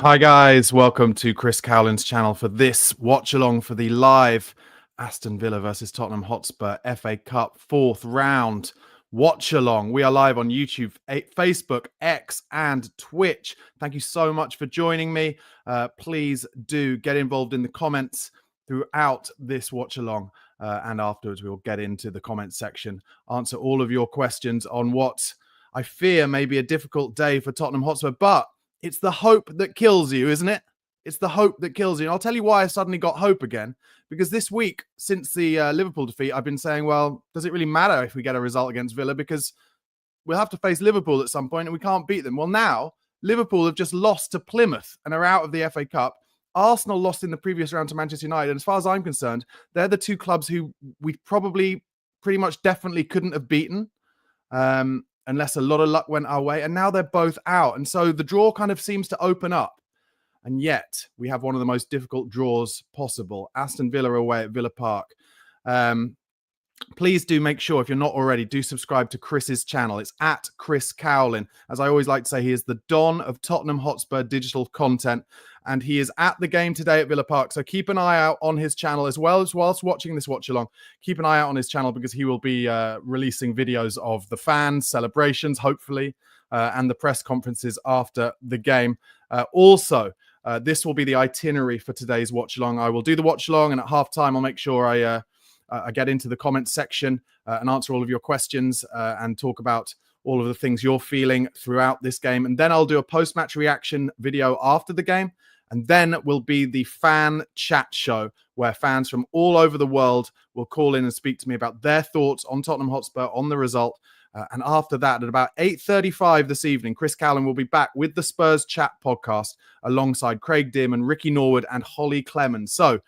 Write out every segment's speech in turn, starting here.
Hi guys, welcome to Chris Cowlin's channel for this watch along for the live Aston Villa versus Tottenham Hotspur FA Cup 4th round watch along. We are live on YouTube, Facebook, X and Twitch. Thank you so much for joining me. Please do get involved in the comments throughout this watch along and afterwards we will get into the comment section, answer all of your questions on what I fear may be a difficult day for Tottenham Hotspur, but it's the hope that kills you, isn't it? It's the hope that kills you. And I'll tell you why I suddenly got hope again. Because this week, since the Liverpool defeat, I've been saying, well, does it really matter if we get a result against Villa? Because we'll have to face Liverpool at some point and we can't beat them. Well, now, Liverpool have just lost to Plymouth and are out of the FA Cup. Arsenal lost in the previous round to Manchester United. And as far as I'm concerned, they're the two clubs who we probably pretty much definitely couldn't have beaten. Unless a lot of luck went our way. And now they're both out. And so the draw kind of seems to open up. And yet we have one of the most difficult draws possible. Aston Villa away at Villa Park. Please do make sure, if you're not already, do subscribe to Chris's channel. It's at Chris Cowlin. As I always like to say, he is the Don of Tottenham Hotspur digital content. And he is at the game today at Villa Park. So keep an eye out on his channel as well as whilst watching this watch along. Keep an eye out on his channel because he will be releasing videos of the fans, celebrations, hopefully, and the press conferences after the game. Also, this will be the itinerary for today's watch along. I will do the watch along, and at halftime, I'll make sure I get into the comments section and answer all of your questions and talk about all of the things you're feeling throughout this game. And then I'll do a post-match reaction video after the game. And then will be the fan chat show where fans from all over the world will call in and speak to me about their thoughts on Tottenham Hotspur, on the result. And after that, at about 8:35 this evening, Chris Cowlin will be back with the Spurs Chat podcast alongside Craig Dearman, Ricky Norwood and Holly Clemens. So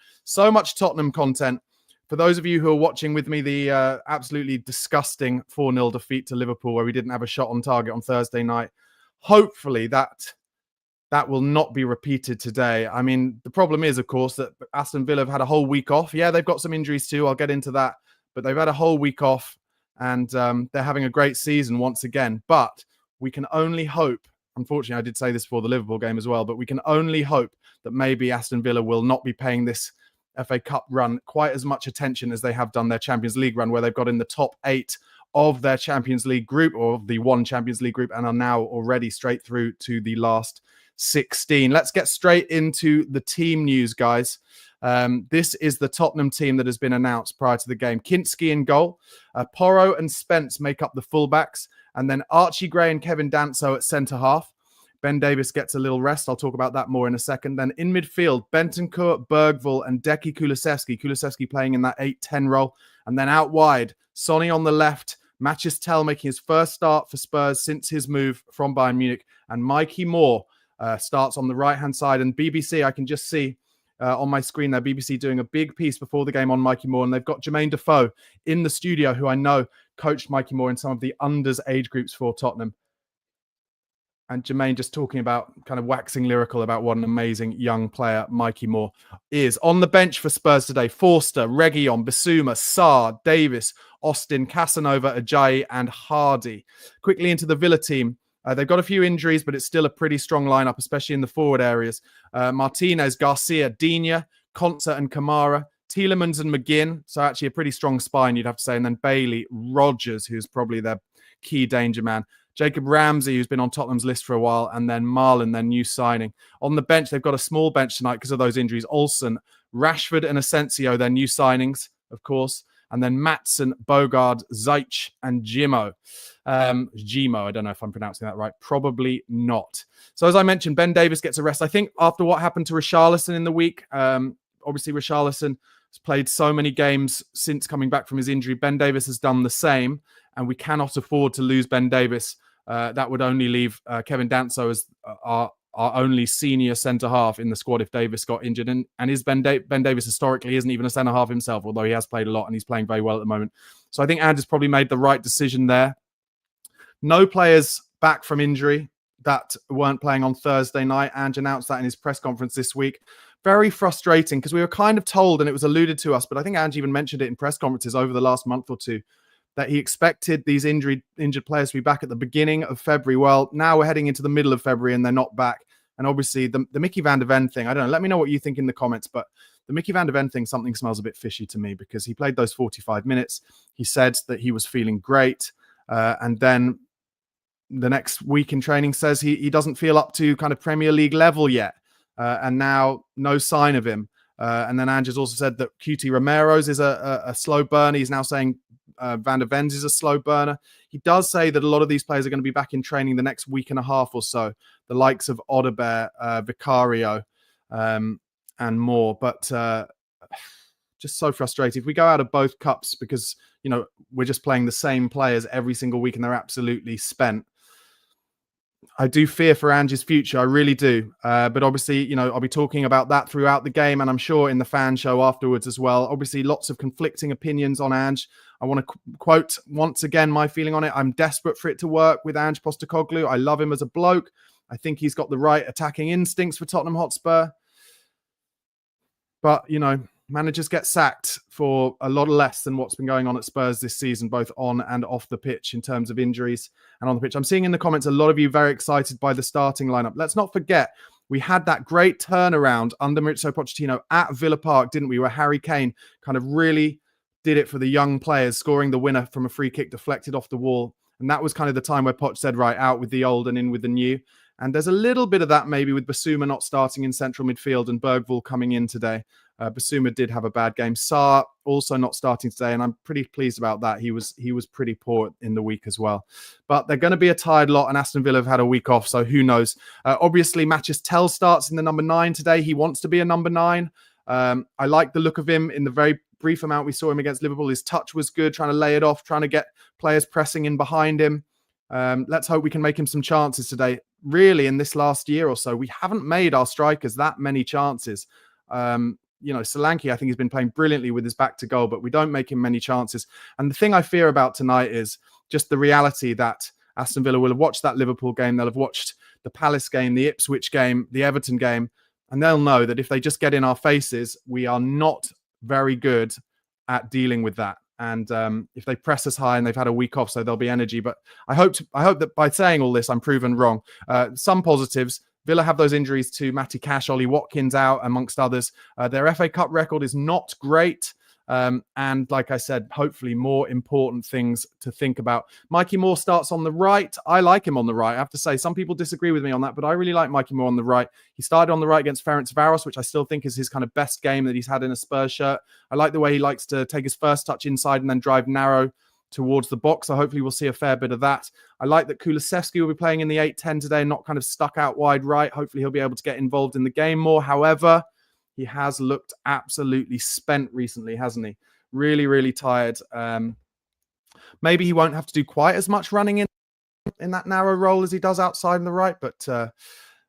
much Tottenham content. For those of you who are watching with me, the absolutely disgusting 4-0 defeat to Liverpool where we didn't have a shot on target on Thursday night, hopefully that will not be repeated today. I mean, the problem is, of course, that Aston Villa have had a whole week off. Yeah, they've got some injuries too. I'll get into that. But they've had a whole week off and they're having a great season once again. But we can only hope, unfortunately, I did say this before the Liverpool game as well, but we can only hope that maybe Aston Villa will not be paying this FA Cup run quite as much attention as they have done their Champions League run, where they've got in the top 8 of their Champions League group, or the one Champions League group, and are now already straight through to the last 16. Let's get straight into the team news, guys. This is the Tottenham team that has been announced prior to the game. Kinski in goal. Porro and Spence make up the fullbacks. And then Archie Gray and Kevin Danso at centre-half. Ben Davis gets a little rest. I'll talk about that more in a second. Then in midfield, Bentancur, Bergvall, and Deki Kulusevski. Kulusevski playing in that 8-10 role. And then out wide, Sonny on the left, Matches Tell making his first start for Spurs since his move from Bayern Munich. And Mikey Moore starts on the right-hand side. And BBC, I can just see on my screen there, BBC doing a big piece before the game on Mikey Moore. And they've got Jermaine Defoe in the studio, who I know coached Mikey Moore in some of the unders age groups for Tottenham. And Jermaine just talking about, kind of waxing lyrical about what an amazing young player Mikey Moore is. On the bench for Spurs today, Forster, Reguilon, Bissouma, Sarr, Davis, Austin, Casanova, Ajayi, and Hardy. Quickly into the Villa team. They've got a few injuries, but it's still a pretty strong lineup, especially in the forward areas. Martinez, Garcia, Digne, Konsa, and Kamara. Tielemans and McGinn. So actually a pretty strong spine, you'd have to say. And then Bailey, Rogers, who's probably their key danger man. Jacob Ramsey, who's been on Tottenham's list for a while, and then Marlon, their new signing. On the bench, they've got a small bench tonight because of those injuries. Olsen, Rashford, and Asensio, their new signings, of course. And then Maatsen, Bogard, Zeich, and Jimo. Gimo, I don't know if I'm pronouncing that right. Probably not. So as I mentioned, Ben Davis gets a rest. I think after what happened to Richarlison in the week, obviously Richarlison has played so many games since coming back from his injury. Ben Davis has done the same, and we cannot afford to lose Ben Davis. That would only leave Kevin Danso as our only senior centre-half in the squad if Davis got injured. And is Ben Davis historically isn't even a centre-half himself, although he has played a lot and he's playing very well at the moment. So I think Ange has probably made the right decision there. No players back from injury that weren't playing on Thursday night. Ange announced that in his press conference this week. Very frustrating because we were kind of told, and it was alluded to us, but I think Ange even mentioned it in press conferences over the last month or two, that he expected these injured players to be back at the beginning of February. Well, now we're heading into the middle of February and they're not back. And obviously the Mickey van der Ven thing, I don't know. Let me know what you think in the comments, but the Mickey van der Ven thing, something smells a bit fishy to me, because he played those 45 minutes. He said that he was feeling great. And then the next week in training says he doesn't feel up to kind of Premier League level yet. And now no sign of him. And then Ange has also said that QT Romero's is a slow burner. He's now saying Van der Ven's is a slow burner. He does say that a lot of these players are going to be back in training the next week and a half or so. The likes of Odebear, Vicario, and more. But just so frustrated. If we go out of both cups because, you know, we're just playing the same players every single week and they're absolutely spent, I do fear for Ange's future. I really do. But obviously, you know, I'll be talking about that throughout the game, and I'm sure in the fan show afterwards as well. Obviously, lots of conflicting opinions on Ange. I want to quote once again my feeling on it. I'm desperate for it to work with Ange Postecoglou. I love him as a bloke. I think he's got the right attacking instincts for Tottenham Hotspur. But, you know, managers get sacked for a lot less than what's been going on at Spurs this season, both on and off the pitch in terms of injuries and on the pitch. I'm seeing in the comments a lot of you very excited by the starting lineup. Let's not forget, we had that great turnaround under Mauricio Pochettino at Villa Park, didn't we? Where Harry Kane kind of really did it for the young players, scoring the winner from a free kick deflected off the wall. And that was kind of the time where Poch said, right, out with the old and in with the new. And there's a little bit of that maybe with Basuma not starting in central midfield and Bergvall coming in today. Basuma did have a bad game. Sarr also not starting today, and I'm pretty pleased about that. He was pretty poor in the week as well. But they're going to be a tired lot, and Aston Villa have had a week off, so who knows? Obviously, Matches Tell starts in the number 9 today. He wants to be a number 9. I like the look of him in the very brief amount we saw him against Liverpool. His touch was good, trying to lay it off, trying to get players pressing in behind him. Let's hope we can make him some chances today. Really, in this last year or so, we haven't made our strikers that many chances. You know, Solanke, I think, has been playing brilliantly with his back to goal, but we don't make him many chances. And the thing I fear about tonight is just the reality that Aston Villa will have watched that Liverpool game. They'll have watched the Palace game, the Ipswich game, the Everton game, and they'll know that if they just get in our faces, we are not very good at dealing with that. And if they press us high, and they've had a week off, so there'll be energy. But I hope that by saying all this, I'm proven wrong. Some positives. Villa have those injuries to Matty Cash, Ollie Watkins out, amongst others. Their FA Cup record is not great. And like I said, hopefully more important things to think about. Mikey Moore starts on the right. I like him on the right. I have to say, some people disagree with me on that, but I really like Mikey Moore on the right. He started on the right against Ferencvaros, which I still think is his kind of best game that he's had in a Spurs shirt. I like the way he likes to take his first touch inside and then drive narrow towards the box. So hopefully we'll see a fair bit of that. I like that Kulusevski will be playing in the 8-10 today, not kind of stuck out wide right. Hopefully he'll be able to get involved in the game more. However, he has looked absolutely spent recently, hasn't he? Really, really tired. Maybe he won't have to do quite as much running in that narrow role as he does outside on the right, but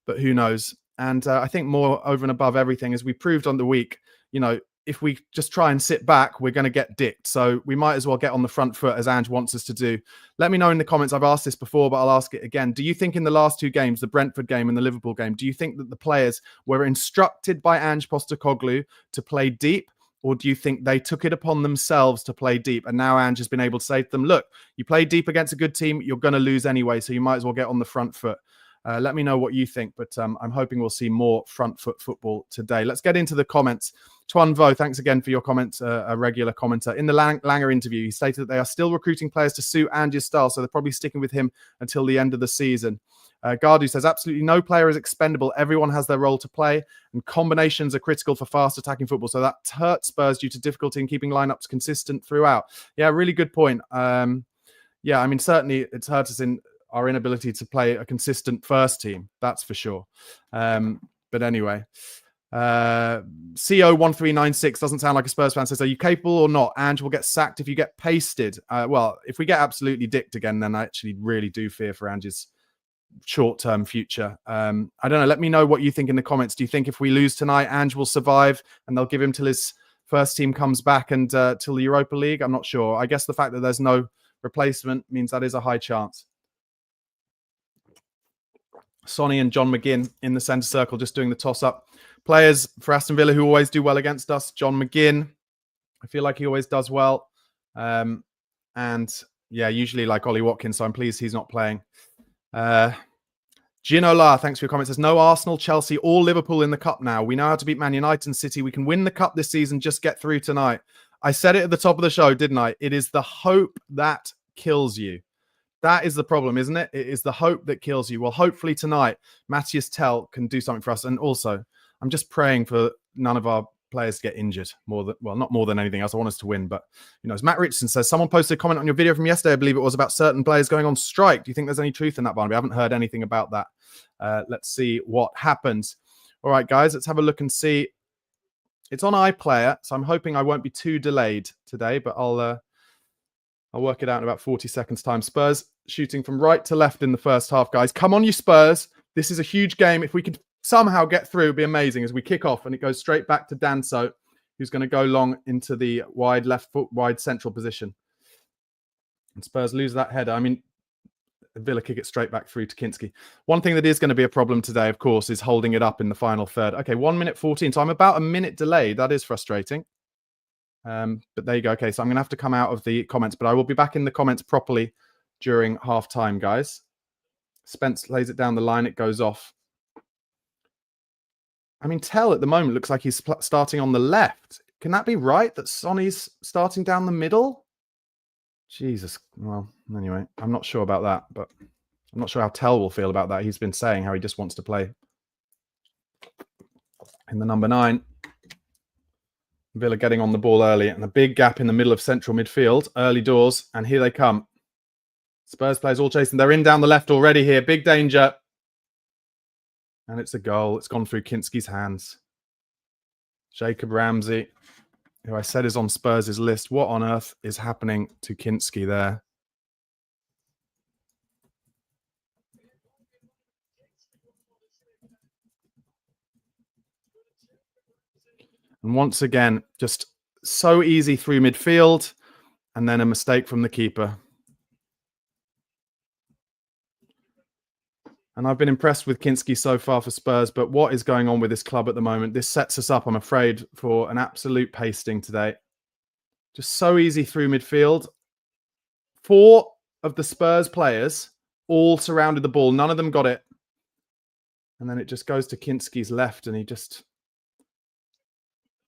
who knows? And I think more over and above everything, as we proved on the week, you know, if we just try and sit back, we're going to get dicked. So we might as well get on the front foot as Ange wants us to do. Let me know in the comments. I've asked this before, but I'll ask it again. Do you think in the last 2 games, the Brentford game and the Liverpool game, do you think that the players were instructed by Ange Postecoglou to play deep? Or do you think they took it upon themselves to play deep? And now Ange has been able to say to them, look, you play deep against a good team, you're going to lose anyway. So you might as well get on the front foot. Let me know what you think, but I'm hoping we'll see more front foot football today. Let's get into the comments. Tuan Vo, thanks again for your comments, a regular commenter. In the Langer interview, he stated that they are still recruiting players to suit Ange's style, so they're probably sticking with him until the end of the season. Gardu says, absolutely no player is expendable. Everyone has their role to play, and combinations are critical for fast attacking football. So that hurts Spurs due to difficulty in keeping lineups consistent throughout. Yeah, really good point. Yeah, I mean, certainly it's hurt us in our inability to play a consistent first team. That's for sure. But anyway, CO1396 doesn't sound like a Spurs fan. Says, are you capable or not? Ange will get sacked if you get pasted. Well, if we get absolutely dicked again, then I actually really do fear for Ange's short-term future. I don't know. Let me know what you think in the comments. Do you think if we lose tonight, Ange will survive and they'll give him till his first team comes back and till the Europa League? I'm not sure. I guess the fact that there's no replacement means that is a high chance. Sonny and John McGinn in the centre circle, just doing the toss-up. Players for Aston Villa who always do well against us. John McGinn, I feel like he always does well. And yeah, usually like Ollie Watkins, so I'm pleased he's not playing. Ginola, thanks for your comments. Says no Arsenal, Chelsea, or Liverpool in the cup now. We know how to beat Man United and City. We can win the cup this season. Just get through tonight. I said it at the top of the show, didn't I? It is the hope that kills you. That is the problem, isn't it? It is the hope that kills you. Well, hopefully tonight, Matthias Tell can do something for us. And also, I'm just praying for none of our players to get injured not more than anything else. I want us to win, but as Matt Richardson says, someone posted a comment on your video from yesterday, I believe it was, about certain players going on strike. Do you think there's any truth in that, Barnaby? I haven't heard anything about that. Let's see what happens. All right, guys, let's have a look and see. It's on iPlayer, so I'm hoping I won't be too delayed today, but I'll work it out in about 40 seconds time. Spurs shooting from right to left in the first half, guys. Come on, you Spurs. This is a huge game. If we could somehow get through, it'd be amazing as we kick off and it goes straight back to Danso, who's going to go long into the wide left foot, wide central position. And Spurs lose that header. I mean, Villa kick it straight back through to Kinski. One thing that is going to be a problem today, of course, is holding it up in the final third. Okay, 1 minute 14. So I'm about a minute delayed. That is frustrating. But there you go. Okay, so I'm going to have to come out of the comments, but I will be back in the comments properly during half time, guys. Spence lays it down the line. It goes off. I mean, Tell at the moment looks like he's starting on the left. Can that be right, that Sonny's starting down the middle? Jesus. Well, anyway, I'm not sure about that, but I'm not sure how Tell will feel about that. He's been saying how he just wants to play in the number 9. Villa getting on the ball early and a big gap in the middle of central midfield. Early doors, and here they come. Spurs players all chasing. They're in down the left already here. Big danger. And it's a goal. It's gone through Kinski's hands. Jacob Ramsey, who I said is on Spurs' list. What on earth is happening to Kinski there? And once again, just so easy through midfield. And then a mistake from the keeper. And I've been impressed with Kinski so far for Spurs, but what is going on with this club at the moment? This sets us up, I'm afraid, for an absolute pasting today. Just so easy through midfield. 4 of the Spurs players all surrounded the ball. None of them got it. And then it just goes to Kinski's left and he just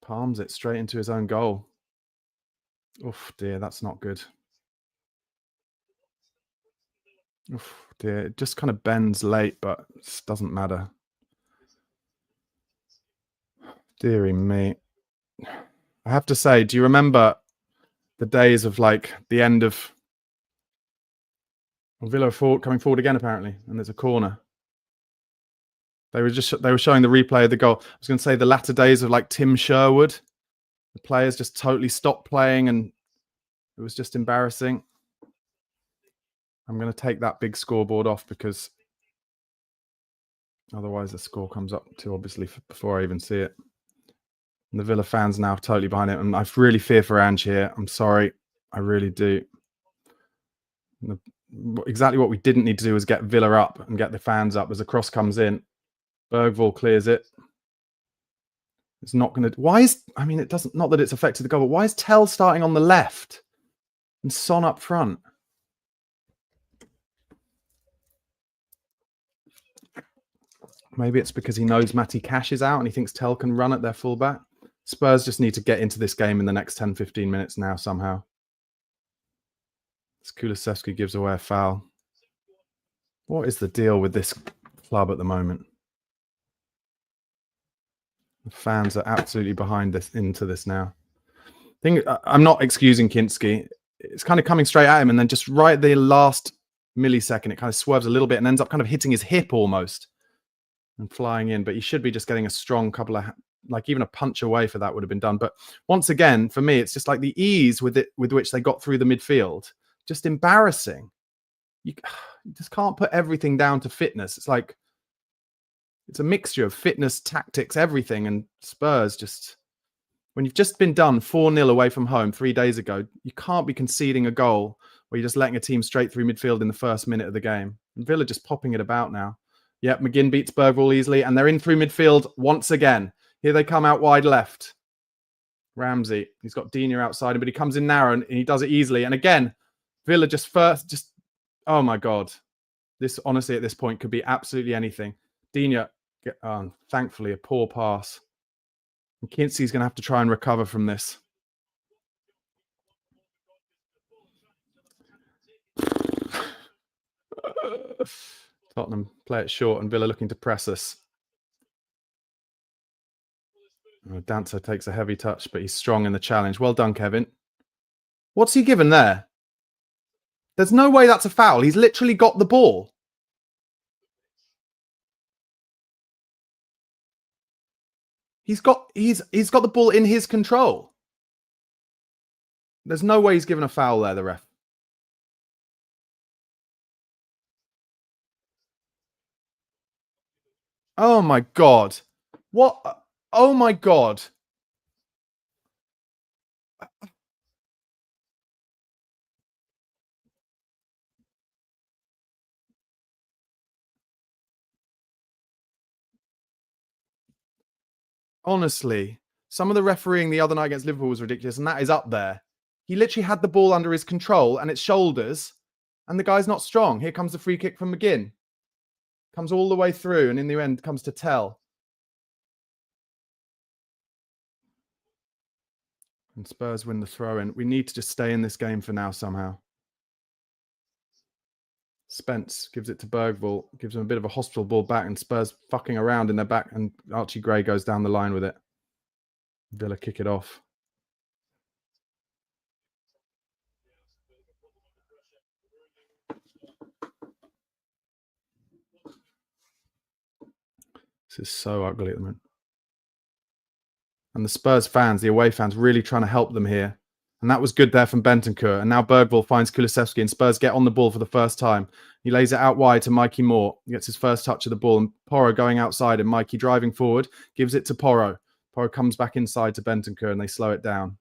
palms it straight into his own goal. Oof, dear, that's not good. Oof, dear, it just kind of bends late, but it doesn't matter. Deary me. I have to say, do you remember the days of like the end of Villa coming forward again, apparently, and there's a corner. They were showing the replay of the goal. I was going to say the latter days of like Tim Sherwood. The players just totally stopped playing and it was just embarrassing. I'm going to take that big scoreboard off because otherwise the score comes up too obviously before I even see it. And the Villa fans now totally behind it. And I really fear for Ange here. I'm sorry. I really do. Exactly what we didn't need to do was get Villa up and get the fans up as the cross comes in. Bergvall clears it. It's not going to... Why is... I mean, it doesn't... Not that it's affected the goal, but why is Tell starting on the left and Son up front? Maybe it's because he knows Matty Cash is out and he thinks Tell can run at their fullback. Spurs just need to get into this game in the next 10, 15 minutes now somehow. Kulusevski gives away a foul. What is the deal with this club at the moment? The fans are absolutely behind this, into this now. I'm not excusing Kinski. It's kind of coming straight at him and then just right at the last millisecond, it kind of swerves a little bit and ends up kind of hitting his hip almost and flying in. But he should be just getting a strong couple of, like even a punch away for that would have been done. But once again, for me, it's just like the ease with which they got through the midfield. Just embarrassing. You just can't put everything down to fitness. It's like, it's a mixture of fitness, tactics, everything. And Spurs just, when you've just been done 4-0 away from home 3 days ago, you can't be conceding a goal where you're just letting a team straight through midfield in the first minute of the game. And Villa just popping it about now. Yep, McGinn beats Bergvall easily, and they're in through midfield once again. Here they come out wide left. Ramsey, he's got Dina outside him, but he comes in narrow and he does it easily. And again, Villa just oh my God. This, honestly, at this point, could be absolutely anything. Dina, thankfully, a poor pass. And Kinsey's going to have to try and recover from this. Tottenham play it short and Villa looking to press us. Dancer takes a heavy touch, but he's strong in the challenge. Well done, Kevin. What's he given there? There's no way that's a foul. He's literally got the ball. He's got the ball in his control. There's no way he's given a foul there, the ref. Oh my God. What? Oh my God. Honestly, some of the refereeing the other night against Liverpool was ridiculous, and that is up there. He literally had the ball under his control and its shoulders, and the guy's not strong. Here comes the free kick from McGinn. Comes all the way through, and in the end comes to Tell. And Spurs win the throw-in. We need to just stay in this game for now somehow. Spence gives it to Bergvall, gives him a bit of a hospital ball back, and Spurs fucking around in their back, and Archie Gray goes down the line with it. Villa kick it off. This is so ugly at the moment. And the Spurs fans, the away fans, really trying to help them here. And that was good there from Bentancur. And now Bergvall finds Kulusevski, and Spurs get on the ball for the first time. He lays it out wide to Mikey Moore. He gets his first touch of the ball, and Porro going outside, and Mikey driving forward, gives it to Porro. Porro comes back inside to Bentancur, and they slow it down.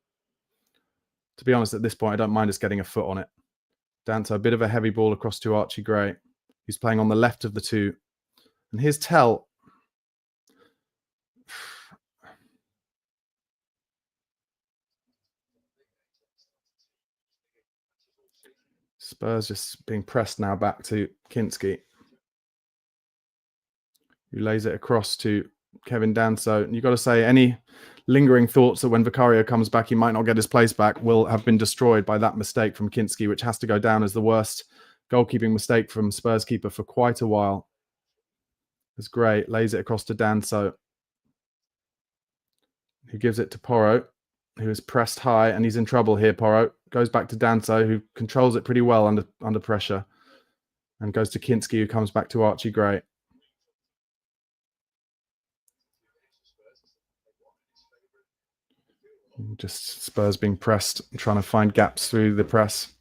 To be honest, at this point, I don't mind us getting a foot on it. Danto, a bit of a heavy ball across to Archie Gray. He's playing on the left of the two. And here's Tell. Spurs just being pressed now back to Kinski, who lays it across to Kevin Danso. And you've got to say, any lingering thoughts that when Vicario comes back, he might not get his place back will have been destroyed by that mistake from Kinski, which has to go down as the worst goalkeeping mistake from Spurs keeper for quite a while. It's great. Lays it across to Danso, who gives it to Porro, who is pressed high, and he's in trouble here, Porro. Goes back to Danso, who controls it pretty well under pressure, and goes to Kinski, who comes back to Archie Gray. Just Spurs being pressed and trying to find gaps through the press.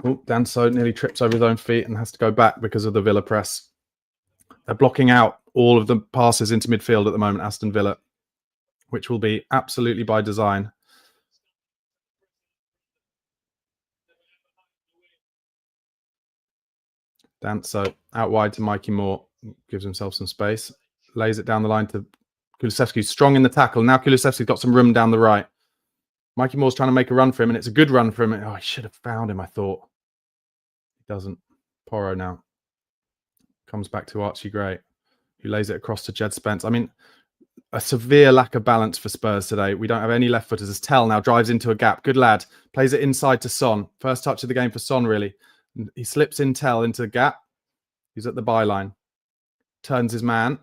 Oh, Danso nearly trips over his own feet and has to go back because of the Villa press. They're blocking out all of the passes into midfield at the moment, Aston Villa, which will be absolutely by design. Danso out wide to Mikey Moore, gives himself some space, lays it down the line to Kulusevski, strong in the tackle. Now Kulusevski's got some room down the right. Mikey Moore's trying to make a run for him, and it's a good run for him. Oh, I should have found him, I thought. He doesn't. Porro now comes back to Archie Gray, who lays it across to Jed Spence. I mean, a severe lack of balance for Spurs today. We don't have any left footers. As Tell now drives into a gap. Good lad. Plays it inside to Son. First touch of the game for Son, really. He slips in Tell into the gap. He's at the byline. Turns his man.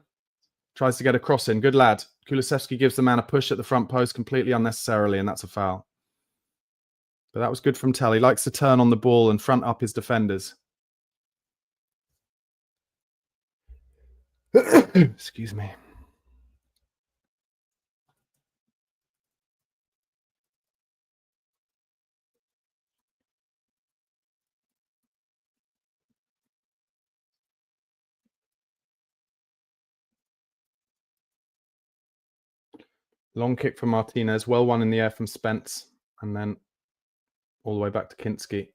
Tries to get a cross in. Good lad. Kulusevski gives the man a push at the front post completely unnecessarily, and that's a foul. But that was good from Tell. He likes to turn on the ball and front up his defenders. Excuse me. Long kick from Martinez. Well won in the air from Spence. And then all the way back to Kinski,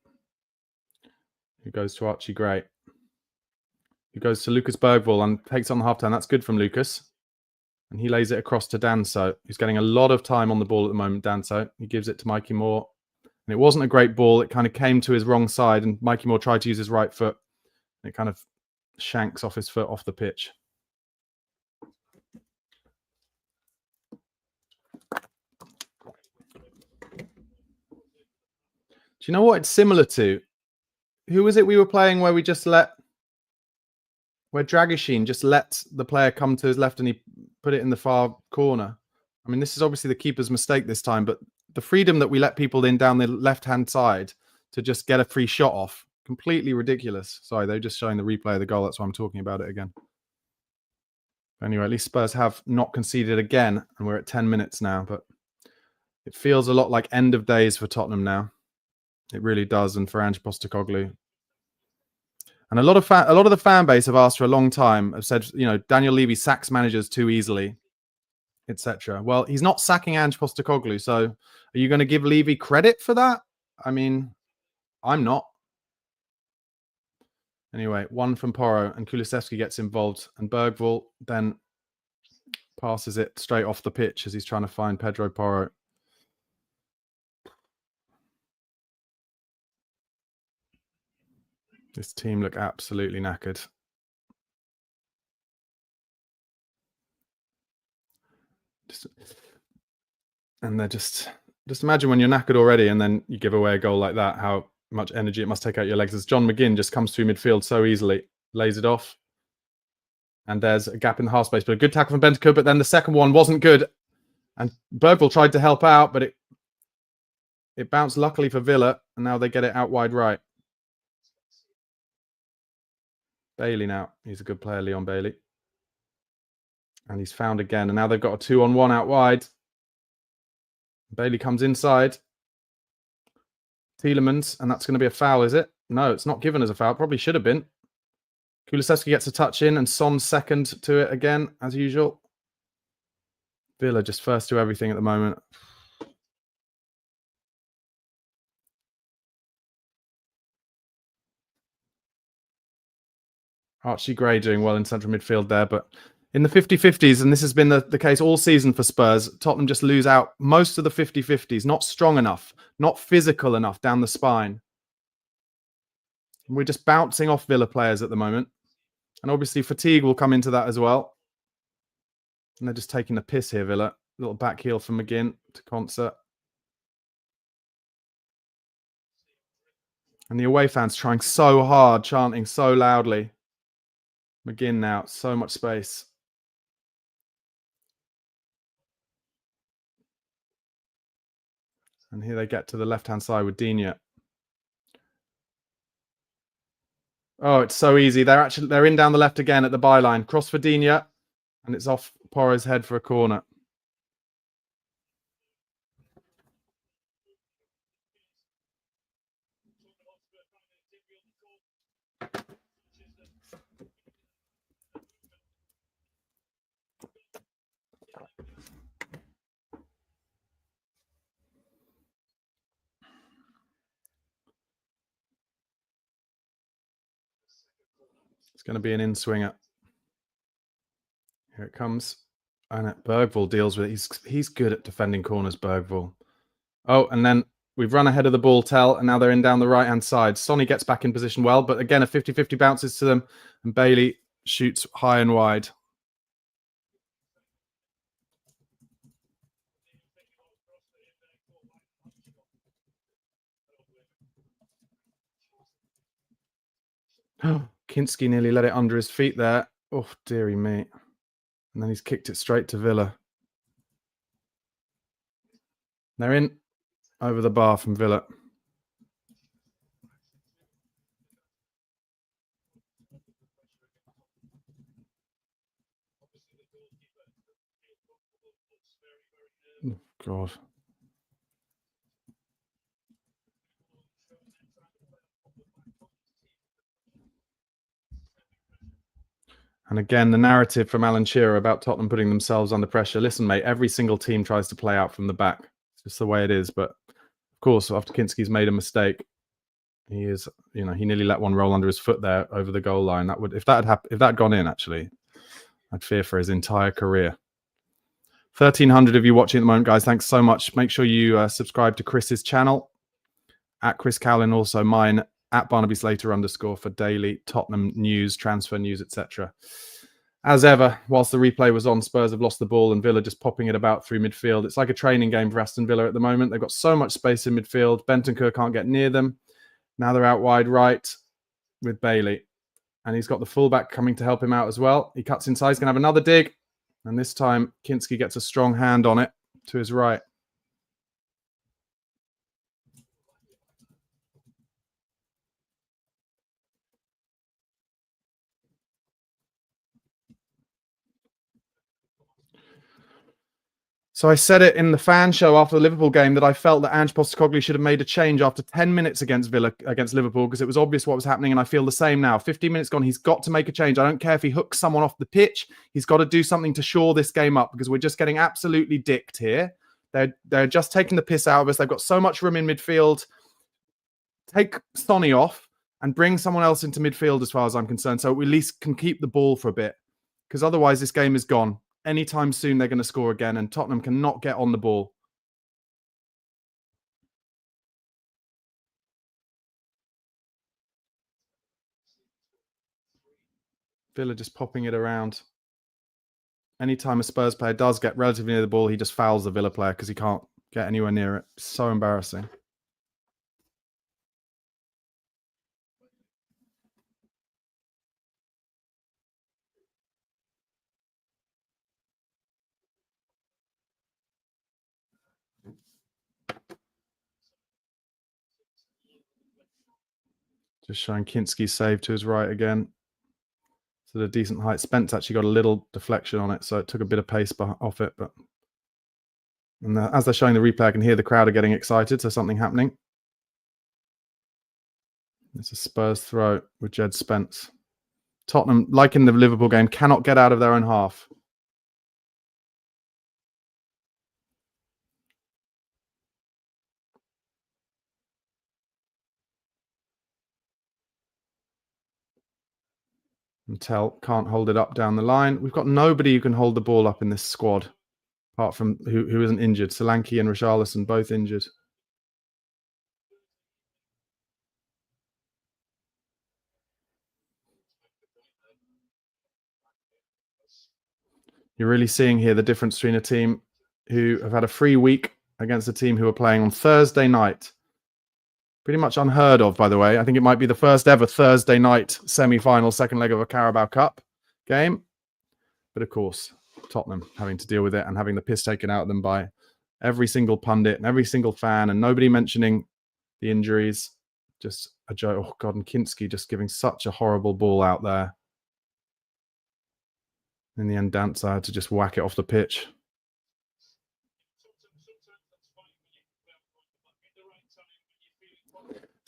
who goes to Archie Gray, who goes to Lucas Bergvall and takes on the half-turn. That's good from Lucas. And he lays it across to Danso, who's getting a lot of time on the ball at the moment, Danso. He gives it to Mikey Moore. And it wasn't a great ball. It kind of came to his wrong side, and Mikey Moore tried to use his right foot. It kind of shanks off his foot off the pitch. Do you know what it's similar to? Who was it we were playing where we just where Dragishin just let the player come to his left and he put it in the far corner? I mean, this is obviously the keeper's mistake this time, but the freedom that we let people in down the left-hand side to just get a free shot off, completely ridiculous. Sorry, they're just showing the replay of the goal. That's why I'm talking about it again. Anyway, at least Spurs have not conceded again, and we're at 10 minutes now, but it feels a lot like end of days for Tottenham now. It really does, and for Ange Postecoglou. And a lot of the fan base have asked for a long time, have said, you know, Daniel Levy sacks managers too easily, etc. Well, he's not sacking Ange Postecoglou, so are you going to give Levy credit for that? I mean, I'm not. Anyway, one from Porro, and Kulusevski gets involved, and Bergvall then passes it straight off the pitch as he's trying to find Pedro Porro. This team look absolutely knackered. And they're just imagine when you're knackered already and then you give away a goal like that, how much energy it must take out your legs. As John McGinn just comes through midfield so easily, lays it off. And there's a gap in the half space, but a good tackle from Bentancur, but then the second one wasn't good. And Bergvall tried to help out, but it bounced luckily for Villa, and now they get it out wide right. Bailey now. He's a good player, Leon Bailey. And he's found again. And now they've got a 2-on-1 out wide. Bailey comes inside. Tielemans. And that's going to be a foul, is it? No, it's not given as a foul. Probably should have been. Kulusevski gets a touch in. And Son's second to it again, as usual. Villa just first to everything at the moment. Archie Gray doing well in central midfield there, but in the 50-50s, and this has been the case all season for Spurs, Tottenham just lose out most of the 50-50s, not strong enough, not physical enough down the spine. We're just bouncing off Villa players at the moment. And obviously fatigue will come into that as well. And they're just taking the piss here, Villa. Little back heel from McGinn to Concert. And the away fans trying so hard, chanting so loudly. McGinn now, so much space. And here they get to the left-hand side with Digne. Oh, it's so easy. They're in down the left again at the byline. Cross for Digne, and it's off Porro's head for a corner. It's going to be an in-swinger. Here it comes. And Bergvall deals with it. He's good at defending corners, Bergvall. Oh, and then we've run ahead of the ball, Tell, and now they're in down the right-hand side. Sonny gets back in position well, but again, a 50-50 bounces to them, and Bailey shoots high and wide. Kinski nearly let it under his feet there. Oh, dearie me. And then he's kicked it straight to Villa. They're in over the bar from Villa. Oh, God. And again, the narrative from Alan Shearer about Tottenham putting themselves under pressure. Listen, mate, every single team tries to play out from the back. It's just the way it is. But of course, after Kinski's made a mistake, he nearly let one roll under his foot there over the goal line. That would, if that had gone in, actually, I'd fear for his entire career. 1,300 of you watching at the moment, guys. Thanks so much. Make sure you subscribe to Chris's channel. At Chris Cowlin, also mine, at Barnaby Slater _ for daily Tottenham news, transfer news, etc. As ever, whilst the replay was on, Spurs have lost the ball and Villa just popping it about through midfield. It's like a training game for Aston Villa at the moment. They've got so much space in midfield. Bentancur can't get near them. Now they're out wide right with Bailey. And he's got the fullback coming to help him out as well. He cuts inside. He's going to have another dig. And this time, Kinski gets a strong hand on it to his right. So I said it in the fan show after the Liverpool game that I felt that Ange Postecoglou should have made a change after 10 minutes against Liverpool, because it was obvious what was happening, and I feel the same now. 15 minutes gone, he's got to make a change. I don't care if he hooks someone off the pitch. He's got to do something to shore this game up, because we're just getting absolutely dicked here. They're just taking the piss out of us. They've got so much room in midfield. Take Sonny off and bring someone else into midfield as far as I'm concerned, so we at least can keep the ball for a bit, because otherwise this game is gone. Anytime soon, they're going to score again, and Tottenham cannot get on the ball. Villa just popping it around. Anytime a Spurs player does get relatively near the ball, he just fouls the Villa player because he can't get anywhere near it. So embarrassing. Just showing Kinski's save to his right again. So a decent height. Spence actually got a little deflection on it, so it took a bit of pace off it. But as they're showing the replay, I can hear the crowd are getting excited, so something happening. It's a Spurs throw with Jed Spence. Tottenham, like in the Liverpool game, cannot get out of their own half. And Tell can't hold it up down the line. We've got nobody who can hold the ball up in this squad, apart from who isn't injured. Solanke and Richarlison both injured. You're really seeing here the difference between a team who have had a free week against a team who are playing on Thursday night. Pretty much unheard of, by the way. I think it might be the first ever Thursday night semi-final, second leg of a Carabao Cup game. But of course, Tottenham having to deal with it and having the piss taken out of them by every single pundit and every single fan, and nobody mentioning the injuries. Just a joke. Oh, God, and Kinski just giving such a horrible ball out there. In the end, Dancer had to just whack it off the pitch.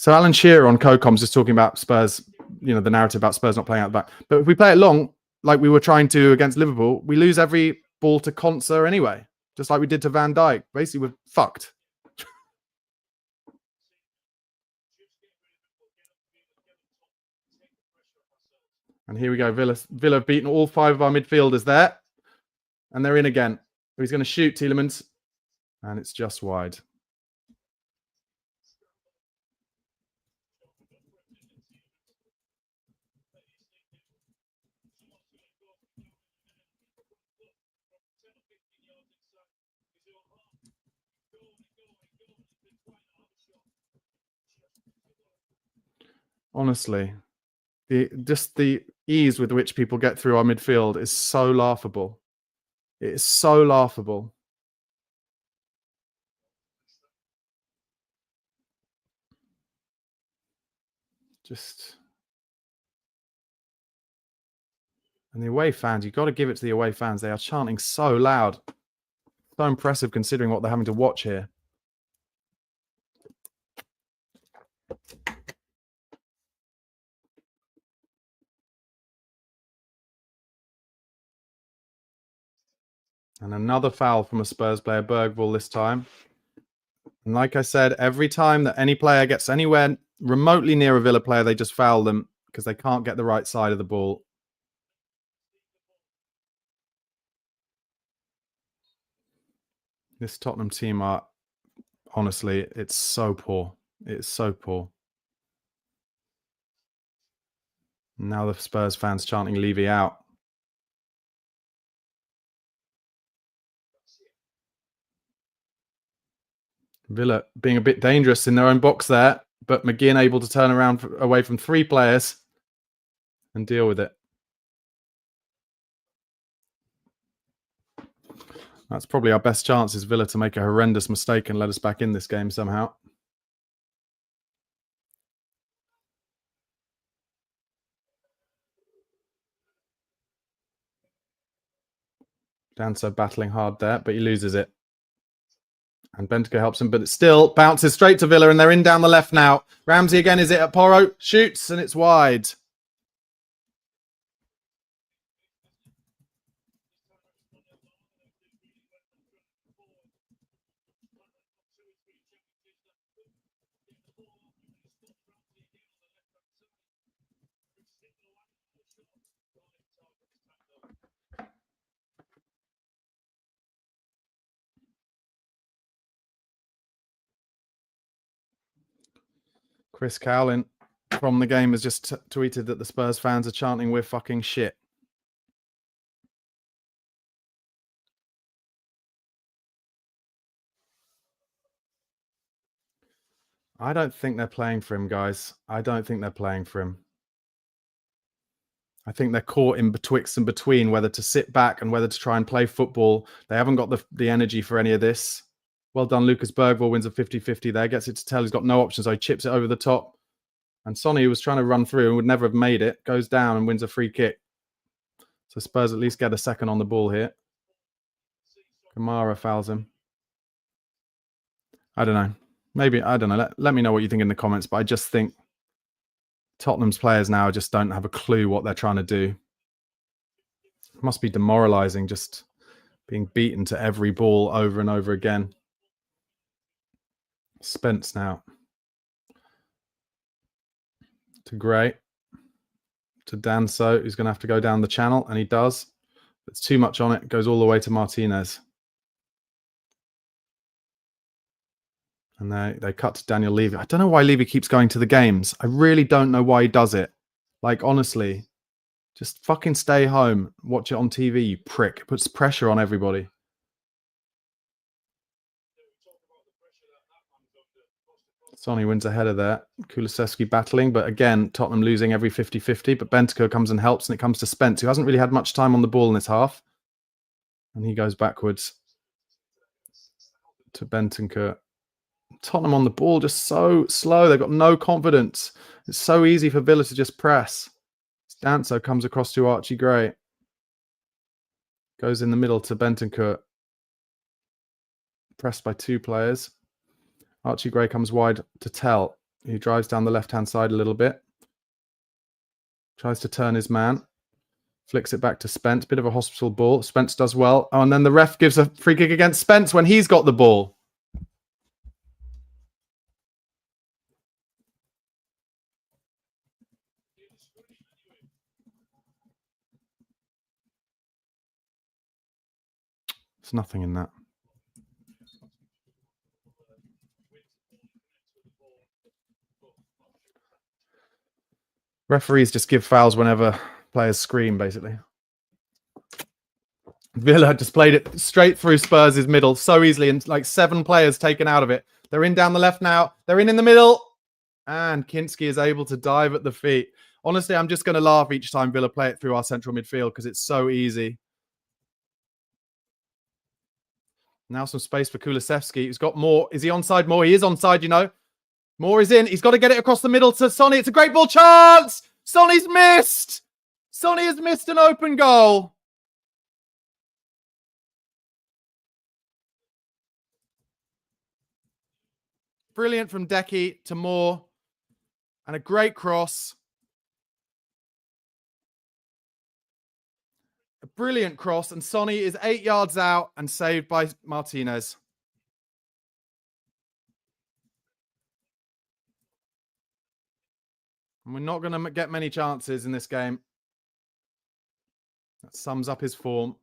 So Alan Shearer on CoComs is talking about Spurs, the narrative about Spurs not playing out the back. But if we play it long, like we were trying to against Liverpool, we lose every ball to Konsa anyway, just like we did to Van Dijk. Basically, we're fucked. And here we go. Villa have beaten all 5 of our midfielders there. And they're in again. He's going to shoot Tielemans. And it's just wide. Honestly, the ease with which people get through our midfield is so laughable. It is so laughable. And the away fans, you've got to give it to the away fans. They are chanting so loud. So impressive considering what they're having to watch here. And another foul from a Spurs player, Bergvall this time. And like I said, every time that any player gets anywhere remotely near a Villa player, they just foul them because they can't get the right side of the ball. This Tottenham team are, honestly, it's so poor. It's so poor. Now the Spurs fans chanting Levy out. Villa being a bit dangerous in their own box there, but McGinn able to turn around away from 3 players and deal with it. That's probably our best chance, is Villa to make a horrendous mistake and let us back in this game somehow. Danso battling hard there, but he loses it. And Bentancur helps him, but it still bounces straight to Villa, and they're in down the left now. Ramsey again, is it at Porro? Shoots, and it's wide. Chris Cowlin from the game has just tweeted that the Spurs fans are chanting, "We're fucking shit." I don't think they're playing for him, guys. I don't think they're playing for him. I think they're caught in betwixt and between whether to sit back and whether to try and play football. They haven't got the energy for any of this. Well done, Lucas Bergvall wins a 50-50 there. Gets it to Tell. He's got no options, so he chips it over the top. And Sonny, who was trying to run through and would never have made it, goes down and wins a free kick. So Spurs at least get a second on the ball here. Kamara fouls him. I don't know. Maybe, I don't know. Let me know what you think in the comments, but I just think Tottenham's players now just don't have a clue what they're trying to do. It must be demoralising just being beaten to every ball over and over again. Spence now. To Gray. To Danso, who's going to have to go down the channel, and he does. It's too much on it. It goes all the way to Martinez. And they cut to Daniel Levy. I don't know why Levy keeps going to the games. I really don't know why he does it. Like, honestly, just fucking stay home. Watch it on TV, you prick. It puts pressure on everybody. Sonny wins a header there. Kulusevski battling, but again, Tottenham losing every 50-50. But Bentancur comes and helps, and it comes to Spence, who hasn't really had much time on the ball in this half. And he goes backwards to Bentancur. Tottenham on the ball, just so slow. They've got no confidence. It's so easy for Villa to just press. Danso comes across to Archie Gray. Goes in the middle to Bentancur. Pressed by 2 players. Archie Gray comes wide to Tell. He drives down the left-hand side a little bit. Tries to turn his man. Flicks it back to Spence. Bit of a hospital ball. Spence does well. Oh, and then the ref gives a free kick against Spence when he's got the ball. There's nothing in that. Referees just give fouls whenever players scream, basically. Villa just played it straight through Spurs' middle so easily, and like 7 players taken out of it. They're in down the left now. They're in the middle. And Kinski is able to dive at the feet. Honestly, I'm just going to laugh each time Villa play it through our central midfield because it's so easy. Now some space for Kulusevski. He's got more. Is he onside more? He is onside, you know. Moore is in. He's got to get it across the middle to Sonny. It's a great ball chance. Sonny's missed. Sonny has missed an open goal. Brilliant from Decky to Moore. And a great cross. A brilliant cross. And Sonny is 8 yards out and saved by Martinez. And we're not going to get many chances in this game. That sums up his form.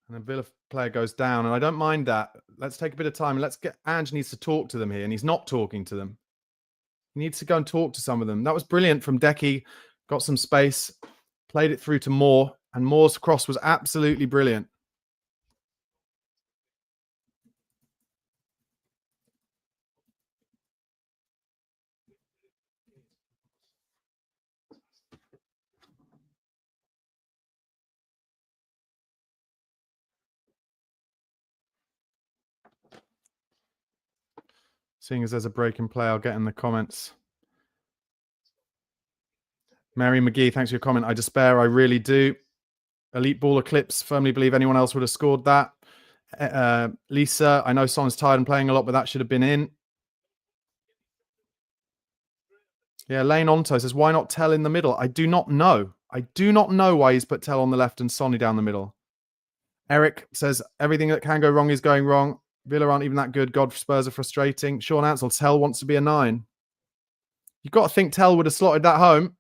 And a Villa player goes down, and I don't mind that. Let's take a bit of time. Let's get Ange needs to talk to them here, and he's not talking to them. He needs to go and talk to some of them. That was brilliant from Decky. Got some space, played it through to Moore, and Moore's cross was absolutely brilliant. Seeing as there's a break in play, I'll get in the comments. Mary McGee, thanks for your comment. I despair, I really do. Elite Baller Clips, firmly believe anyone else would have scored that. Lisa, I know Son's tired and playing a lot, but that should have been in. Yeah, Lane Onto says, why not Tell in the middle? I do not know. I do not know why he's put Tell on the left and Sonny down the middle. Eric says, everything that can go wrong is going wrong. Villa aren't even that good. God, Spurs are frustrating. Sean Ansell, Tell wants to be a 9. You've got to think Tell would have slotted that home.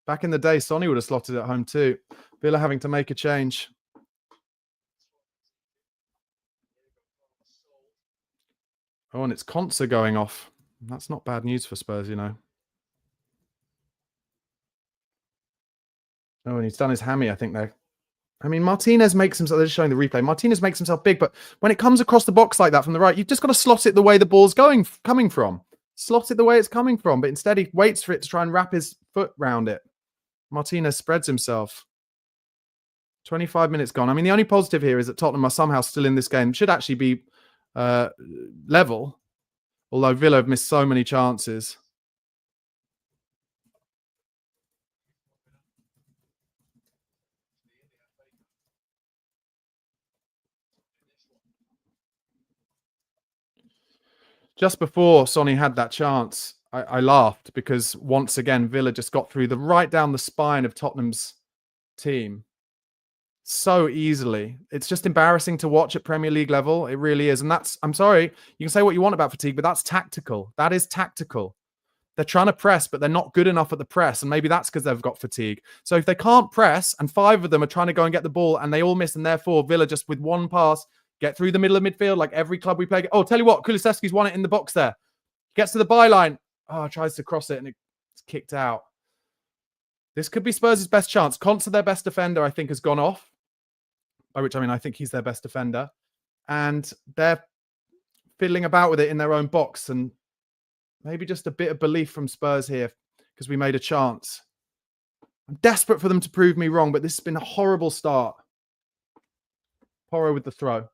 Back in the day, Sonny would have slotted it home too. Villa having to make a change. Oh, and it's Conser going off. That's not bad news for Spurs, you know. Oh, and he's done his hammy, I think, there. I mean, Martinez makes himself, they're just showing the replay. Martinez makes himself big, but when it comes across the box like that from the right, you've just got to slot it the way the ball's coming from. Slot it the way it's coming from, but instead he waits for it to try and wrap his foot round it. Martinez spreads himself. 25 minutes gone. I mean, the only positive here is that Tottenham are somehow still in this game. Should actually be level, although Villa have missed so many chances. Just before Sonny had that chance, I laughed because once again, Villa just got through right down the spine of Tottenham's team so easily. It's just embarrassing to watch at Premier League level. It really is. And that's, I'm sorry, you can say what you want about fatigue, but that's tactical. That is tactical. They're trying to press, but they're not good enough at the press. And maybe that's because they've got fatigue. So if they can't press and 5 of them are trying to go and get the ball and they all miss, and therefore Villa just with one pass get through the middle of midfield like every club we play. Oh, tell you what, Kulusevski's won it in the box there. Gets to the byline. Oh, tries to cross it and it's kicked out. This could be Spurs' best chance. Konsa, their best defender, I think, has gone off. By which I mean I think he's their best defender. And they're fiddling about with it in their own box. And maybe just a bit of belief from Spurs here because we made a chance. I'm desperate for them to prove me wrong, but this has been a horrible start. Porro with the throw.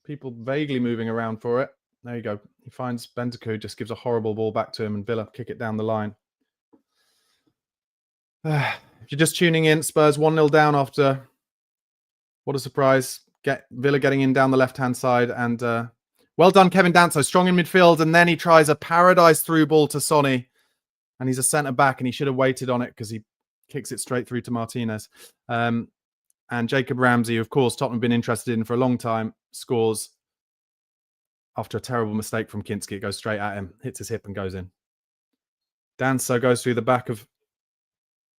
People vaguely moving around for it. There you go. He finds Bentancur, just gives a horrible ball back to him, and Villa kick it down the line. If you're just tuning in, Spurs 1-0 down after, what a surprise. Villa getting in down the left-hand side. And well done, Kevin Danso. Strong in midfield. And then he tries a paradise through ball to Sonny. And he's a centre-back, and he should have waited on it because he kicks it straight through to Martinez. And Jacob Ramsey, of course, Tottenham have been interested in for a long time, scores after a terrible mistake from Kinski. It goes straight at him, hits his hip and goes in. Danso goes through the back of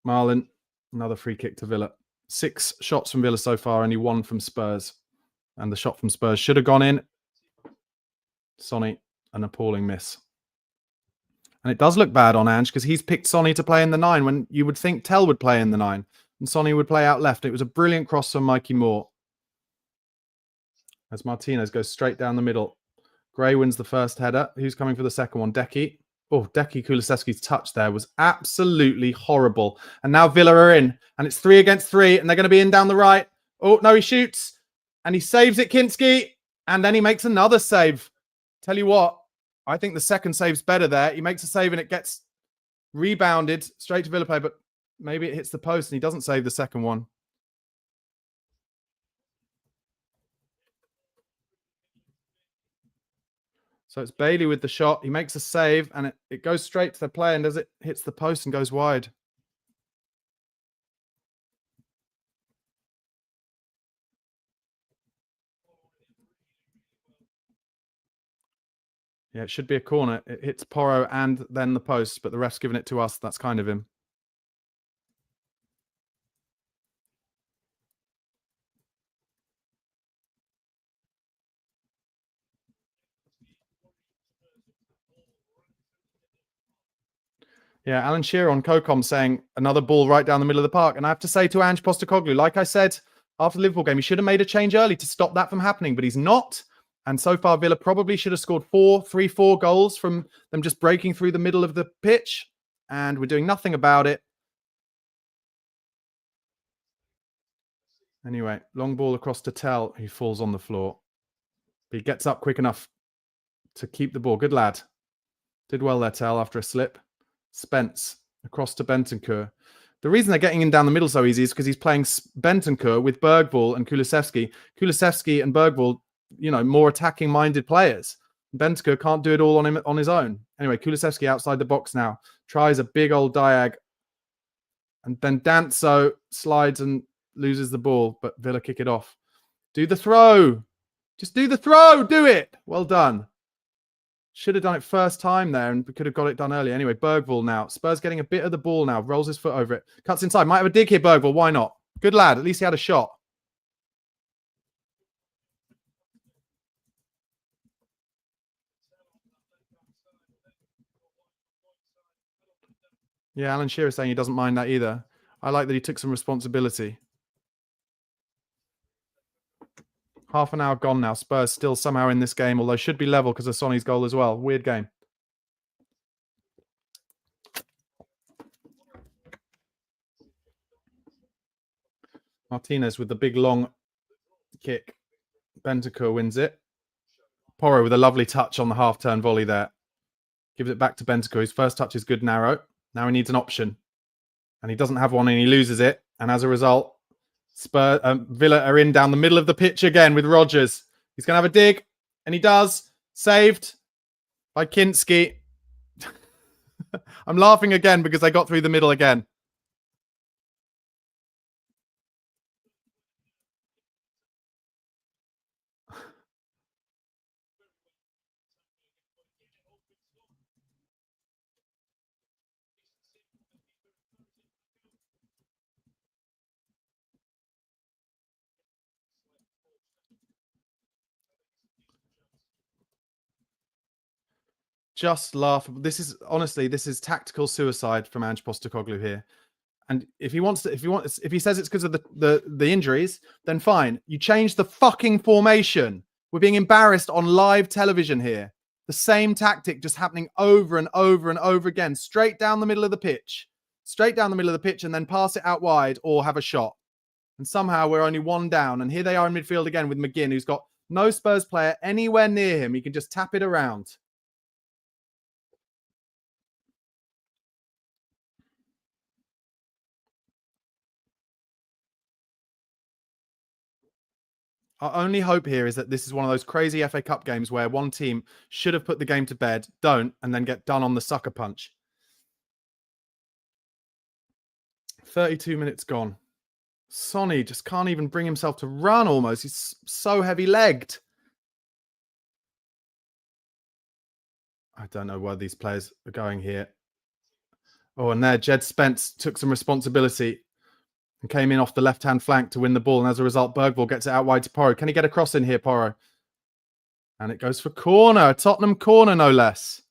Marlin. Another free kick to Villa. 6 shots from Villa so far, only 1 from Spurs. And the shot from Spurs should have gone in. Sonny, an appalling miss. And it does look bad on Ange because he's picked Sonny to play in the 9 when you would think Tell would play in the 9. And Sonny would play out left. It was a brilliant cross from Mikey Moore. As Martinez goes straight down the middle. Gray wins the first header. Who's coming for the second one? Decky. Oh, Decky Kulusevski's touch there was absolutely horrible. And now Villa are in. And it's 3 against 3. And they're going to be in down the right. Oh, no, he shoots. And he saves it, Kinski. And then he makes another save. Tell you what, I think the second save's better there. He makes a save and it gets rebounded straight to Villa play. But maybe it hits the post and he doesn't save the second one. So it's Bailey with the shot. He makes a save and it goes straight to the play, and it hits the post and goes wide. Yeah, it should be a corner. It hits Porro and then the post, but the ref's given it to us. That's kind of him. Yeah, Alan Shearer on CoCom saying another ball right down the middle of the park. And I have to say to Ange Postecoglou, like I said after the Liverpool game, he should have made a change early to stop that from happening, but he's not. And so far, Villa probably should have scored 4 goals from them just breaking through the middle of the pitch. And we're doing nothing about it. Anyway, long ball across to Tell, who falls on the floor. But he gets up quick enough to keep the ball. Good lad. Did well there, Tell, after a slip. Spence across to Bentancur. The reason they're getting in down the middle so easy is because he's playing Bentancur with Bergvall and Kulusevski. Kulusevski and Bergvall, you know, more attacking-minded players. Bentancur can't do it all on his own. Anyway, Kulusevski outside the box now. Tries a big old diag. And then Danso slides and loses the ball, but Villa kick it off. Do the throw. Just do the throw. Do it. Well done. Should have done it first time there, and we could have got it done earlier. Anyway, Bergvall now. Spurs getting a bit of the ball now. Rolls his foot over it. Cuts inside. Might have a dig here, Bergvall. Why not? Good lad. At least he had a shot. Yeah, Alan Shearer saying he doesn't mind that either. I like that he took some responsibility. Half an hour gone now. Spurs still somehow in this game, although should be level because of Sonny's goal as well. Weird game. Martinez with the big long kick. Bentancur wins it. Porro with a lovely touch on the half-turn volley there. Gives it back to Bentancur. His first touch is good, narrow. Now he needs an option. And he doesn't have one and he loses it. And as a result, Villa are in down the middle of the pitch again with Rodgers. He's going to have a dig. And he does. Saved by Kinski. I'm laughing again because I got through the middle again. Just laughable. This is tactical suicide from Ange Postecoglou here. And if he says it's because of the injuries, then fine. You change the fucking formation. We're being embarrassed on live television here. The same tactic just happening over and over and over again. Straight down the middle of the pitch. Straight down the middle of the pitch and then pass it out wide or have a shot. And somehow we're only one down. And here they are in midfield again with McGinn, who's got no Spurs player anywhere near him. He can just tap it around. Our only hope here is that this is one of those crazy FA Cup games where one team should have put the game to bed, don't, and then get done on the sucker punch. 32 minutes gone. Sonny just can't even bring himself to run almost. He's so heavy-legged. I don't know where these players are going here. Oh, and there, Jed Spence took some responsibility and came in off the left-hand flank to win the ball. And as a result, Bergvall gets it out wide to Porro. Can he get a cross in here, Porro? And it goes for corner. A Tottenham corner, no less.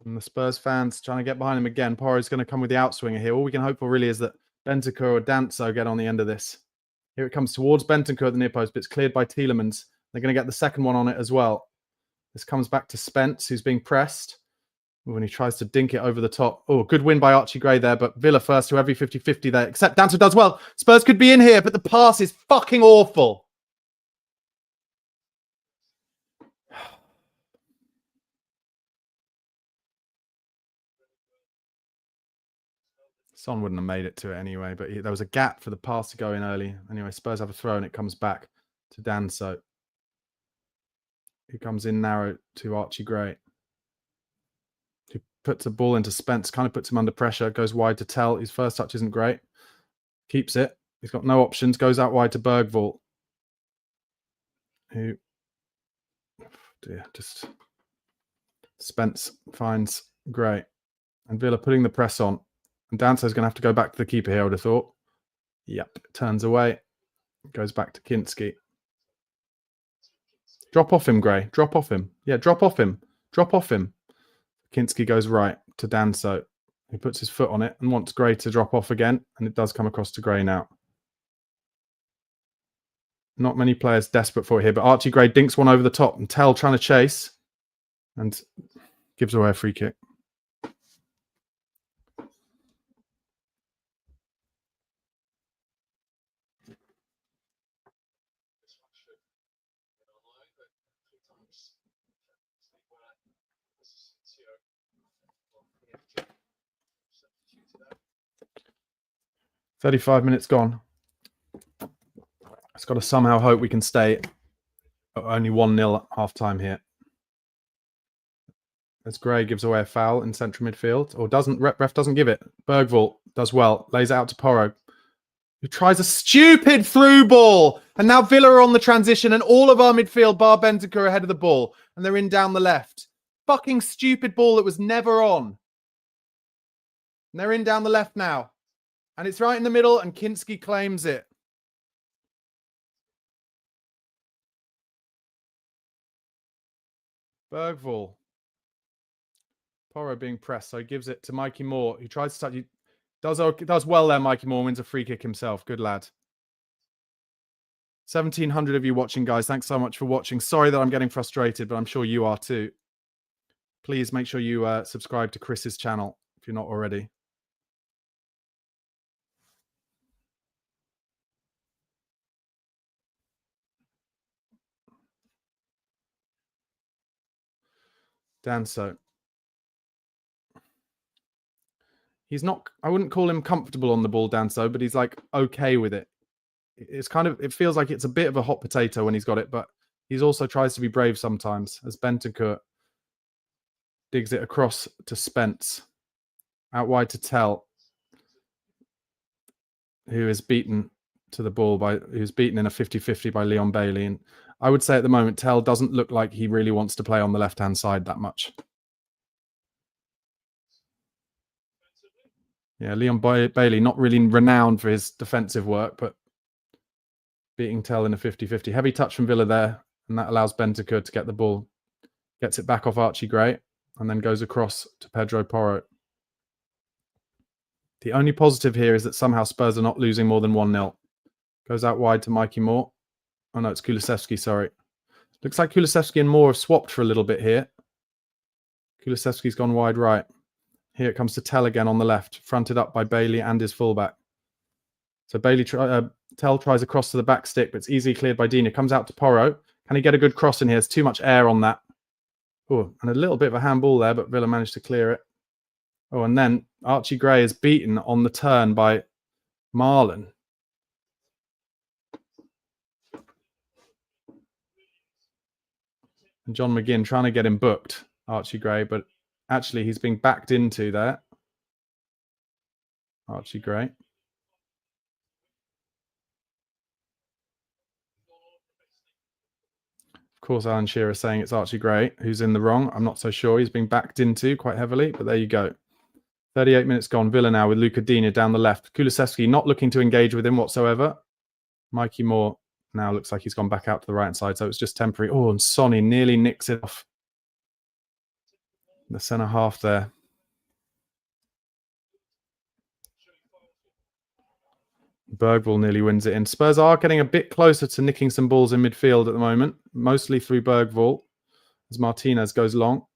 And the Spurs fans trying to get behind him again. Porro's going to come with the outswinger here. All we can hope for really is that Bentancur or Danso get on the end of this. Here it comes towards Bentancur at the near post, but it's cleared by Tielemans. They're going to get the second one on it as well. This comes back to Spence, who's being pressed. When he tries to dink it over the top. Oh, good win by Archie Gray there, but Villa first to every 50-50 there. Except Danso does well. Spurs could be in here, but the pass is fucking awful. Son wouldn't have made it to it anyway, but there was a gap for the pass to go in early. Anyway, Spurs have a throw and it comes back to Danso, who comes in narrow to Archie Gray, who puts a ball into Spence, kind of puts him under pressure, goes wide to Tell. His first touch isn't great. Keeps it. He's got no options, goes out wide to Bergvall, who dear. Just Spence finds Gray. And Villa putting the press on. And Danso's going to have to go back to the keeper here, I would have thought. Yep, turns away. Goes back to Kinski. Drop off him, Gray. Drop off him. Yeah, drop off him. Drop off him. Kinski goes right to Danso. He puts his foot on it and wants Gray to drop off again. And it does come across to Gray now. Not many players desperate for it here, but Archie Gray dinks one over the top and Tell trying to chase and gives away a free kick. "35 minutes gone. It's got to somehow hope we can stay at only 1-0 at half-time here. As Gray gives away a foul in central midfield. Or doesn't, ref doesn't give it. Bergvall does well. Lays it out to Porro, who tries a stupid through ball. And now Villa are on the transition and all of our midfield, bar Bentancur, are ahead of the ball. And they're in down the left. Fucking stupid ball that was never on. And they're in down the left now. And it's right in the middle and Kinski claims it. Bergvall. Porro being pressed, so he gives it to Mikey Moore, who tries to touch. He does well there, Mikey Moore, wins a free kick himself. Good lad. 1,700 of you watching, guys. Thanks so much for watching. Sorry that I'm getting frustrated, but I'm sure you are too. Please make sure you subscribe to Chris's channel if you're not already. Danso. He's not, I wouldn't call him comfortable on the ball, Danso, but he's like okay with it. It's kind of, it feels like it's a bit of a hot potato when he's got it, but he's also tries to be brave sometimes as Bentancur digs it across to Spence. Out wide to Tell, who is beaten to the ball who's beaten in a 50-50 by Leon Bailey. And I would say at the moment, Tell doesn't look like he really wants to play on the left-hand side that much. Yeah, Leon Bailey, not really renowned for his defensive work, but beating Tell in a 50-50. Heavy touch from Villa there, and that allows Bentancur to get the ball. Gets it back off Archie Gray, and then goes across to Pedro Porro. The only positive here is that somehow Spurs are not losing more than 1-0. Goes out wide to Mikey Moore. Oh no, it's Kulusevski, sorry. Looks like Kulusevski and Moore have swapped for a little bit here. Kulusevski's gone wide right. Here it comes to Tell again on the left, fronted up by Bailey and his fullback. So Tell tries a cross to the back stick, but it's easily cleared by Dina. Comes out to Porro. Can he get a good cross in here? There's too much air on that. Oh, and a little bit of a handball there, but Villa managed to clear it. Oh, and then Archie Gray is beaten on the turn by Marlon. And John McGinn trying to get him booked, Archie Gray, but actually he's being backed into there. Archie Gray. Of course, Alan Shearer saying it's Archie Gray who's in the wrong. I'm not so sure. He's being backed into quite heavily, but there you go. 38 minutes gone. Villa now with Luca Dina down the left. Kulusevski not looking to engage with him whatsoever. Mikey Moore now looks like he's gone back out to the right side, so it's just temporary. Oh, and Sonny nearly nicks it off the centre half there. Bergvall nearly wins it in. Spurs are getting a bit closer to nicking some balls in midfield at the moment, mostly through Bergvall as Martinez goes long.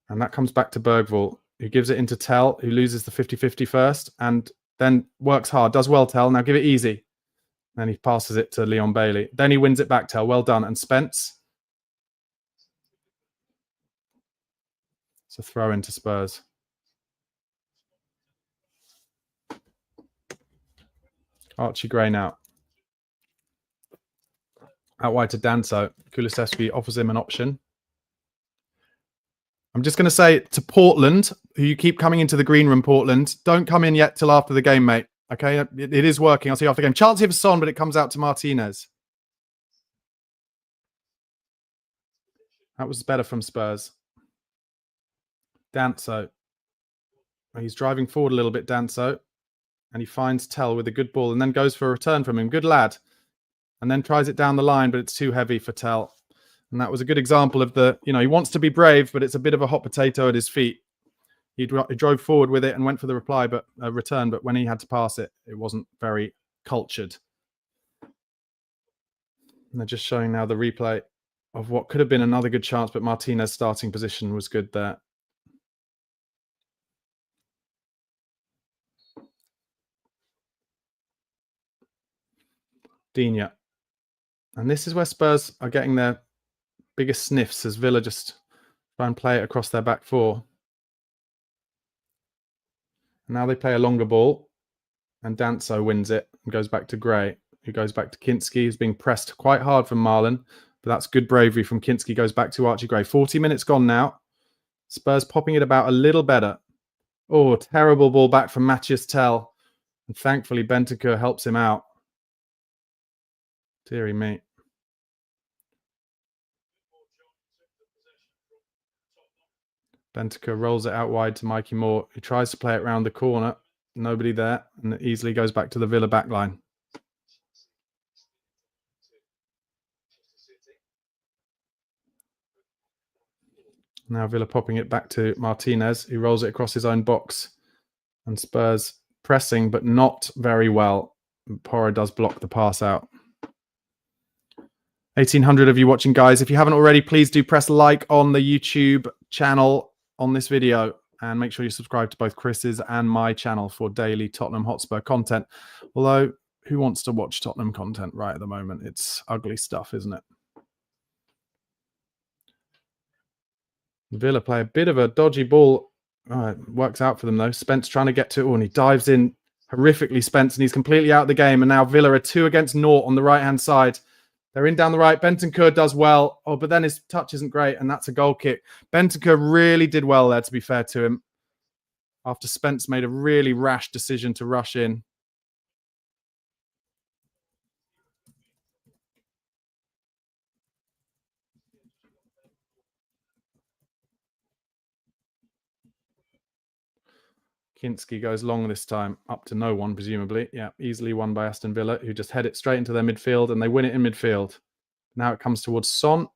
And that comes back to Bergvall, who gives it into Tell, who loses the 50-50 first and then works hard. Does well, Tell. Now give it easy. Then he passes it to Leon Bailey. Then he wins it back, Tell. Well done. And Spence. It's a throw into Spurs. Archie Gray now. Out wide to Danso. Kulusevski offers him an option. I'm just going to say to Portland, who you keep coming into the green room, Portland, don't come in yet till after the game, mate. Okay, it is working. I'll see you after the game. Chance here for Son, but it comes out to Martinez. That was better from Spurs. Danso. He's driving forward a little bit, Danso. And he finds Tell with a good ball and then goes for a return from him. Good lad. And then tries it down the line, but it's too heavy for Tell. And that was a good example of the, he wants to be brave, but it's a bit of a hot potato at his feet. He drove forward with it and went for the return, but when he had to pass it, it wasn't very cultured. And they're just showing now the replay of what could have been another good chance, but Martinez's starting position was good there. Digne. And this is where Spurs are getting their biggest sniffs as Villa just try and play it across their back four. And now they play a longer ball and Danso wins it and goes back to Gray, who goes back to Kinski, who's being pressed quite hard from Marlon, but that's good bravery from Kinski, goes back to Archie Gray. 40 minutes gone now. Spurs popping it about a little better. Oh, terrible ball back from Matthias Tell. And thankfully, Bentancur helps him out. Deary me. Bentancur rolls it out wide to Mikey Moore, who tries to play it round the corner. Nobody there, and it easily goes back to the Villa backline. Now Villa popping it back to Martinez, who rolls it across his own box. And Spurs pressing, but not very well. Porro does block the pass out. 1,800 of you watching, guys. If you haven't already, please do press like on the YouTube channel on this video. And make sure you subscribe to both Chris's and my channel for daily Tottenham Hotspur content. Although, who wants to watch Tottenham content right at the moment? It's ugly stuff, isn't it? Villa play a bit of a dodgy ball. Oh, it works out for them, though. Spence trying to get to it, and he dives in horrifically, Spence, and he's completely out of the game. And now Villa are 2 against 0 on the right-hand side. They're in down the right. Bentancur does well. Oh, but then his touch isn't great, and that's a goal kick. Bentancur really did well there, to be fair to him, after Spence made a really rash decision to rush in. Kinski goes long this time, up to no one, presumably. Yeah, easily won by Aston Villa, who just head it straight into their midfield, and they win it in midfield. Now it comes towards Son,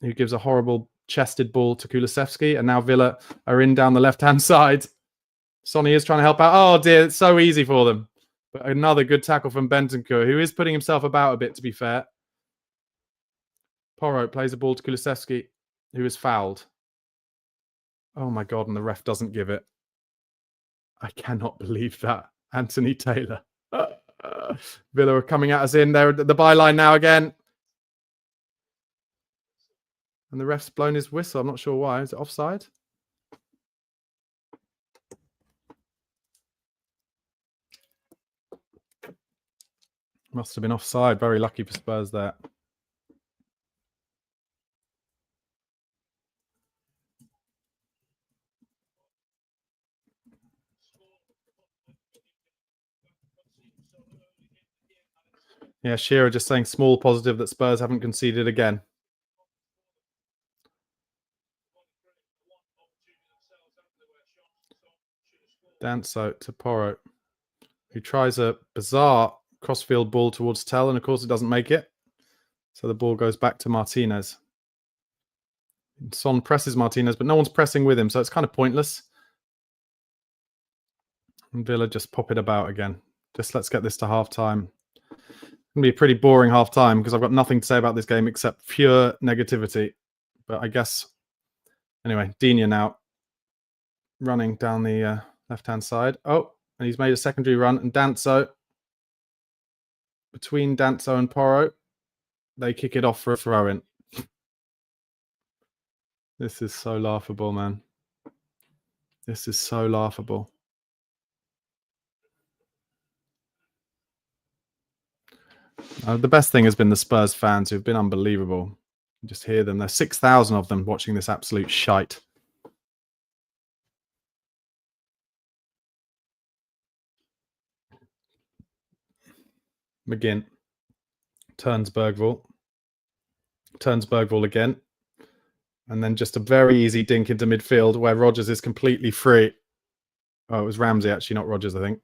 who gives a horrible chested ball to Kulusevski, and now Villa are in down the left-hand side. Sonny is trying to help out. Oh, dear, it's so easy for them. But another good tackle from Bentancur, who is putting himself about a bit, to be fair. Porro plays a ball to Kulusevski, who is fouled. Oh, my God, and the ref doesn't give it. I cannot believe that. Anthony Taylor. Villa are coming at us in. They're at the byline now again. And the ref's blown his whistle. I'm not sure why. Is it offside? Must have been offside. Very lucky for Spurs there. Yeah, Shearer just saying small positive that Spurs haven't conceded again. Danso to Porro, who tries a bizarre crossfield ball towards Tell, and of course it doesn't make it. So the ball goes back to Martinez. Son presses Martinez, but no one's pressing with him, so it's kind of pointless. And Villa just pop it about again. Just let's get this to half-time. It's going to be a pretty boring half-time because I've got nothing to say about this game except pure negativity. But I guess, anyway, Digne now running down the left-hand side. Oh, and he's made a secondary run. And Danso, between Danso and Porro, they kick it off for a throw-in. This is so laughable, man. This is so laughable. The best thing has been the Spurs fans who've been unbelievable. You just hear them. There's 6,000 of them watching this absolute shite. McGinn turns Bergvall. Turns Bergvall again. And then just a very easy dink into midfield where Rodgers is completely free. Oh, it was Ramsey, actually, not Rodgers, I think.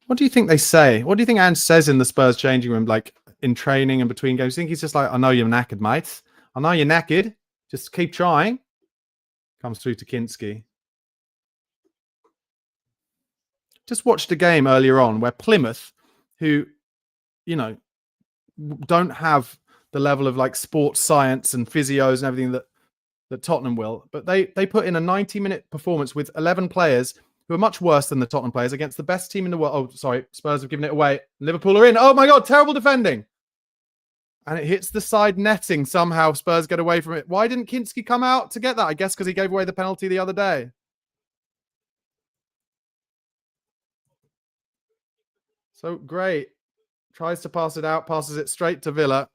What do you think they say? What do you think Ange says in the Spurs changing room, like in training and between games? Do you think he's just like, I know you're knackered, mate. I know you're knackered. Just keep trying. Comes through to Kinski. Just watched a game earlier on where Plymouth, who, you know, don't have the level of like sports science and physios and everything that Tottenham will, but they put in a 90-minute performance with 11 players who are much worse than the Tottenham players against the best team in the world. Oh, sorry, Spurs have given it away. Liverpool are in. Oh my God, terrible defending. And it hits the side netting somehow. Spurs get away from it. Why didn't Kinski come out to get that? I guess because he gave away the penalty the other day. So great. Tries to pass it out, passes it straight to Villa.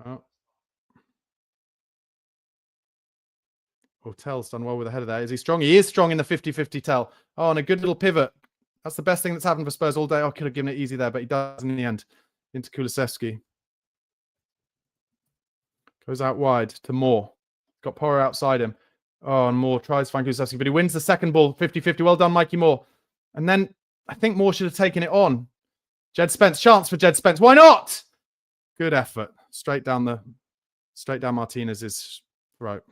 Oh. Oh, Tell's done well with the header there. Is he strong? He is strong in the 50-50 Tell. Oh, and a good little pivot. That's the best thing that's happened for Spurs all day. I could have given it easy there, but he does in the end. Into Kulusevski. Goes out wide to Moore. Got Porro outside him. Oh, and Moore tries to find Kulusevski, but he wins the second ball, 50-50. Well done, Mikey Moore. And then I think Moore should have taken it on. Jed Spence, chance for Jed Spence. Why not? Good effort. Straight down Martinez's throat.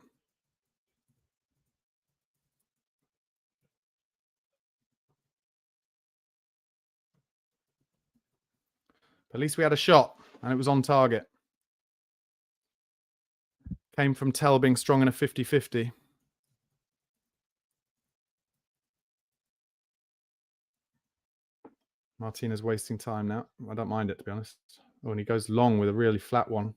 At least we had a shot, and it was on target. Came from Tell being strong in a 50-50. Martinez wasting time now. I don't mind it, to be honest. Oh, and he goes long with a really flat one.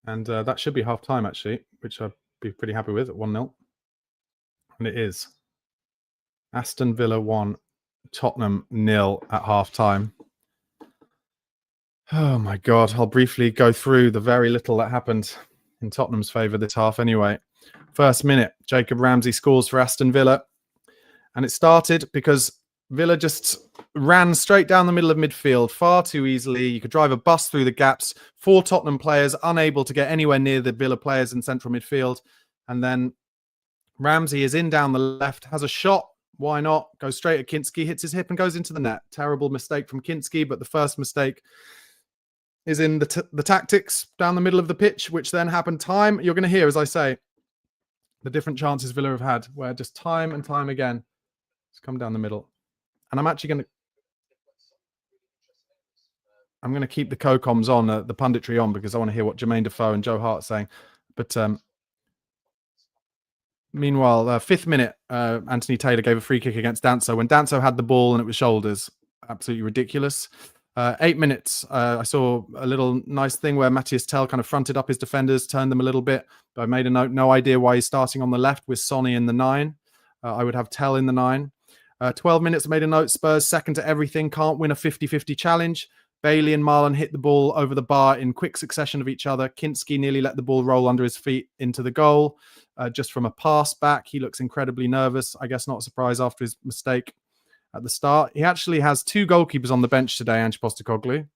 And that should be half-time, actually, which I'd be pretty happy with at 1-0. And it is. Aston Villa 1, Tottenham 0 at half-time. Oh, my God. I'll briefly go through the very little that happened in Tottenham's favour this half anyway. First minute, Jacob Ramsey scores for Aston Villa. And it started because Villa just ran straight down the middle of midfield far too easily. You could drive a bus through the gaps. 4 Tottenham players unable to get anywhere near the Villa players in central midfield. And then Ramsey is in down the left, has a shot. Why not? Goes straight at Kinski, hits his hip and goes into the net. Terrible mistake from Kinski, but the first mistake is in the tactics down the middle of the pitch, which then happened time. You're going to hear, as I say, the different chances Villa have had, where just time and time again, it's come down the middle. And I'm actually going to keep the co-coms on, the punditry on, because I want to hear what Jermaine Defoe and Joe Hart are saying. But meanwhile, 5th minute, Anthony Taylor gave a free kick against Danso when Danso had the ball and it was shoulders. Absolutely ridiculous. 8 minutes, I saw a little nice thing where Matthias Tell kind of fronted up his defenders, turned them a little bit. But I made a note, no idea why he's starting on the left with Sonny in the 9. I would have Tell in the 9. 12 minutes, I made a note, Spurs second to everything, can't win a 50-50 challenge. Bailey and Marlon hit the ball over the bar in quick succession of each other. Kinski nearly let the ball roll under his feet into the goal. Just from a pass back, he looks incredibly nervous. I guess not a surprise after his mistake at the start. He actually has 2 goalkeepers on the bench today, Ange Postecoglou.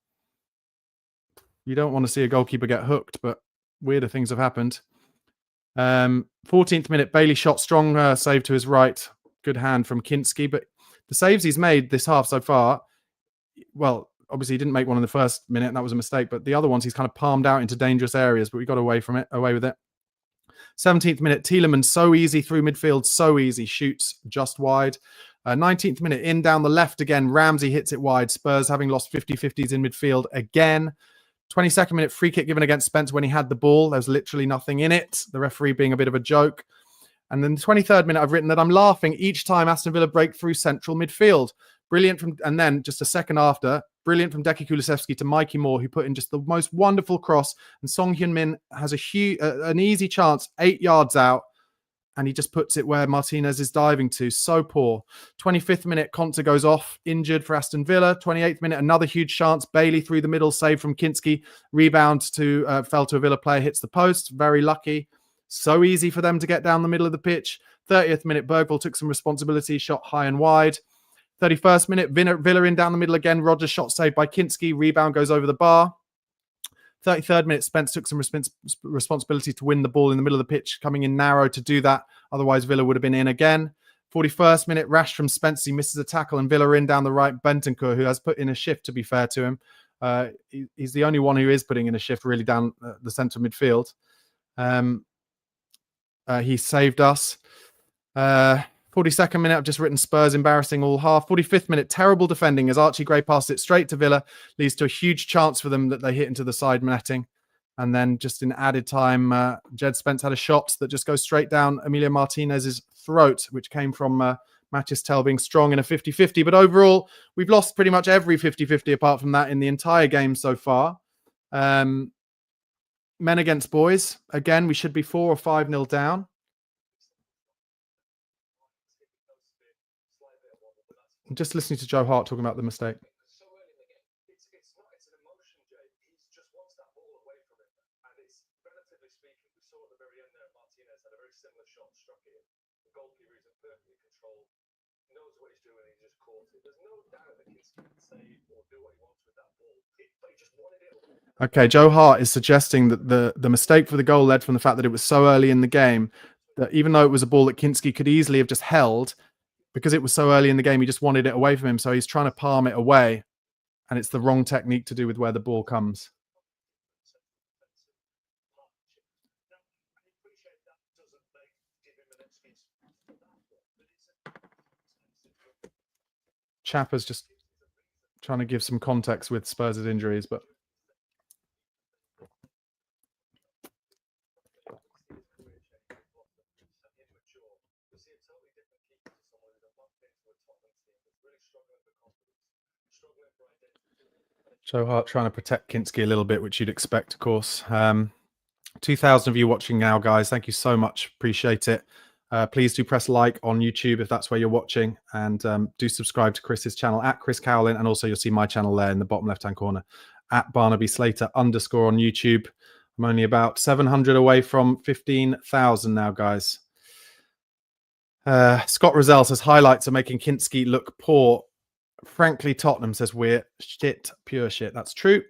You don't want to see a goalkeeper get hooked, but weirder things have happened. 14th minute, Bailey shot strong save to his right. Good hand from Kinski, but the saves he's made this half so far, well, obviously he didn't make one in the first minute, and that was a mistake, but the other ones he's kind of palmed out into dangerous areas, but we got away with it. 17th minute, Tielemans, so easy through midfield, so easy, shoots just wide. 19th minute, in down the left again, Ramsey hits it wide. Spurs having lost 50-50s in midfield again. 22nd minute, free kick given against Spence when he had the ball. There's literally nothing in it. The referee being a bit of a joke. And then the 23rd minute, I've written that I'm laughing each time Aston Villa break through central midfield. Brilliant and then just a second after, Brilliant from Deki Kulusevski to Mikey Moore, who put in just the most wonderful cross. And Song Hyun-min has an easy chance, 8 yards out. And he just puts it where Martinez is diving to. So poor. 25th minute, Konta goes off, injured for Aston Villa. 28th minute, another huge chance. Bailey through the middle, save from Kinski. Rebound fell to a Villa player, hits the post. Very lucky. So easy for them to get down the middle of the pitch. 30th minute, Bergvall took some responsibility, shot high and wide. 31st minute, Villa in down the middle again. Rogers shot saved by Kinski. Rebound goes over the bar. 33rd minute, Spence took some responsibility to win the ball in the middle of the pitch, coming in narrow to do that. Otherwise, Villa would have been in again. 41st minute, rash from Spence. He misses a tackle, and Villa in down the right. Bentancur, who has put in a shift, to be fair to him. He's the only one who is putting in a shift really down the centre midfield. He saved us. 42nd minute, I've just written Spurs embarrassing all half. 45th minute, terrible defending as Archie Gray passed it straight to Villa, leads to a huge chance for them that they hit into the side netting. And then just in added time, Jed Spence had a shot that just goes straight down Emilio Martinez's throat, which came from Mattis Tell being strong in a 50-50. But overall, we've lost pretty much every 50-50 apart from that in the entire game so far. Men against boys. Again, we should be 4 or 5-0 down. I'm just listening to Joe Hart talking about the mistake. It's an emotion, Jay. He just wants that ball away from him. And it's, relatively speaking, we saw at the very end there, Martinez had a very similar shot, struck it. The goalkeeper is in perfectly control, knows what he's doing, and he just caught it. There's no doubt that he can save or do what he wants with that ball. But he just wanted it. Okay, Joe Hart is suggesting that the mistake for the goal led from the fact that it was so early in the game, that even though it was a ball that Kinski could easily have just held, because it was so early in the game, he just wanted it away from him. So he's trying to palm it away. And it's the wrong technique to do with where the ball comes. Chapper's just trying to give some context with Spurs' injuries, but Joe Hart trying to protect Kinski a little bit, which you'd expect, of course. 2,000 of you watching now, guys. Thank you so much. Appreciate it. Please do press like on YouTube if that's where you're watching. And do subscribe to Chris's channel at Chris Cowlin. And also you'll see my channel there in the bottom left-hand corner at Barnaby Slater _ on YouTube. I'm only about 700 away from 15,000 now, guys. Scott Rozelle says highlights are making Kinski look poor. Frankly, Tottenham says we're shit, pure shit. That's true.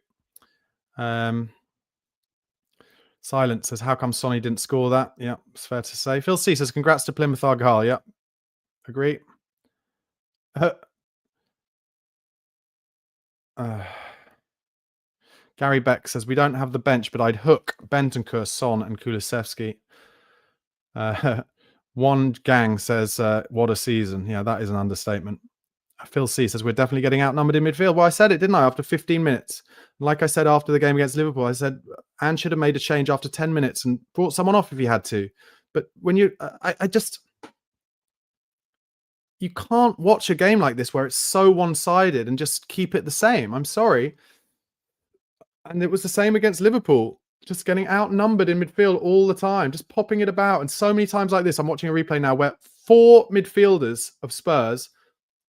Silence says, how come Sonny didn't score that? Yeah, it's fair to say. Phil C says, congrats to Plymouth Argyle. Yeah, agree. Gary Beck says, we don't have the bench, but I'd hook Bentancur, Son and Kulusevski. One Gang says, what a season. Yeah, that is an understatement. Phil C says, we're definitely getting outnumbered in midfield. Well, I said it, didn't I, after 15 minutes? Like I said after the game against Liverpool, I said, Ange should have made a change after 10 minutes and brought someone off if he had to. But when you, you can't watch a game like this where it's so one-sided and just keep it the same. I'm sorry. And it was the same against Liverpool. Just getting outnumbered in midfield all the time, just popping it about. And so many times like this, I'm watching a replay now where 4 midfielders of Spurs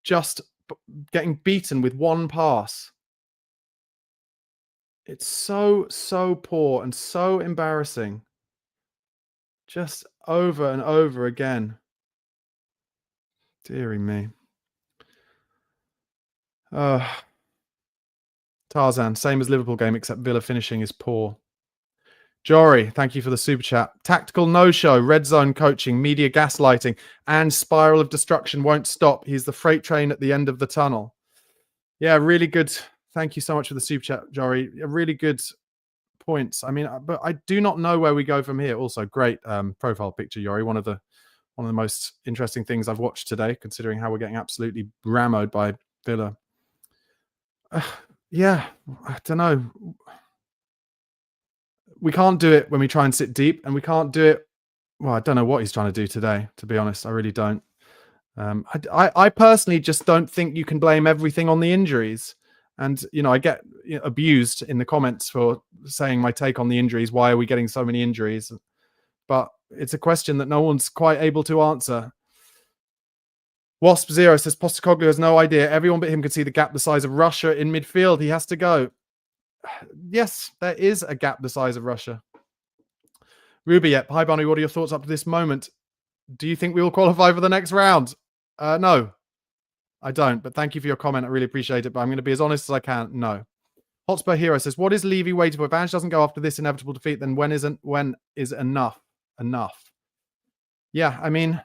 just getting beaten with one pass. It's so poor and so embarrassing. Just over and over again. Deary me. Tarzan, same as Liverpool game, except Villa finishing is poor. Jory, thank you for the super chat. Tactical no-show, red zone coaching, media gaslighting, and spiral of destruction won't stop. He's the freight train at the end of the tunnel. Yeah, really good. Thank you so much for the super chat, Jory. Really good points. I mean, but I do not know where we go from here. Also, great profile picture, Jory. One of the most interesting things I've watched today, considering how we're getting absolutely rammed by Villa. Yeah, I don't know. We can't do it when we try and sit deep, and we can't do it. Well, I don't know what he's trying to do today, to be honest. I really don't. I personally just don't think you can blame everything on the injuries. And, I get abused in the comments for saying my take on the injuries. Why are we getting so many injuries? But it's a question that no one's quite able to answer. Wasp Zero says Postecoglou has no idea. Everyone but him can see the gap the size of Russia in midfield. He has to go. Yes, there is a gap the size of Russia. Ruby, yep. Hi, Barney. What are your thoughts up to this moment? Do you think we will qualify for the next round? No, I don't. But thank you for your comment. I really appreciate it. But I'm going to be as honest as I can. No. Hotspur Hero says, what is Levy waiting for? If Ange doesn't go after this inevitable defeat, then when is enough? Enough. Yeah, I mean,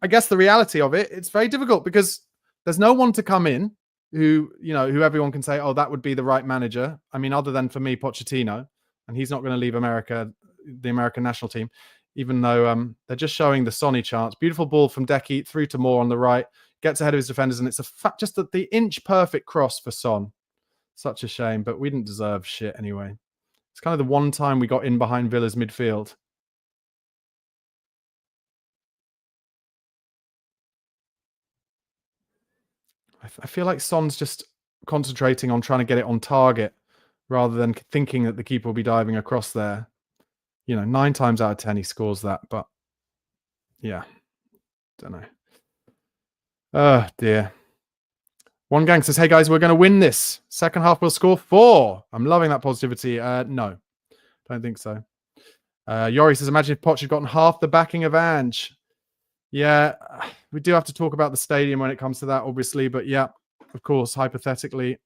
I guess the reality of it, it's very difficult because there's no one to come in who everyone can say, oh, that would be the right manager. I mean, other than for me, Pochettino, and he's not going to leave the American national team, even though they're just showing the Sonny chance. Beautiful ball from Decky through to Moore on the right, gets ahead of his defenders, and it's just the inch perfect cross for Son. Such a shame, but we didn't deserve shit anyway. It's kind of the one time we got in behind Villa's midfield. I feel like Son's just concentrating on trying to get it on target rather than thinking that the keeper will be diving across there. 9 times out of 10 he scores that, but yeah, don't know. Oh dear. One Gang says, hey guys, we're going to win this. Second half we'll score 4. I'm loving that positivity. No, don't think so. Yori says, imagine if Poch had gotten half the backing of Ange. Yeah, we do have to talk about the stadium when it comes to that, obviously. But yeah, of course, hypothetically,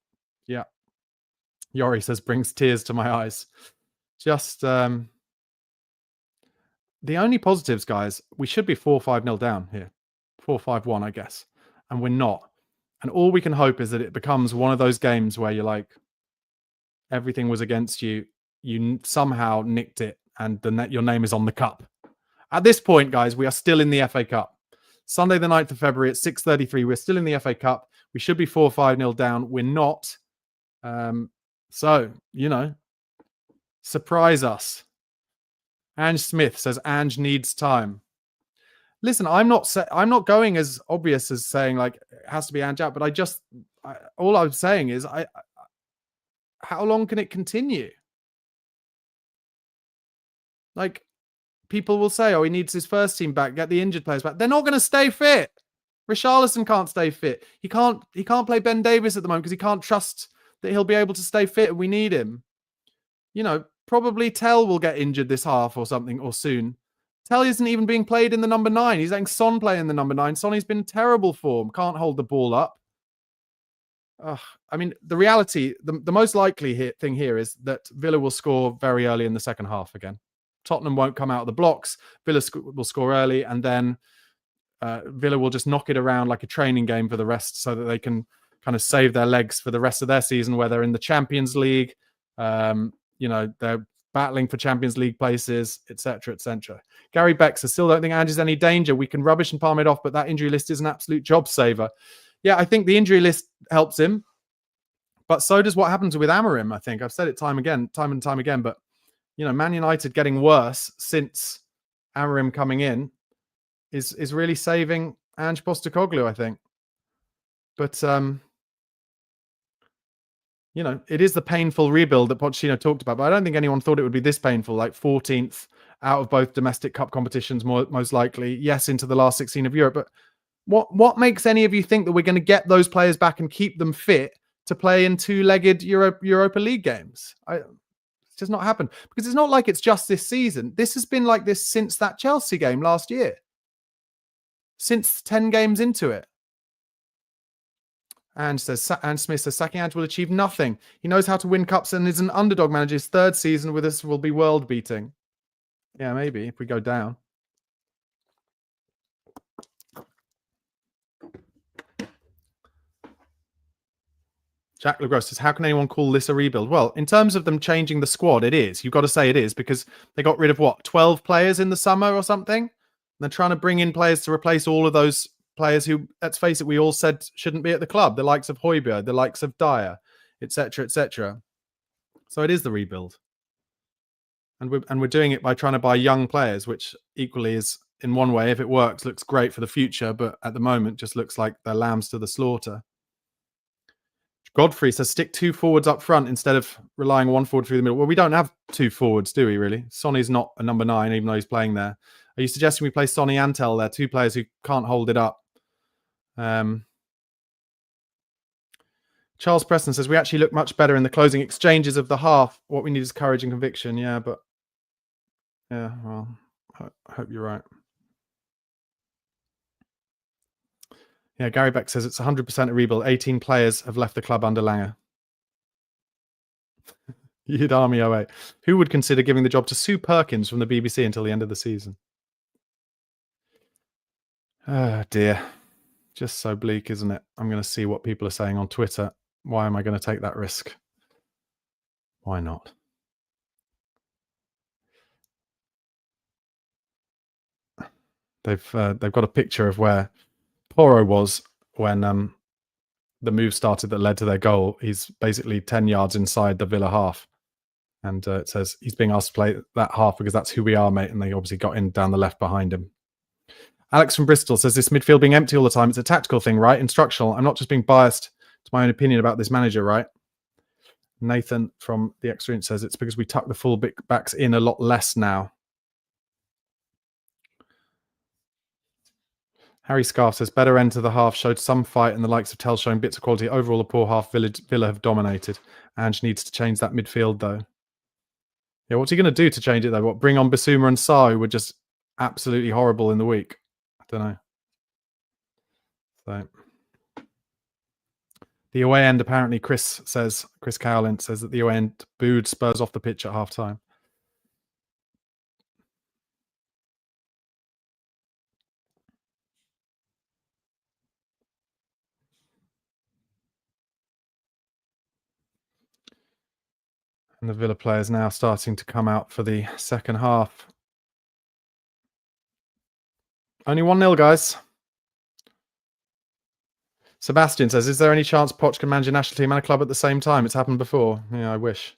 yeah. Yori says, brings tears to my eyes. Just the only positives, guys, we should be 4-5-0 down here. 4-5-1, I guess. And we're not. And all we can hope is that it becomes one of those games where you're like, everything was against you. You somehow nicked it and your name is on the cup. At this point, guys, we are still in the FA Cup. Sunday, the 9th of February at 6:33. We're still in the FA Cup. We should be 4-5-0 down. We're not. So, surprise us. Ange Smith says Ange needs time. Listen, I'm not going as obvious as saying like it has to be Ange out, but all I'm saying is how long can it continue? Like, people will say, oh, he needs his first team back, get the injured players back. They're not going to stay fit. Richarlison can't stay fit. He can't play Ben Davies at the moment because he can't trust that he'll be able to stay fit and we need him. Probably Tell will get injured this half or something or soon. Tell isn't even being played in the number 9. He's letting Son play in the number 9. Sonny's been in terrible form. Can't hold the ball up. I mean, the reality, the most likely thing here is that Villa will score very early in the second half again. Tottenham won't come out of the blocks. Villa will score early, and then Villa will just knock it around like a training game for the rest so that they can kind of save their legs for the rest of their season where they're in the Champions League. They're battling for Champions League places, etc., etc. Gary Beck says, still don't think Ange is any danger. We can rubbish and palm it off, but that injury list is an absolute job saver. Yeah, I think the injury list helps him, but so does what happens with Amorim, I think. I've said it time and time again, but Man United getting worse since Amorim coming in is really saving Ange Postecoglou, I think. But it is the painful rebuild that Pochettino talked about, but I don't think anyone thought it would be this painful, like 14th out of both domestic cup competitions, most likely. Yes, into the last 16 of Europe. But what makes any of you think that we're going to get those players back and keep them fit to play in 2-legged Europa League games? It's just not happened. Because it's not like it's just this season. This has been like this since that Chelsea game last year. Since 10 games into it. Ange Smith says, sacking Ange will achieve nothing. He knows how to win cups and is an underdog manager. His 3rd season with us will be world beating. Yeah, maybe if we go down. Jack LeGros says, how can anyone call this a rebuild? Well, in terms of them changing the squad, it is. You've got to say it is because they got rid of 12 players in the summer or something? And they're trying to bring in players to replace all of those players who, let's face it, we all said shouldn't be at the club. The likes of Højbjerg, the likes of Dyer, etc., etc. So it is the rebuild. And we're doing it by trying to buy young players, which equally is, in one way, if it works, looks great for the future, but at the moment just looks like they're lambs to the slaughter. Godfrey says stick 2 forwards up front instead of relying on 1 forward through the middle. Well, we don't have 2 forwards, do we, really? Sonny's not a number 9, even though he's playing there. Are you suggesting we play Sonny and Tell there? 2 players who can't hold it up. Charles Preston says, we actually look much better in the closing exchanges of the half. What we need is courage and conviction. Yeah, but... Yeah, well, I hope you're right. Yeah, Gary Beck says it's 100% a rebuild. 18 players have left the club under Langer. You'd Army 08. Who would consider giving the job to Sue Perkins from the BBC until the end of the season? Oh, dear. Just so bleak, isn't it? I'm going to see what people are saying on Twitter. Why am I going to take that risk? Why not? They've got a picture of where Porro was when the move started that led to their goal. He's basically 10 yards inside the Villa half. And it says he's being asked to play that half because that's who we are, mate. And they obviously got in down the left behind him. Alex from Bristol says this midfield being empty all the time, it's a tactical thing, right? Instructional. I'm not just being biased to my own opinion about this manager, right? Nathan from the Experience says it's because we tuck the full backs in a lot less now. Harry Scarf says, better end to the half, showed some fight and the likes of Tell showing bits of quality. Overall, a poor half. Villa have dominated. Ange needs to change that midfield, though. Yeah, what's he going to do to change it, though? What, bring on Basuma and Sarr, who were just absolutely horrible in the week? I don't know. So, the away end, apparently, Chris Cowlin says that the away end booed Spurs off the pitch at half-time. And the Villa players now starting to come out for the second half. Only 1-0, guys. Sebastian says, is there any chance Poch can manage a national team and a club at the same time? It's happened before. Yeah, I wish.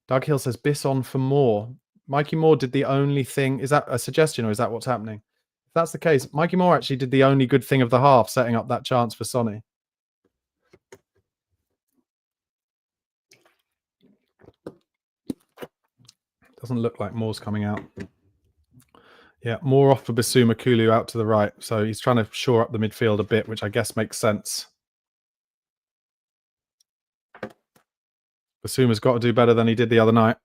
Doug Hill says, Biss on for more. Mikey Moore did the only thing. Is that a suggestion or is that what's happening? If that's the case, Mikey Moore actually did the only good thing of the half, setting up that chance for Sonny. Doesn't look like Moore's coming out. Yeah, Moore off for Basuma, Kulu out to the right. So he's trying to shore up the midfield a bit, which I guess makes sense. Basuma's got to do better than he did the other night.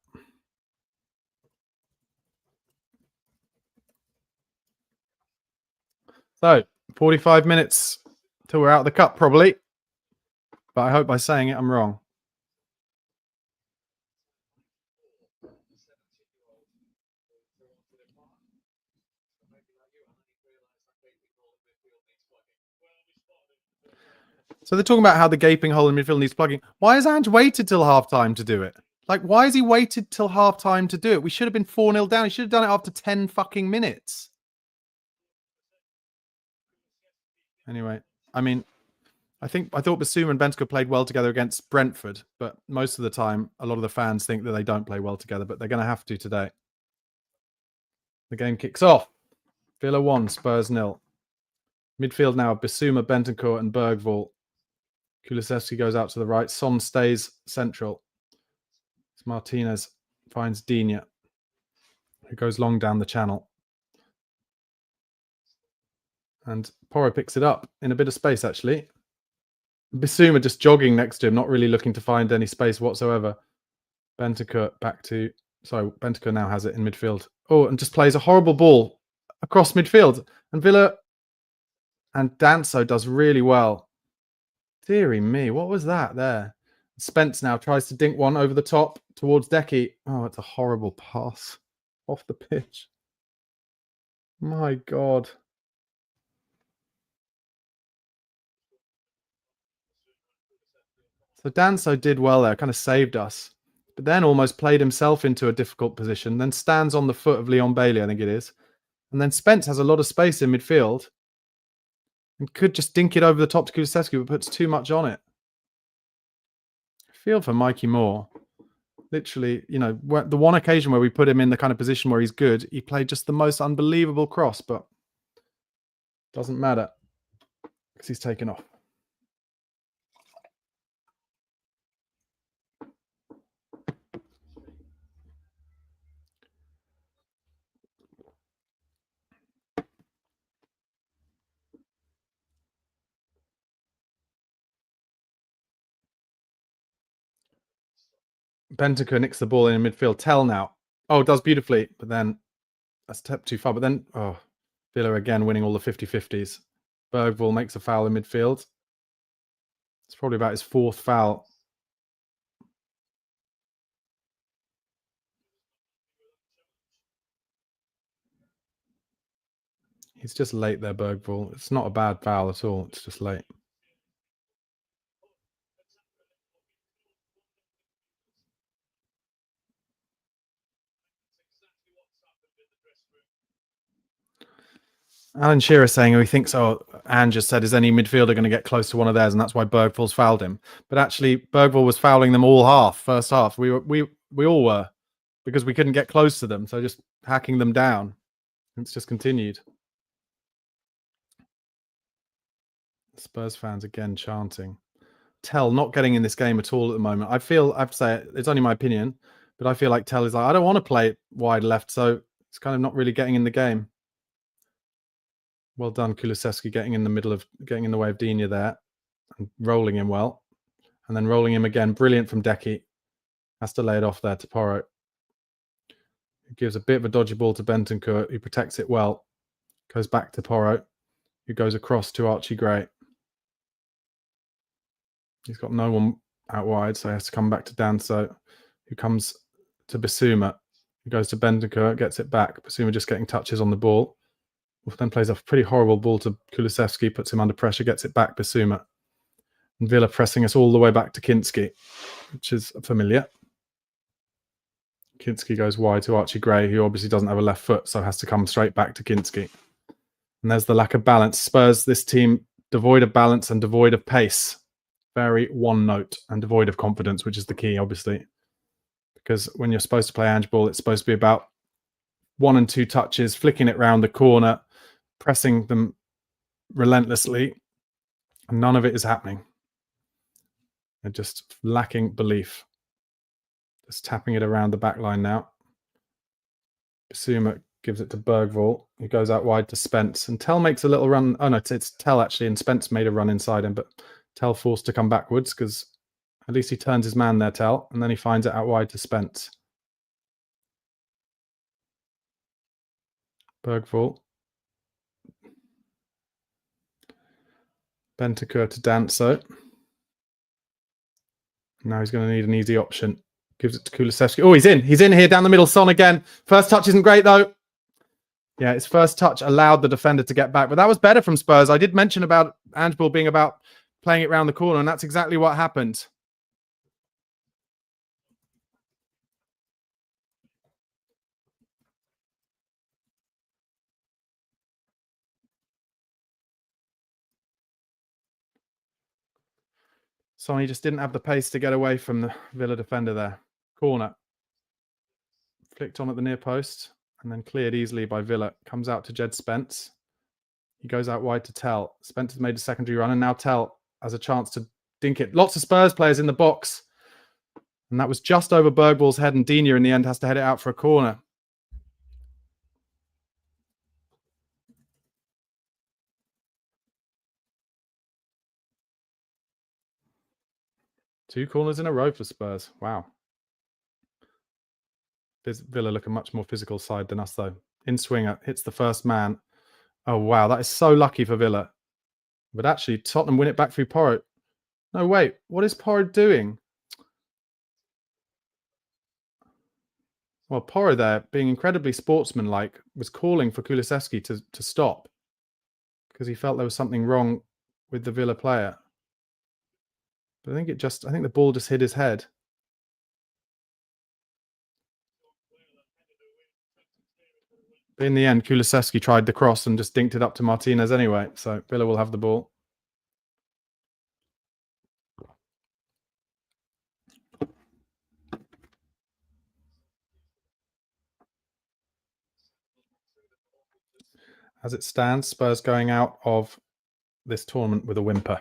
So, 45 minutes till we're out of the cup, probably. But I hope by saying it, I'm wrong. So they're talking about how the gaping hole in midfield needs plugging. Why has Ange waited till half-time to do it? Like, why has he waited till half-time to do it? We should have been 4-0 down. He should have done it after 10 fucking minutes. Anyway, I mean, I thought Basuma and Bentancur played well together against Brentford, but most of the time, a lot of the fans think that they don't play well together, but they're going to have to today. The game kicks off. Villa 1, Spurs 0. Midfield now, Basuma, Bentancur and Bergvall. Kulusevski goes out to the right. Son stays central. Martinez finds Digne, who goes long down the channel. And Porro picks it up in a bit of space, actually. Basuma just jogging next to him, not really looking to find any space whatsoever. Bentancur Bentancur now has it in midfield. Oh, and just plays a horrible ball across midfield. And Villa and Danso does really well. Deary me, what was that there? Spence now tries to dink one over the top towards Decky. Oh, it's a horrible pass off the pitch. My God. So Danso did well there, kind of saved us, but then almost played himself into a difficult position, then stands on the foot of Leon Bailey, I think it is. And then Spence has a lot of space in midfield and could just dink it over the top to Kulusevski, but puts too much on it. I feel for Mikey Moore. Literally, you know, the one occasion where we put him in the kind of position where he's good, he played just the most unbelievable cross, but doesn't matter because he's taken off. Bentancur nicks the ball in midfield. Tell now. Oh, does beautifully, but then a step too far. But then, Villa again winning all the 50-50s. Bergvall makes a foul in midfield. It's probably about his fourth foul. He's just late there, Bergvall. It's not a bad foul at all. It's just late. Alan Shearer saying he thinks, Anne just said, is any midfielder going to get close to one of theirs? And that's why Bergvall's fouled him. But actually, Bergvall was fouling them all first half. We all were, because we couldn't get close to them. So just hacking them down. It's just continued. Spurs fans again chanting. Tell not getting in this game at all at the moment. I have to say, it's only my opinion, but I feel like Tell is like, I don't want to play wide left. So it's kind of not really getting in the game. Well done, Kulusevski, getting in the way of Digne there and rolling him well. And then rolling him again. Brilliant from Decky. Has to lay it off there to Porro. He gives a bit of a dodgy ball to Bentancur, who protects it well. Goes back to Porro, who goes across to Archie Gray. He's got no one out wide, so he has to come back to Danso, who comes to Bissouma, who goes to Bentancur, gets it back. Bissouma just getting touches on the ball. Then plays a pretty horrible ball to Kulusevski, puts him under pressure, gets it back, Bissouma. And Villa pressing us all the way back to Kinski, which is familiar. Kinski goes wide to Archie Gray, who obviously doesn't have a left foot, so has to come straight back to Kinski. And there's the lack of balance. Spurs, this team, devoid of balance and devoid of pace. Very one note and devoid of confidence, which is the key, obviously. Because when you're supposed to play handball, it's supposed to be about 1 and 2 touches, flicking it round the corner, pressing them relentlessly. And none of it is happening. They're just lacking belief. Just tapping it around the back line now. Bissouma gives it to Bergvall, who goes out wide to Spence. And Tell makes a little run. Oh, no, it's Tell actually. And Spence made a run inside him, but Tell forced to come backwards because at least he turns his man there, Tell. And then he finds it out wide to Spence. Bergvall. Bentancur to Danso. Now he's going to need an easy option. Gives it to Kulusevski. Oh, he's in. He's in here down the middle. Son again. First touch isn't great, though. Yeah, his first touch allowed the defender to get back. But that was better from Spurs. I did mention about handball being about playing it round the corner, and that's exactly what happened. Sonny just didn't have the pace to get away from the Villa defender there. Corner. Flicked on at the near post and then cleared easily by Villa. Comes out to Jed Spence. He goes out wide to Tell. Spence has made a secondary run and now Tell has a chance to dink it. Lots of Spurs players in the box. And that was just over Bergvall's head, and Digne in the end has to head it out for a corner. Two corners in a row for Spurs. Wow. Villa look a much more physical side than us, though. In swinger, hits the first man. Oh, wow. That is so lucky for Villa. But actually, Tottenham win it back through Porro. No, wait. What is Porro doing? Well, Porro there, being incredibly sportsmanlike, was calling for Kulusevski to stop because he felt there was something wrong with the Villa player. But I think the ball just hit his head. But in the end, Kulusevski tried the cross and just dinked it up to Martinez anyway. So Villa will have the ball. As it stands, Spurs going out of this tournament with a whimper.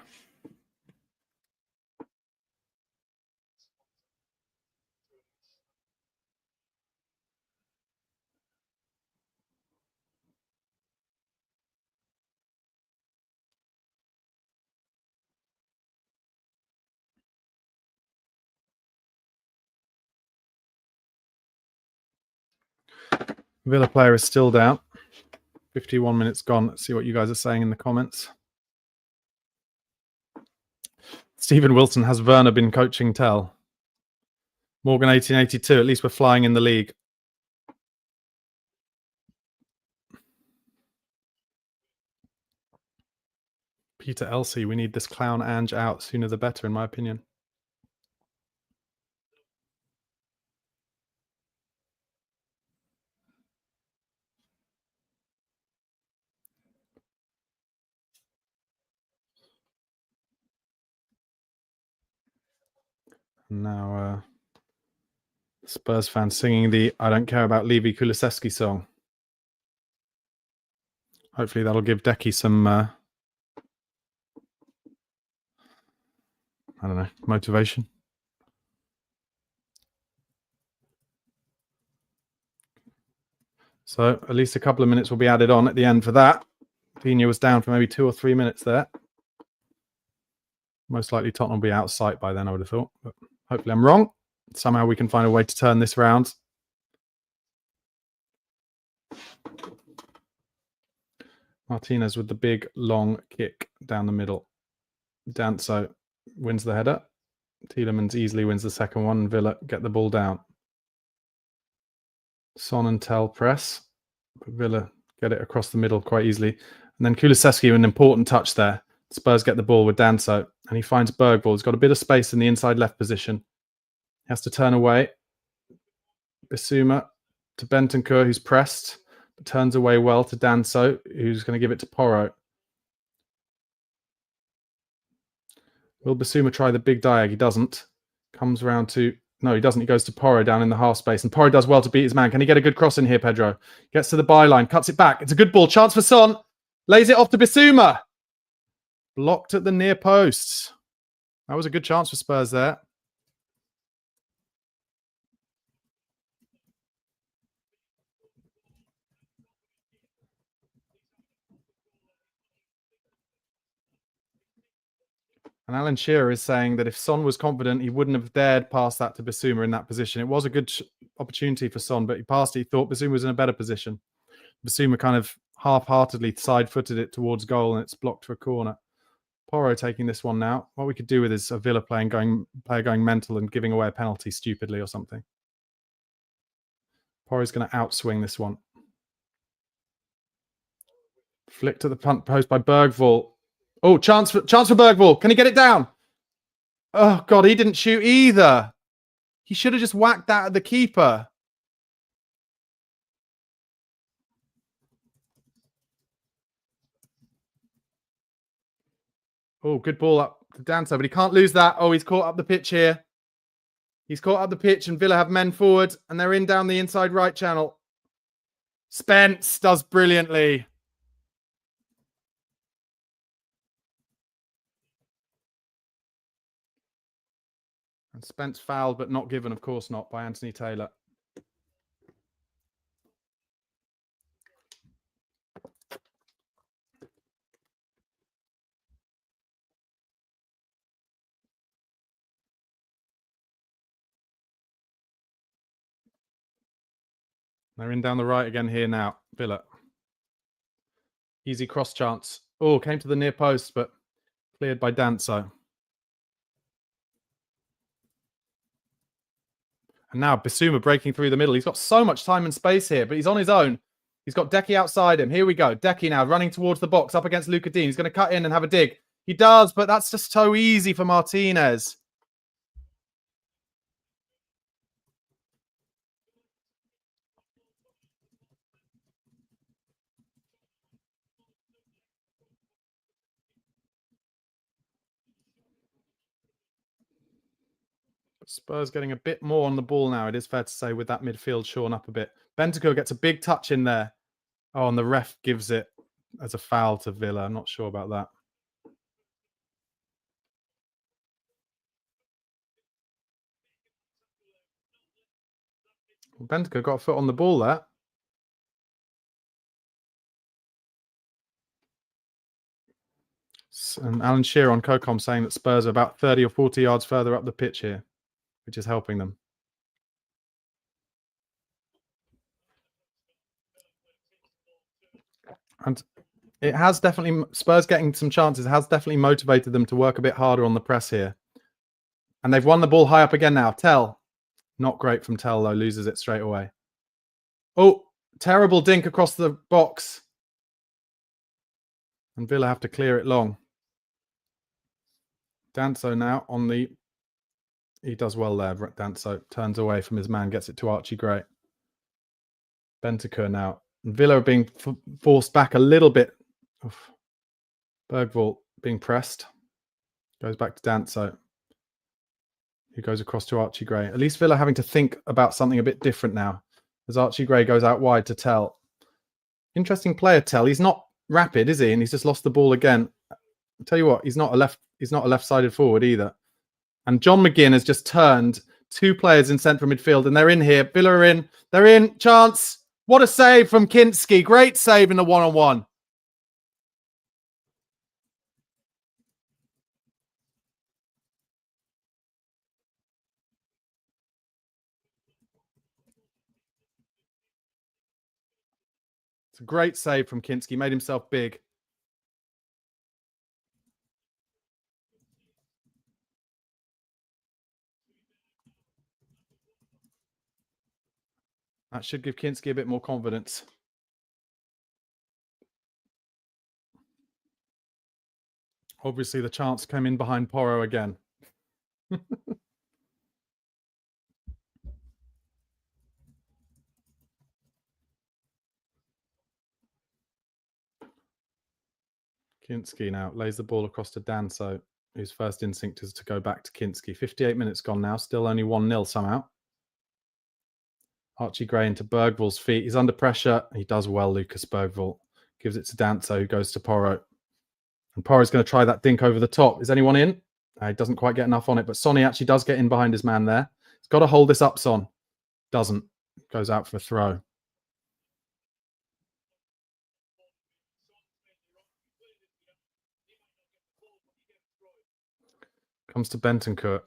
Villa player is still down. 51 minutes gone. Let's see what you guys are saying in the comments. Stephen Wilson, has Werner been coaching Tell? Morgan 1882, at least we're flying in the league. Peter Elsey, we need this clown Ange out. Sooner the better, in my opinion. Now, Spurs fans singing the I Don't Care About Levi Kulusevski song. Hopefully that'll give Decky some, I don't know, motivation. So at least a couple of minutes will be added on at the end for that. Pina was down for maybe 2 or 3 minutes there. Most likely Tottenham will be out of sight by then, I would have thought. But hopefully I'm wrong. Somehow we can find a way to turn this round. Martinez with the big, long kick down the middle. Danso wins the header. Tielemans easily wins the second one. Villa get the ball down. Son and Tell press. But Villa get it across the middle quite easily. And then Kulusevski, an important touch there. Spurs get the ball with Danso. And he finds Bergvall. He's got a bit of space in the inside left position. He has to turn away. Bissouma to Bentancur, who's pressed. But turns away well to Danso, who's going to give it to Porro. Will Bissouma try the big diag? He doesn't. Comes around to... No, he doesn't. He goes to Porro down in the half space. And Porro does well to beat his man. Can he get a good cross in here, Pedro? Gets to the byline, cuts it back. It's a good ball. Chance for Son. Lays it off to Bissouma. Blocked at the near post. That was a good chance for Spurs there. And Alan Shearer is saying that if Son was confident, he wouldn't have dared pass that to Bissouma in that position. It was a good opportunity for Son, but he passed it. He thought Bissouma was in a better position. Bissouma kind of half-heartedly side-footed it towards goal, and it's blocked for a corner. Porro taking this one now. What we could do with is a Villa player going mental and giving away a penalty stupidly or something. Porro's going to outswing this one. Flicked at the punt post by Bergvall. Oh, chance for Bergvall. Can he get it down? Oh, God, he didn't shoot either. He should have just whacked that at the keeper. Oh, good ball up to Danso, but he can't lose that. Oh, he's caught up the pitch here. He's caught up the pitch, and Villa have men forward, and they're in down the inside right channel. Spence does brilliantly. And Spence fouled, but not given, of course not, by Anthony Taylor. They're in down the right again here now, Villa. Easy cross chance. Oh, came to the near post, but cleared by Danso. And now Bissouma breaking through the middle. He's got so much time and space here, but he's on his own. He's got Decky outside him. Here we go. Decky now running towards the box up against Luca Dean. He's going to cut in and have a dig. He does, but that's just so easy for Martinez. Spurs getting a bit more on the ball now, it is fair to say, with that midfield shorn up a bit. Bentancur gets a big touch in there. Oh, and the ref gives it as a foul to Villa. I'm not sure about that. Bentancur got a foot on the ball there. And Alan Shearer on CoCom saying that Spurs are about 30 or 40 yards further up the pitch here, which is helping them. And it has definitely, Spurs getting some chances, has definitely motivated them to work a bit harder on the press here. And they've won the ball high up again now. Tell. Not great from Tell, though. Loses it straight away. Oh, terrible dink across the box. And Villa have to clear it long. Danso now on the... He does well there. Danso turns away from his man, gets it to Archie Gray. Bentancur now. And Villa are being forced back a little bit. Oof. Bergvall being pressed. Goes back to Danso. Who goes across to Archie Gray. At least Villa having to think about something a bit different now. As Archie Gray goes out wide to Tell. Interesting player, Tell. He's not rapid, is he? And he's just lost the ball again. I'll tell you what, he's not a left-sided forward either. And John McGinn has just turned two players in central midfield, and they're in here. Villa are in. They're in. Chance. What a save from Kinski. Great save in the one-on-one. It's a great save from Kinski. Made himself big. That should give Kinski a bit more confidence. Obviously, the chance came in behind Porro again. Kinski now lays the ball across to Danso, whose first instinct is to go back to Kinski. 58 minutes gone now, still only 1-0 somehow. Archie Gray into Bergvall's feet. He's under pressure. He does well, Lucas Bergvall. Gives it to Danso, who goes to Porro. And Porro's going to try that dink over the top. Is anyone in? He doesn't quite get enough on it, but Sonny actually does get in behind his man there. He's got to hold this up, Son. Doesn't. Goes out for a throw. Comes to Bentancur.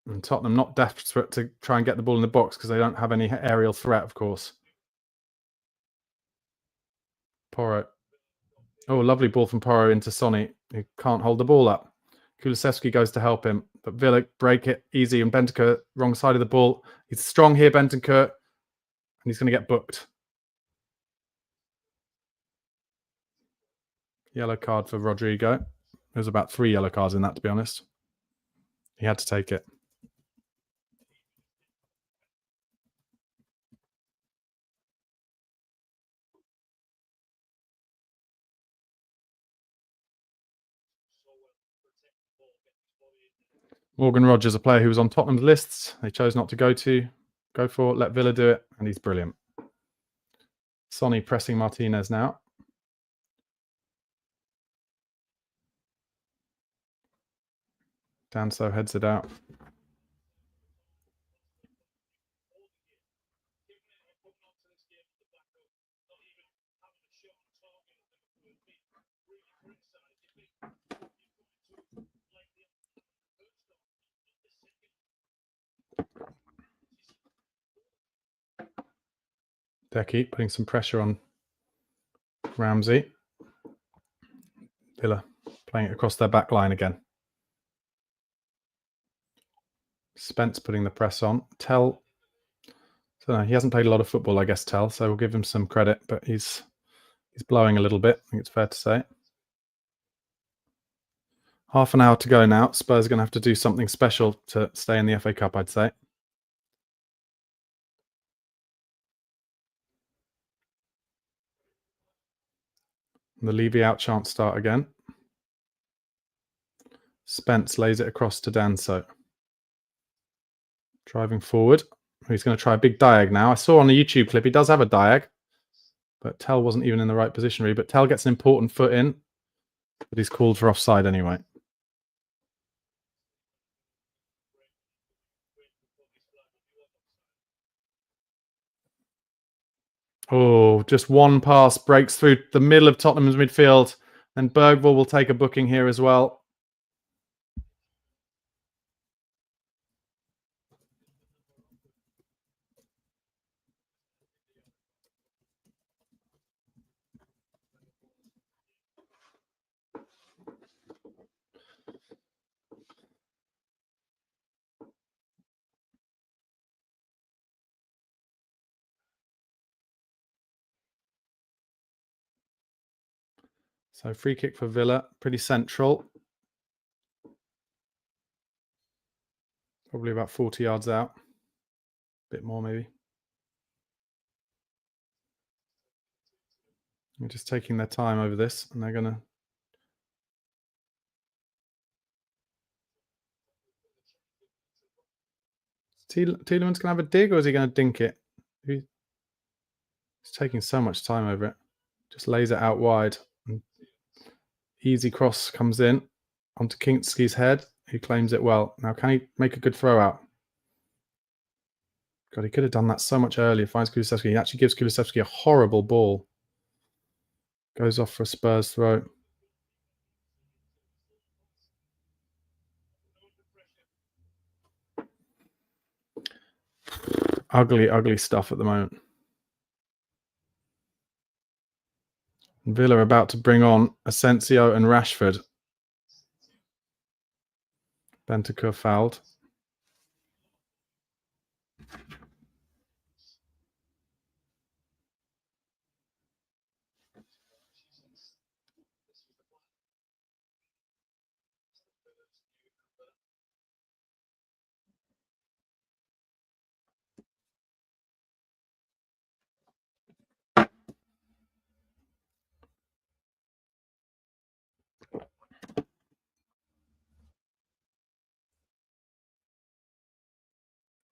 And Tottenham not desperate to try and get the ball in the box because they don't have any aerial threat, of course. Porro. Oh, lovely ball from Porro into Sonny, who can't hold the ball up. Kulusevski goes to help him, but Villa break it easy, and Bentancur, wrong side of the ball. He's strong here, Bentancur, and he's going to get booked. Yellow card for Rodrigo. There's about 3 yellow cards in that, to be honest. He had to take it. Morgan Rogers, a player who was on Tottenham's lists. They chose not to go for, let Villa do it, and he's brilliant. Sonny pressing Martinez now. Danso heads it out. Decky putting some pressure on Ramsey. Villa playing it across their back line again. Spence putting the press on. Tell, I don't know, he hasn't played a lot of football, I guess, Tell, so we'll give him some credit, but he's blowing a little bit, I think it's fair to say. Half an hour to go now. Spurs are going to have to do something special to stay in the FA Cup, I'd say. And the Levy out chance start again. Spence lays it across to Danso. Driving forward. He's going to try a big diag now. I saw on the YouTube clip he does have a diag, but Tell wasn't even in the right position really. But Tell gets an important foot in, but he's called for offside anyway. Oh, just one pass breaks through the middle of Tottenham's midfield. And Bergvall will take a booking here as well. So free kick for Villa, pretty central. Probably about 40 yards out. A bit more maybe. They're just taking their time over this, and they're going to... Tielemans going to have a dig, or is he going to dink it? He's taking so much time over it. Just lays it out wide. And easy cross comes in onto Kinski's head, who claims it well. Now, can he make a good throw out? God, he could have done that so much earlier. Finds Kulusevski. He actually gives Kulusevski a horrible ball. Goes off for a Spurs throw. Ugly, ugly stuff at the moment. Villa are about to bring on Asensio and Rashford. Bentancur fouled.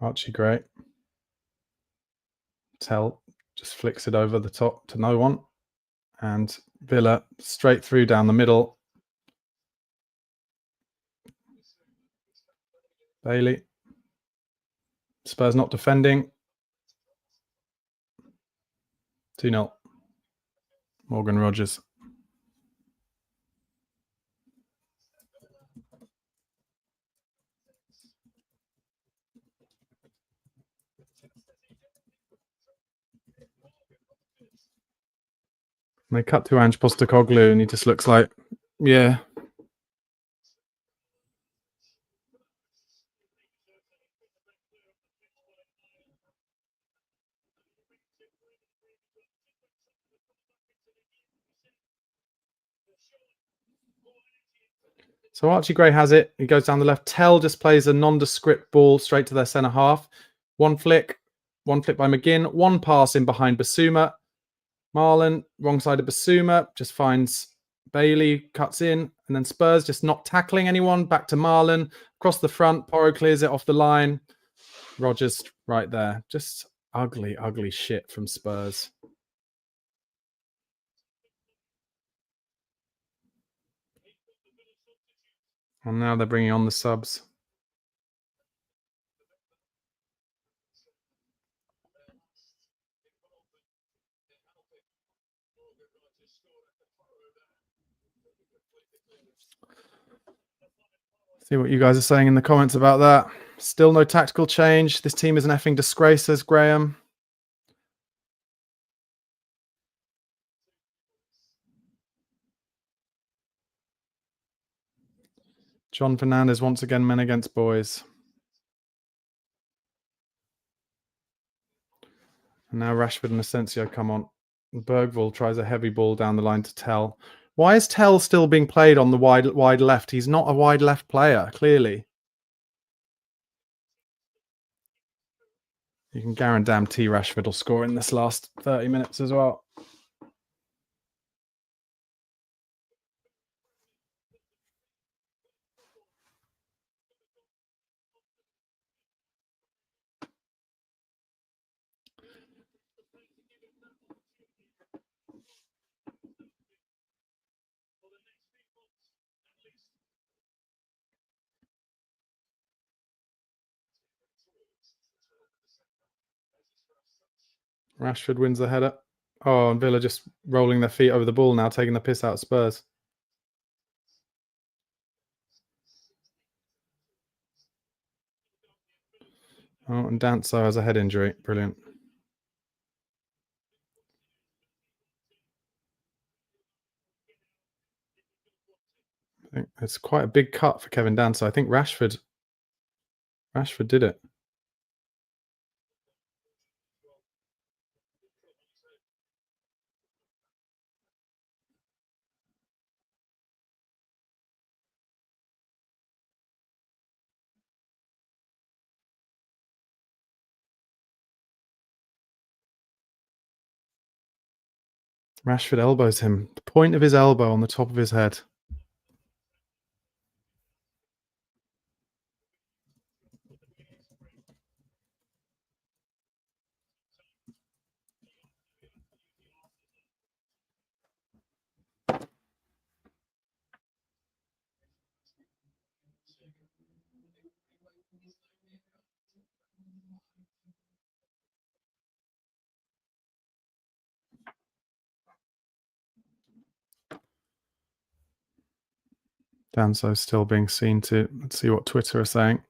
Archie Gray. Tell just flicks it over the top to no one. And Villa straight through down the middle. Bailey. Spurs not defending. 2-0. Morgan Rogers. And they cut to Ange Postecoglou, and he just looks like, yeah. So Archie Gray has it. He goes down the left. Tell just plays a nondescript ball straight to their centre half. One flick by McGinn. One pass in behind Basuma. Marlon, wrong side of Basuma, just finds Bailey, cuts in, and then Spurs just not tackling anyone. Back to Marlon, across the front. Porro clears it off the line. Rogers right there. Just ugly, ugly shit from Spurs. And now they're bringing on the subs. See what you guys are saying in the comments about that. Still no tactical change. This team is an effing disgrace, says Graham. John Fernandez once again men against boys. And now Rashford and Asensio come on. Bergvall tries a heavy ball down the line to Tell. Why is Tell still being played on the wide left? He's not a wide left player, clearly. You can guarantee Rashford will score in this last 30 minutes as well. Rashford wins the header. Oh, and Villa just rolling their feet over the ball now, taking the piss out of Spurs. Oh, and Danso has a head injury. Brilliant. I think it's quite a big cut for Kevin Danso. I think Rashford did it. Rashford elbows him. The point of his elbow on the top of his head. Danso still being seen to. Let's see what Twitter are saying.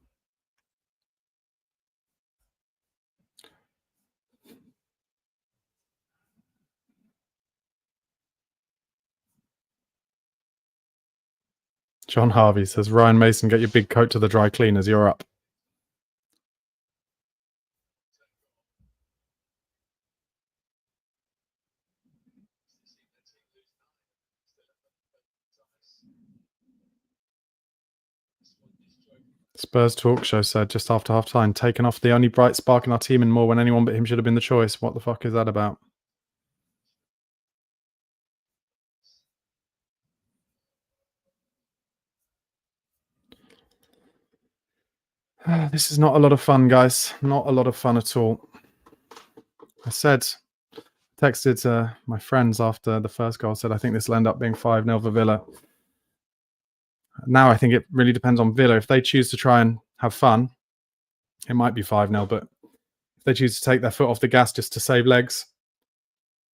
John Harvey says, Ryan Mason, get your big coat to the dry cleaners. You're up. Spurs talk show said just after half time, taken off the only bright spark in our team and more when anyone but him should have been the choice. What the fuck is that about? This is not a lot of fun, guys. Not a lot of fun at all. I texted my friends after the first goal, said I think this will end up being 5-0 for Villa. Now I think it really depends on Villa. If they choose to try and have fun, it might be 5-0, but if they choose to take their foot off the gas just to save legs,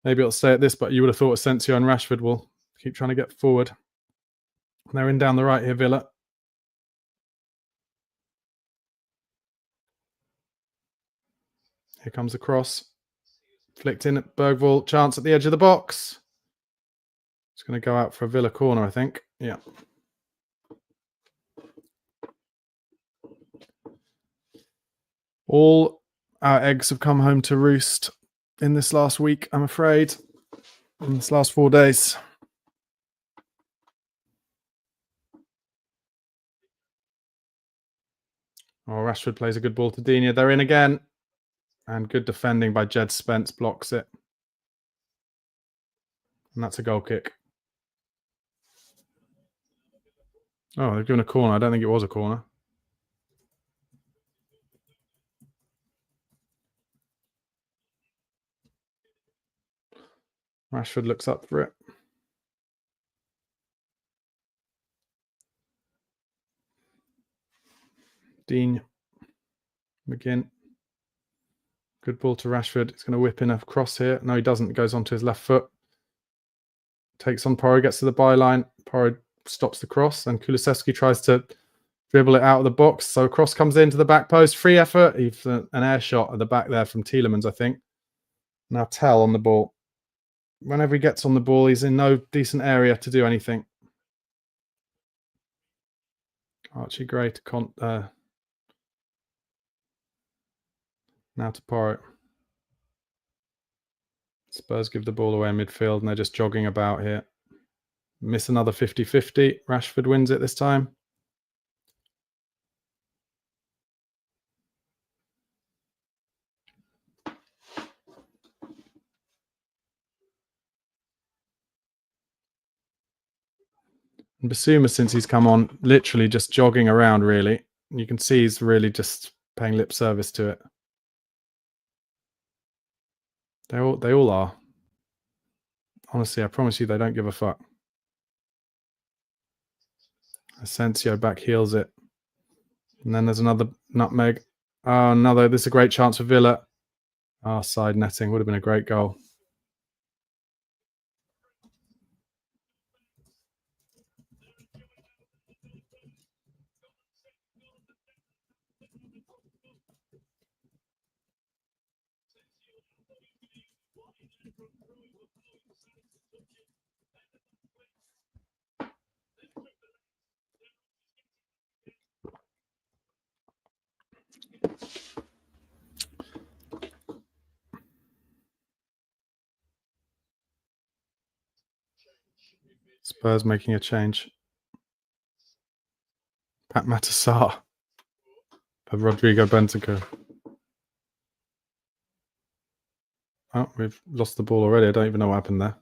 maybe it'll stay at this, but you would have thought Asensio and Rashford will keep trying to get forward. They're in down the right here, Villa. Here comes the cross. Flicked in at Bergvall. Chance at the edge of the box. It's going to go out for a Villa corner, I think. Yeah. All our eggs have come home to roost in this last week, I'm afraid. In this last 4 days. Oh, Rashford plays a good ball to Digne. They're in again. And good defending by Jed Spence blocks it. And that's a goal kick. Oh, they've given a corner. I don't think it was a corner. Rashford looks up for it. Digne. McGinn. Good ball to Rashford. He's going to whip in a cross here. No, he doesn't. It goes onto his left foot. Takes on Porro, gets to the byline. Porro stops the cross, and Kulusevski tries to dribble it out of the box. So a cross comes into the back post. Free effort. He's an air shot at the back there from Tielemans, I think. Now Tell on the ball. Whenever he gets on the ball, he's in no decent area to do anything. Archie Gray to now to Porro. Spurs give the ball away in midfield and they're just jogging about here. Miss another 50-50. Rashford wins it this time. And Basuma, since he's come on, literally just jogging around, really. You can see he's really just paying lip service to it. They all are. Honestly, I promise you they don't give a fuck. Asensio back heels it. And then there's another nutmeg. Oh, another. This is a great chance for Villa. Oh, side netting. Would have been a great goal. Spurs making a change. Pat Matassar for Rodrigo Bentancur. Oh, we've lost the ball already. I don't even know what happened there.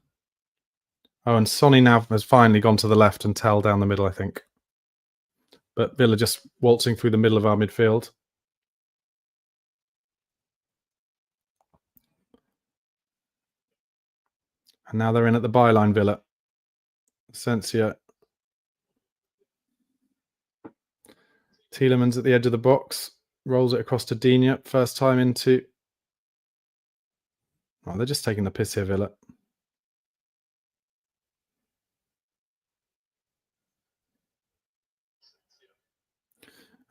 Oh, and Sonny now has finally gone to the left and Tell down the middle, I think. But Villa just waltzing through the middle of our midfield. And now they're in at the byline, Villa. Asensio. Tielemans at the edge of the box. Rolls it across to Digne. First time into... Oh, they're just taking the piss here, Villa.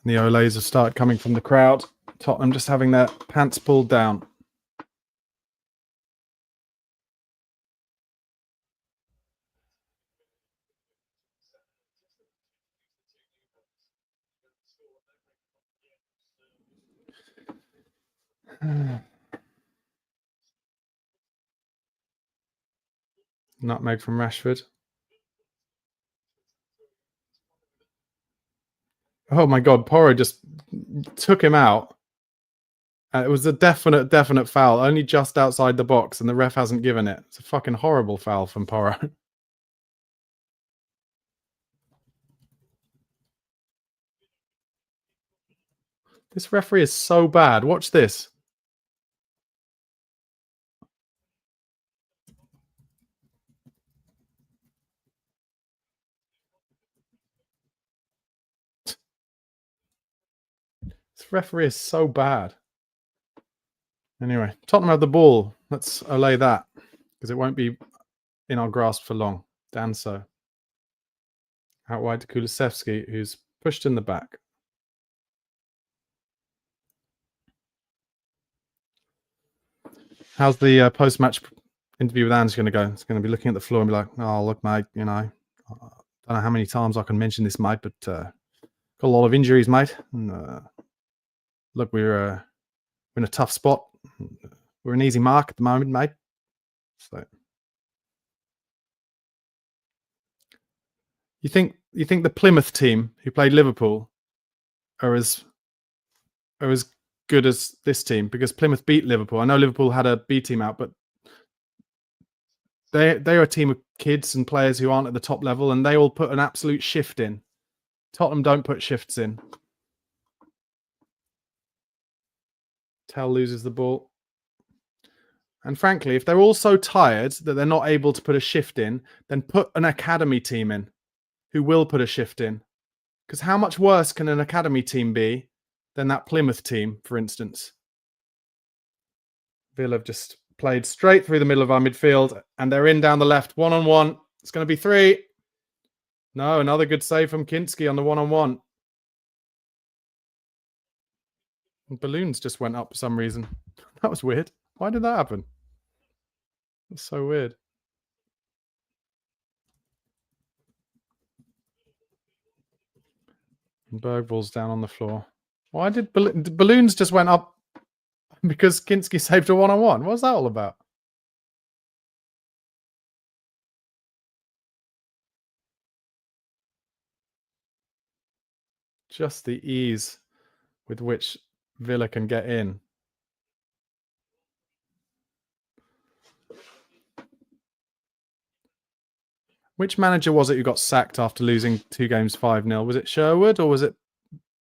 And the Olays have started coming from the crowd. Tottenham just having their pants pulled down. Nutmeg from Rashford. Oh my God, Porro just took him out. It was a definite foul, only just outside the box, and the ref hasn't given it. It's a fucking horrible foul from Porro. This referee is so bad. Watch this. This referee is so bad. Anyway, Tottenham have the ball. Let's allay that, because it won't be in our grasp for long. Danso. Out wide to Kulusevski, who's pushed in the back. How's the post-match interview with Ange going to go? It's going to be looking at the floor and be like, oh, look, mate, you know, I don't know how many times I can mention this, mate, but got a lot of injuries, mate. And, look, we're in a tough spot. We're an easy mark at the moment, mate. So, you think the Plymouth team who played Liverpool are as good as this team? Because Plymouth beat Liverpool. I know Liverpool had a B team out, but they're a team of kids and players who aren't at the top level, and they all put an absolute shift in. Tottenham don't put shifts in. Tell loses the ball. And frankly, if they're all so tired that they're not able to put a shift in, then put an academy team in who will put a shift in. Because how much worse can an academy team be than that Plymouth team, for instance? Villa have just played straight through the middle of our midfield, and they're in down the left, one-on-one. It's going to be 3. No, another good save from Kinski on the one-on-one. Balloons just went up for some reason. That was weird. Why did that happen? That's so weird. And Bergvall's down on the floor. Why did balloons just went up? Because Kinski saved a one-on-one. What's that all about? Just the ease with which Villa can get in. Which manager was it who got sacked after losing 2 games 5-0? Was it Sherwood, or was it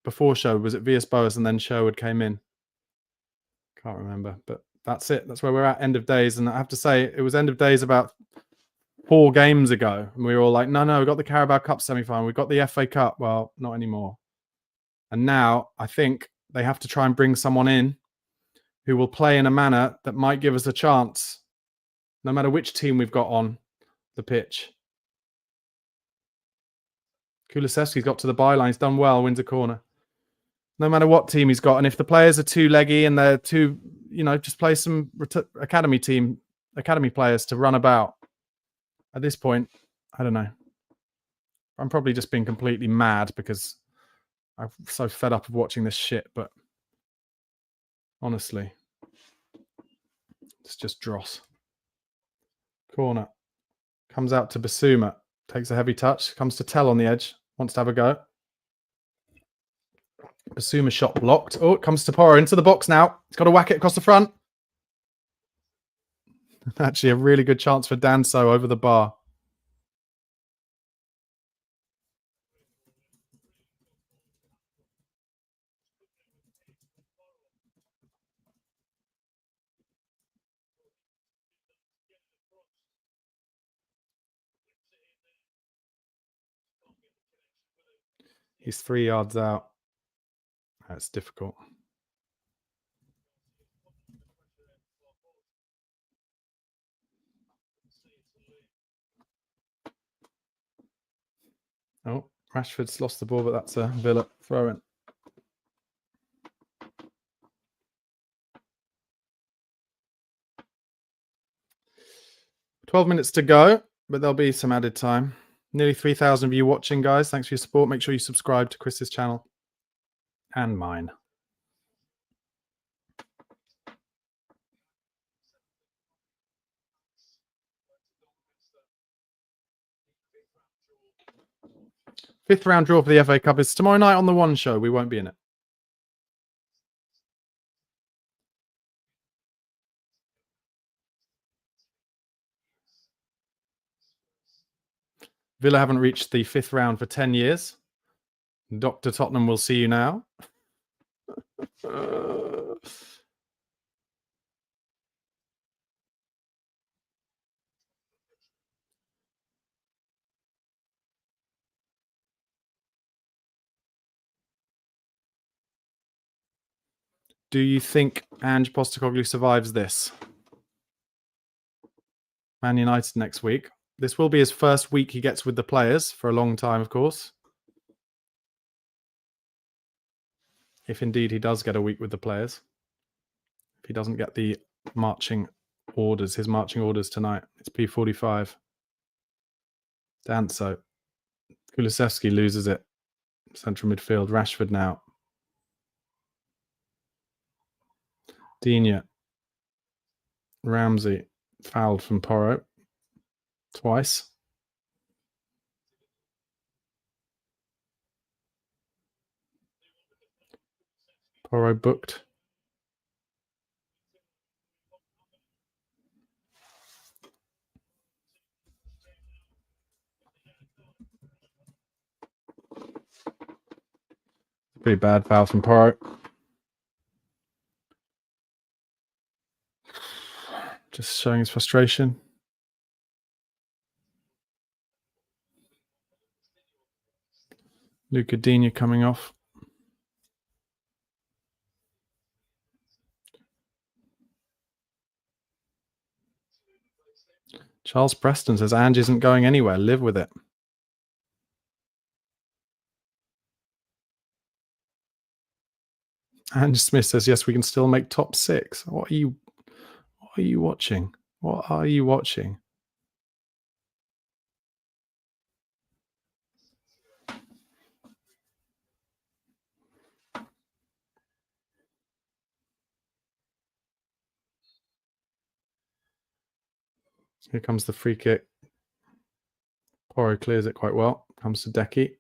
before Sherwood? Was it Villas-Boas and then Sherwood came in? Can't remember, but that's it. That's where we're at, end of days. And I have to say, it was end of days about 4 games ago. And we were all like, no, we got the Carabao Cup semi-final. We got the FA Cup. Well, not anymore. And now I think they have to try and bring someone in who will play in a manner that might give us a chance, no matter which team we've got on the pitch. Kulusevski's got to the byline. He's done well, wins a corner. No matter what team he's got. And if the players are too leggy and they're too, just play some academy players to run about. At this point, I don't know. I'm probably just being completely mad because I'm so fed up of watching this shit. But honestly, it's just dross. Corner. Comes out to Basuma. Takes a heavy touch. Comes to Tell on the edge. Wants to have a go. Basuma shot blocked. Oh, it comes to Porro into the box now. He's got to whack it across the front. Actually, a really good chance for Danso over the bar. He's 3 yards out. That's difficult. Oh, Rashford's lost the ball, but that's a Villa throw-in. 12 minutes to go, but there'll be some added time. Nearly 3,000 of you watching, guys. Thanks for your support. Make sure you subscribe to Chris's channel and mine. Fifth round draw for the FA Cup is tomorrow night on the One Show. We won't be in it. Villa haven't reached the 5th round for 10 years. Dr. Tottenham will see you now. Do you think Ange Postecoglou survives this? Man United next week. This will be his first week he gets with the players for a long time, of course. If indeed he does get a week with the players. If he doesn't get the marching orders, his marching orders tonight. It's P45. Danso. Kulusevski loses it. Central midfield. Rashford now. Digne. Ramsey. Fouled from Porro. Twice. Porro booked. Pretty bad foul from Porro. Just showing his frustration. Luca Digne coming off. Charles Preston says Ange isn't going anywhere. Live with it. Ange Smith says, yes, we can still make top 6. What are you watching? What are you watching? Here comes the free kick. Porro clears it quite well. Comes to Decky.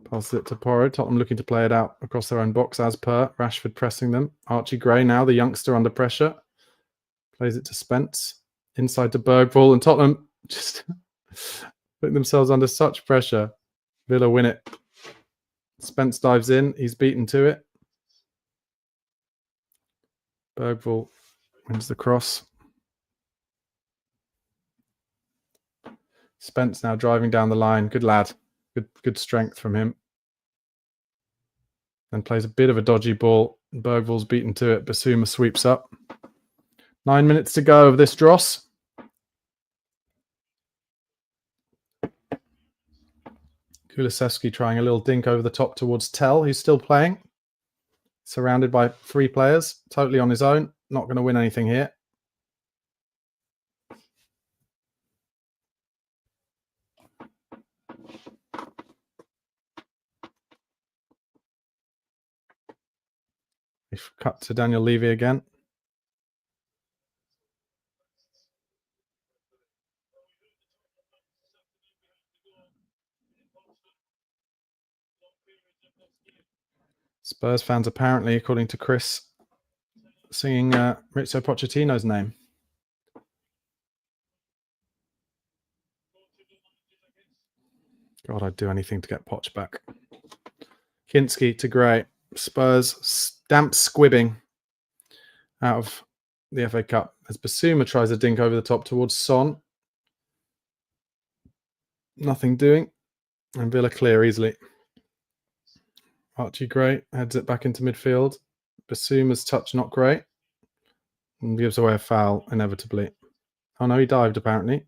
Passes it to Porro. Tottenham looking to play it out across their own box as per. Rashford pressing them. Archie Gray now, the youngster under pressure. Plays it to Spence. Inside to Bergvall. And Tottenham just putting themselves under such pressure. Villa win it. Spence dives in. He's beaten to it. Bergvall wins the cross. Spence now driving down the line. Good lad. Good strength from him. Then plays a bit of a dodgy ball. Bergvall's beaten to it. Basuma sweeps up. 9 minutes to go of this dross. Kulusevski trying a little dink over the top towards Tell, who's still playing. Surrounded by 3 players. Totally on his own. Not going to win anything here. We've cut to Daniel Levy again. Spurs fans apparently, according to Chris, singing Maurizio Pochettino's name. God, I'd do anything to get Poch back. Kinski to Gray. Spurs stamp squibbing out of the FA Cup as Basuma tries a dink over the top towards Son. Nothing doing. And Villa clear easily. Archie Gray heads it back into midfield. Basuma's touch not great. And gives away a foul, inevitably. Oh no, he dived apparently.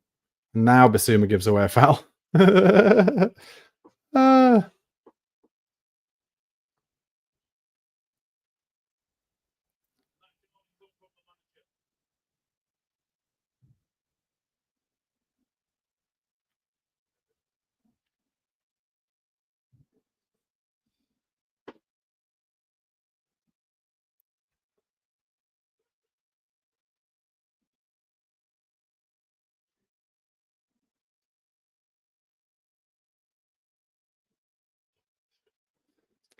And now Basuma gives away a foul.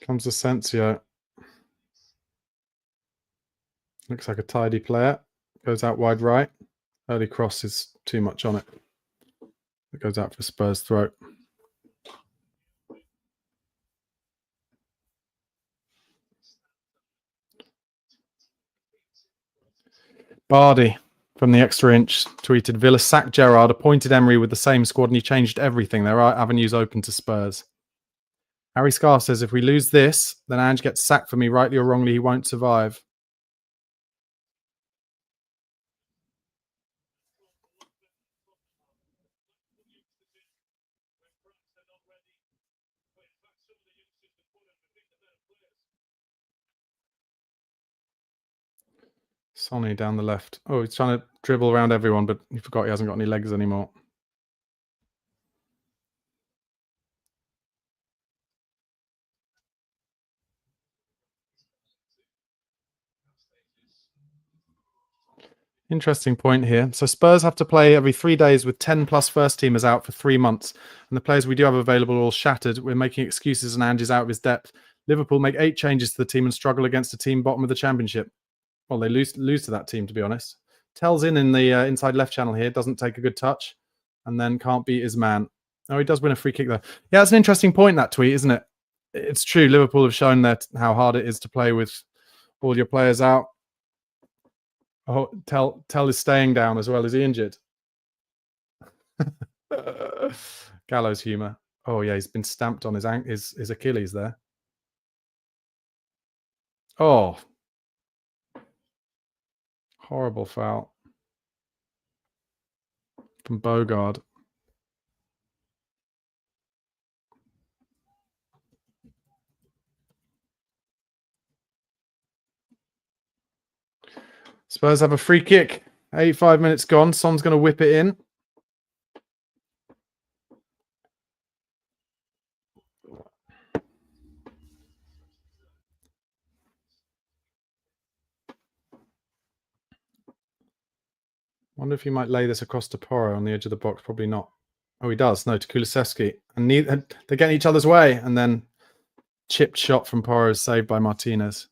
Comes Asensio. Looks like a tidy player. Goes out wide right. Early cross is too much on it. It goes out for Spurs' throat. Bardi from the extra inch tweeted, Villa sacked Gerrard, appointed Emery with the same squad, and he changed everything. There are avenues open to Spurs. Harry Scarr says, if we lose this, then Ange gets sacked for me, rightly or wrongly, he won't survive. Sonny down the left. Oh, he's trying to dribble around everyone, but he forgot he hasn't got any legs anymore. Interesting point here. So Spurs have to play every 3 days with 10 plus first teamers out for 3 months. And the players we do have available are all shattered. We're making excuses and Ange is out of his depth. Liverpool make 8 changes to the team and struggle against a team bottom of the championship. Well, they lose to that team, to be honest. Tells in the inside left channel here. Doesn't take a good touch. And then can't beat his man. Oh, he does win a free kick, though. Yeah, that's an interesting point, that tweet, isn't it? It's true. Liverpool have shown that how hard it is to play with all your players out. Oh, Tell is staying down as well. Is he injured? Gallows humour. Oh, yeah, he's been stamped on his Achilles there. Oh. Horrible foul. From Bogard. Spurs have a free kick. 85 minutes gone. Son's going to whip it in. Wonder if he might lay this across to Porro on the edge of the box. Probably not. Oh, he does. No, to Kulusevski. And they're getting each other's way. And then chipped shot from Porro is saved by Martinez.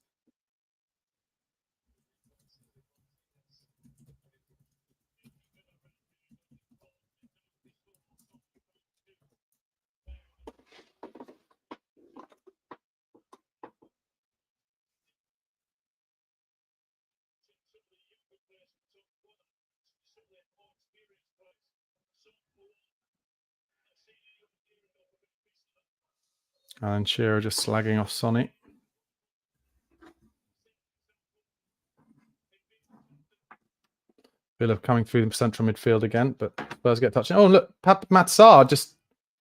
And Shearer just slagging off Sonny. Villa coming through the central midfield again, but Spurs get touched. Oh, look, Matt Sarr just...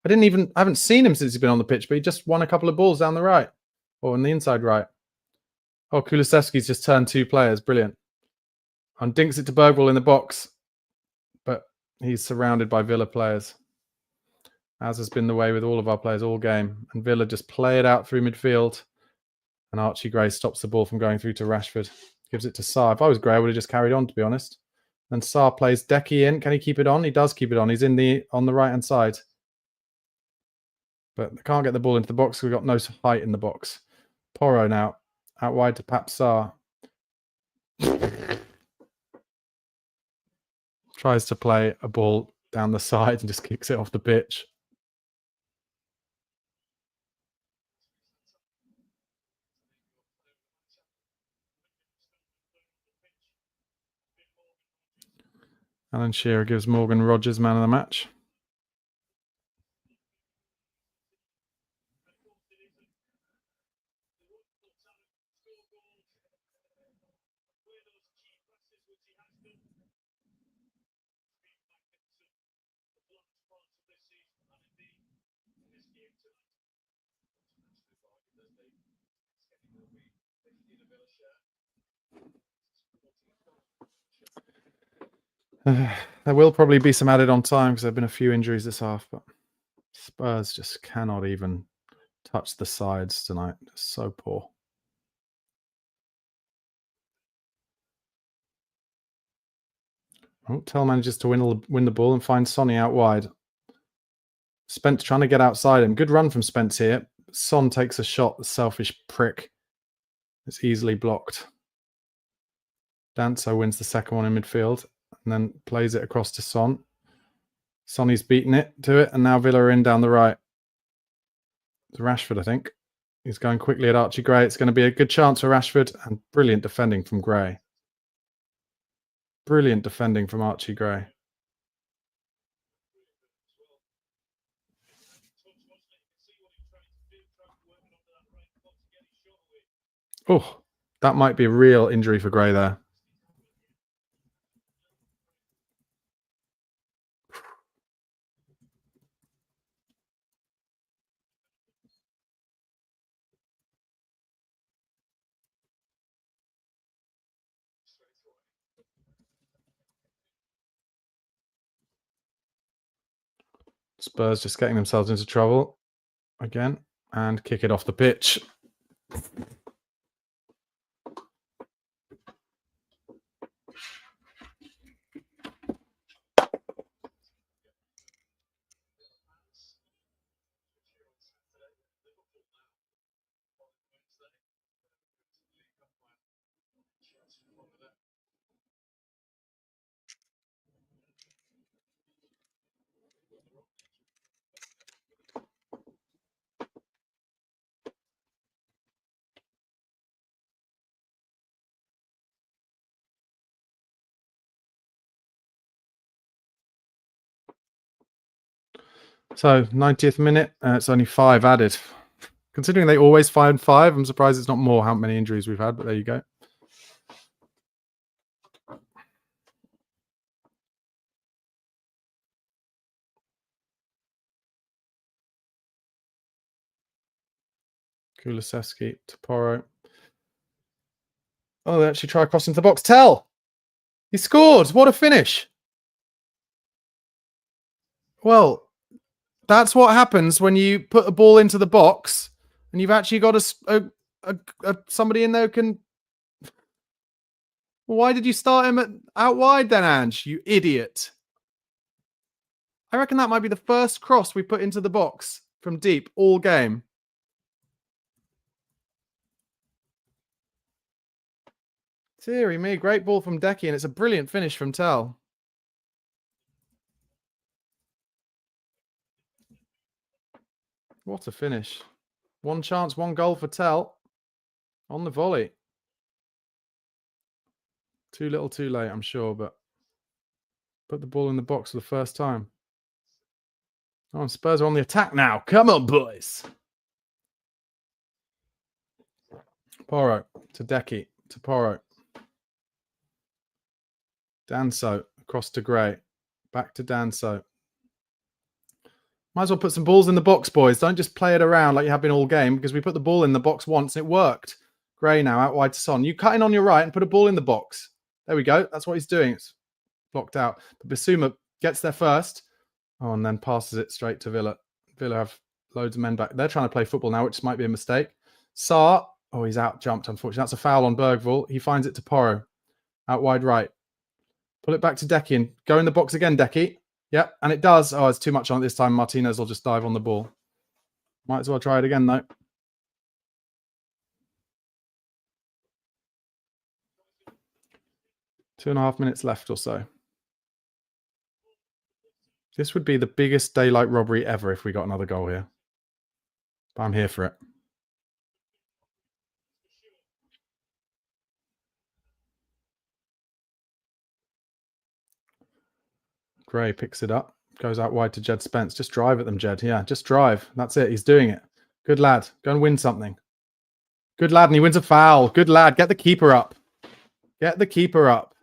I haven't seen him since he's been on the pitch, but he just won a couple of balls down the right. Or on the inside right. Oh, Kulusevski's just turned 2 players. Brilliant. And dinks it to Bergwall in the box. But he's surrounded by Villa players. As has been the way with all of our players all game. And Villa just play it out through midfield. And Archie Gray stops the ball from going through to Rashford. Gives it to Sarr. If I was Gray, I would have just carried on, to be honest. And Sarr plays Decky in. Can he keep it on? He does keep it on. He's on the right-hand side. But they can't get the ball into the box. We've got no height in the box. Porro now. Out wide to Pap Sarr. Tries to play a ball down the side and just kicks it off the pitch. Alan Shearer gives Morgan Rogers man of the match. There will probably be some added on time because there have been a few injuries this half, but Spurs just cannot even touch the sides tonight. Just so poor. Oh, Tell manages to win the ball and find Sonny out wide. Spence trying to get outside him. Good run from Spence here. Son takes a shot, the selfish prick. It's easily blocked. Danso wins the second one in midfield and then plays it across to Son. Sonny's beaten it to it, and now Villa are in down the right. It's Rashford, I think. He's going quickly at Archie Gray. It's going to be a good chance for Rashford, and brilliant defending from Gray. Brilliant defending from Archie Gray. Oh, that might be a real injury for Gray there. Spurs just getting themselves into trouble again and kick it off the pitch. So 90th minute, it's only 5 added. Considering they always find 5, I'm surprised it's not more how many injuries we've had, but there you go. Kulusevski to Porro. Oh, they actually try crossing the box. Tell! He scored! What a finish! Well, that's what happens when you put a ball into the box and you've actually got somebody in there who can... Why did you start him out wide then, Ange? You idiot. I reckon that might be the first cross we put into the box from deep all game. Deary me, great ball from Decky, and it's a brilliant finish from Tell. What a finish. One chance, one goal for Tell on the volley. Too little, too late, I'm sure, but put the ball in the box for the first time. Oh, and Spurs are on the attack now. Come on, boys. Porro to Decky to Porro. Danso across to Gray. Back to Danso. Might as well put some balls in the box, boys. Don't just play it around like you have been all game, because we put the ball in the box once and it worked. Gray now out wide to Son. You cut in on your right and put a ball in the box. There we go. That's what he's doing. It's blocked out. But Bissouma gets there first. Oh, and then passes it straight to Villa. Villa have loads of men back. They're trying to play football now, which might be a mistake. Sarr. Oh, he's out jumped, unfortunately. That's a foul on Bergvall. He finds it to Porro. Out wide right. Pull it back to Decky and go in the box again, Decky. Yep, and it does. Oh, it's too much on it this time. Martinez will just dive on the ball. Might as well try it again, though. Two and a half minutes left or so. This would be the biggest daylight robbery ever if we got another goal here. But I'm here for it. Gray picks it up. Goes out wide to Jed Spence. Just drive at them, Jed. Yeah, just drive. That's it. He's doing it. Good lad. Go and win something. Good lad. And he wins a foul. Good lad. Get the keeper up. Get the keeper up.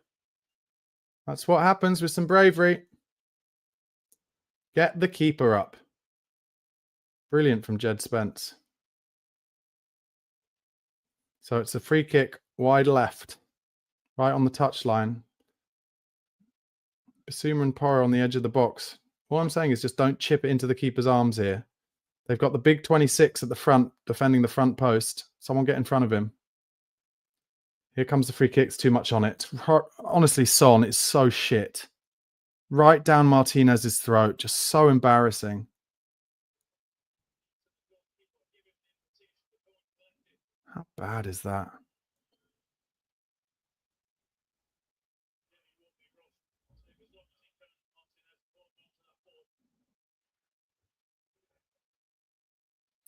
That's what happens with some bravery. Get the keeper up. Brilliant from Jed Spence. So it's a free kick wide left, right on the touchline. Basuma and Porro on the edge of the box. All I'm saying is just don't chip it into the keeper's arms here. They've got the big 26 at the front, defending the front post. Someone get in front of him. Here comes the free kick. It's too much on it. Honestly, Son is so shit. Right down Martinez's throat. Just so embarrassing. How bad is that?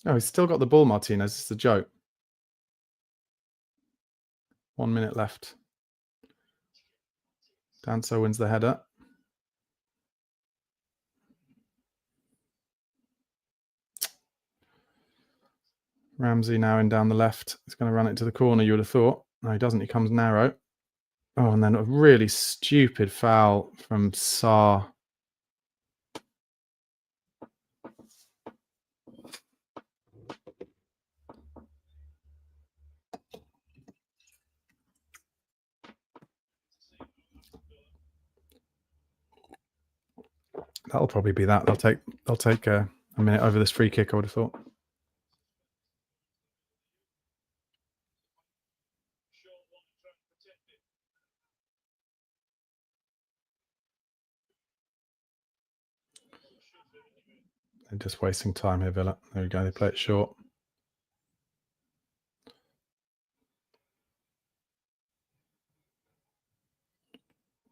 Oh, he's still got the ball, Martinez. It's a joke. 1 minute left. Danso wins the header. Ramsey now in down the left. He's going to run it to the corner, you would have thought. No, he doesn't. He comes narrow. Oh, and then a really stupid foul from Sarr. That'll probably be that. They'll take a minute over this free kick, I would have thought. They're just wasting time here, Villa. There we go. They play it short.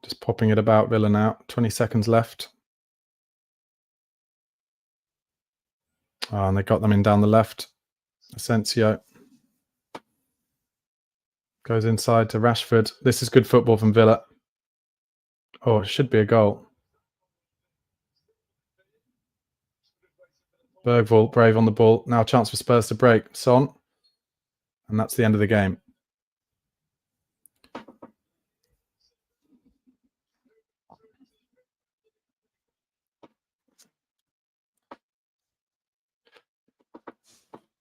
Just popping it about Villa now. 20 seconds left. Oh, and they got them in down the left. Asensio goes inside to Rashford. This is good football from Villa. Oh, it should be a goal. Bergvall, brave on the ball. Now a chance for Spurs to break. Son. And that's the end of the game.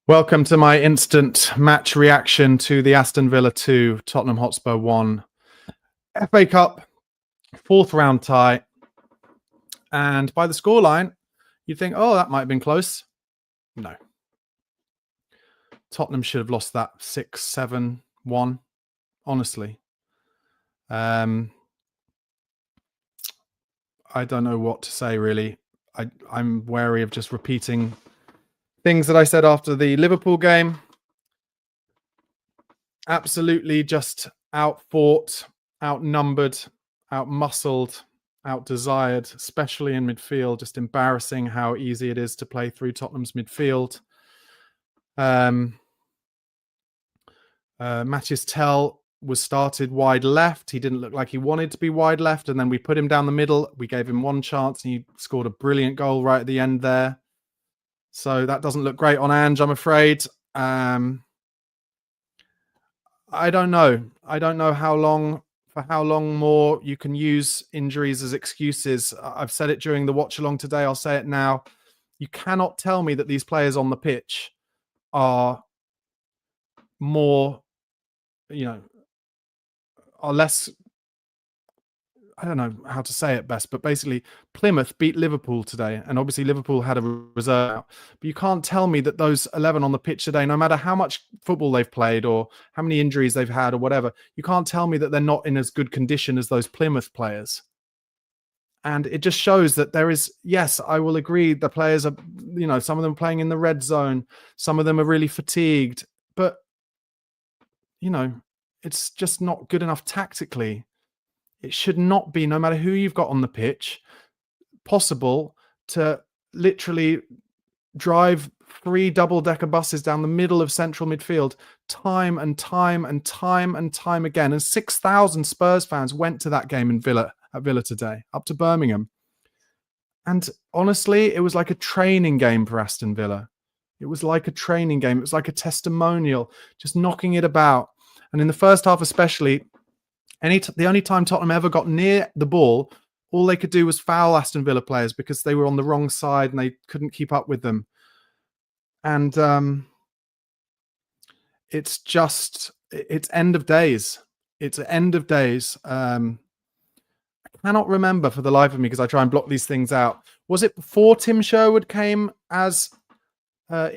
Welcome to my instant match reaction to the Aston Villa 2, Tottenham Hotspur 1 FA Cup 4th round tie. And by the scoreline, you'd think, oh, that might have been close. No. Tottenham should have lost that 6-7-1, honestly. I don't know what to say, really. I'm wary of just repeating things that I said after the Liverpool game. Absolutely just outfought, outnumbered, outmuscled, outdesired, especially in midfield. Just embarrassing how easy it is to play through Tottenham's midfield. Matches Tell was started wide left. He didn't look like he wanted to be wide left, and then we put him down the middle. We gave him one chance, and he scored a brilliant goal right at the end there. So that doesn't look great on Ange, I'm afraid. I don't know. I don't know for how long more you can use injuries as excuses. I've said it during the watch-along today. I'll say it now. You cannot tell me that these players on the pitch are more, are less, I don't know how to say it best, but basically Plymouth beat Liverpool today, and obviously Liverpool had a reserve. But you can't tell me that those 11 on the pitch today, no matter how much football they've played or how many injuries they've had or whatever, you can't tell me that they're not in as good condition as those Plymouth players. And it just shows that there is, yes, I will agree, the players are, some of them playing in the red zone, some of them are really fatigued, but, it's just not good enough tactically. It should not be, no matter who you've got on the pitch, possible to literally drive 3 double-decker buses down the middle of central midfield time and time and time and time again. And 6,000 Spurs fans went to that game at Villa today, up to Birmingham. And honestly, it was like a training game for Aston Villa. It was like a training game. It was like a testimonial, just knocking it about. And in the first half especially, the only time Tottenham ever got near the ball, all they could do was foul Aston Villa players because they were on the wrong side and they couldn't keep up with them. And it's end of days. It's an end of days. I cannot remember for the life of me because I try and block these things out. Was it before Tim Sherwood came as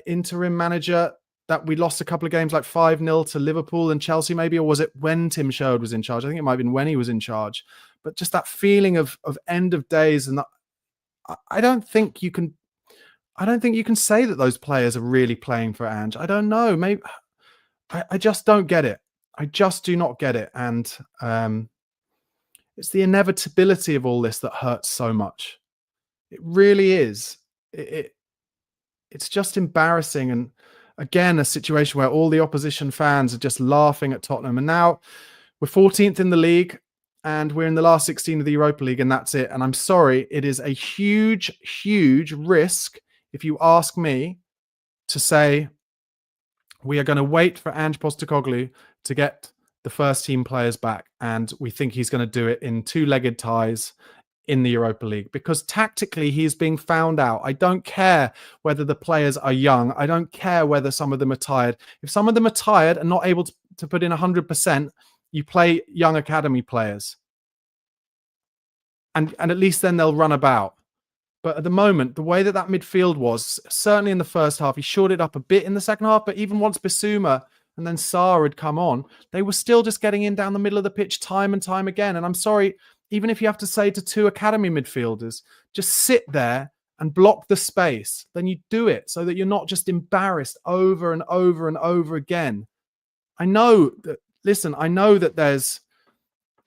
interim manager that we lost a couple of games like 5-0 to Liverpool and Chelsea maybe? Or was it when Tim Sherwood was in charge? I think it might have been when he was in charge. But just that feeling of end of days. And I don't think you can say that those players are really playing for Ange. I don't know. Maybe I just don't get it. I just do not get it. And it's the inevitability of all this that hurts so much. It really is. It's just embarrassing. And again, a situation where all the opposition fans are just laughing at Tottenham. And now we're 14th in the league and we're in the last 16 of the Europa League, and that's it. And I'm sorry, it is a huge, huge risk, if you ask me, to say we are going to wait for Ange Postecoglou to get the first team players back. And we think he's going to do it in two-legged ties in the Europa League, because tactically he is being found out. I don't care whether the players are young. I don't care whether some of them are tired. If some of them are tired and not able to put in 100%, you play young academy players. And at least then they'll run about. But at the moment, the way that midfield was, certainly in the first half, he shored it up a bit in the second half, but even once Bissouma and then Sarr had come on, they were still just getting in down the middle of the pitch time and time again. And I'm sorry, even if you have to say to two academy midfielders, just sit there and block the space, then you do it so that you're not just embarrassed over and over and over again. I know that there's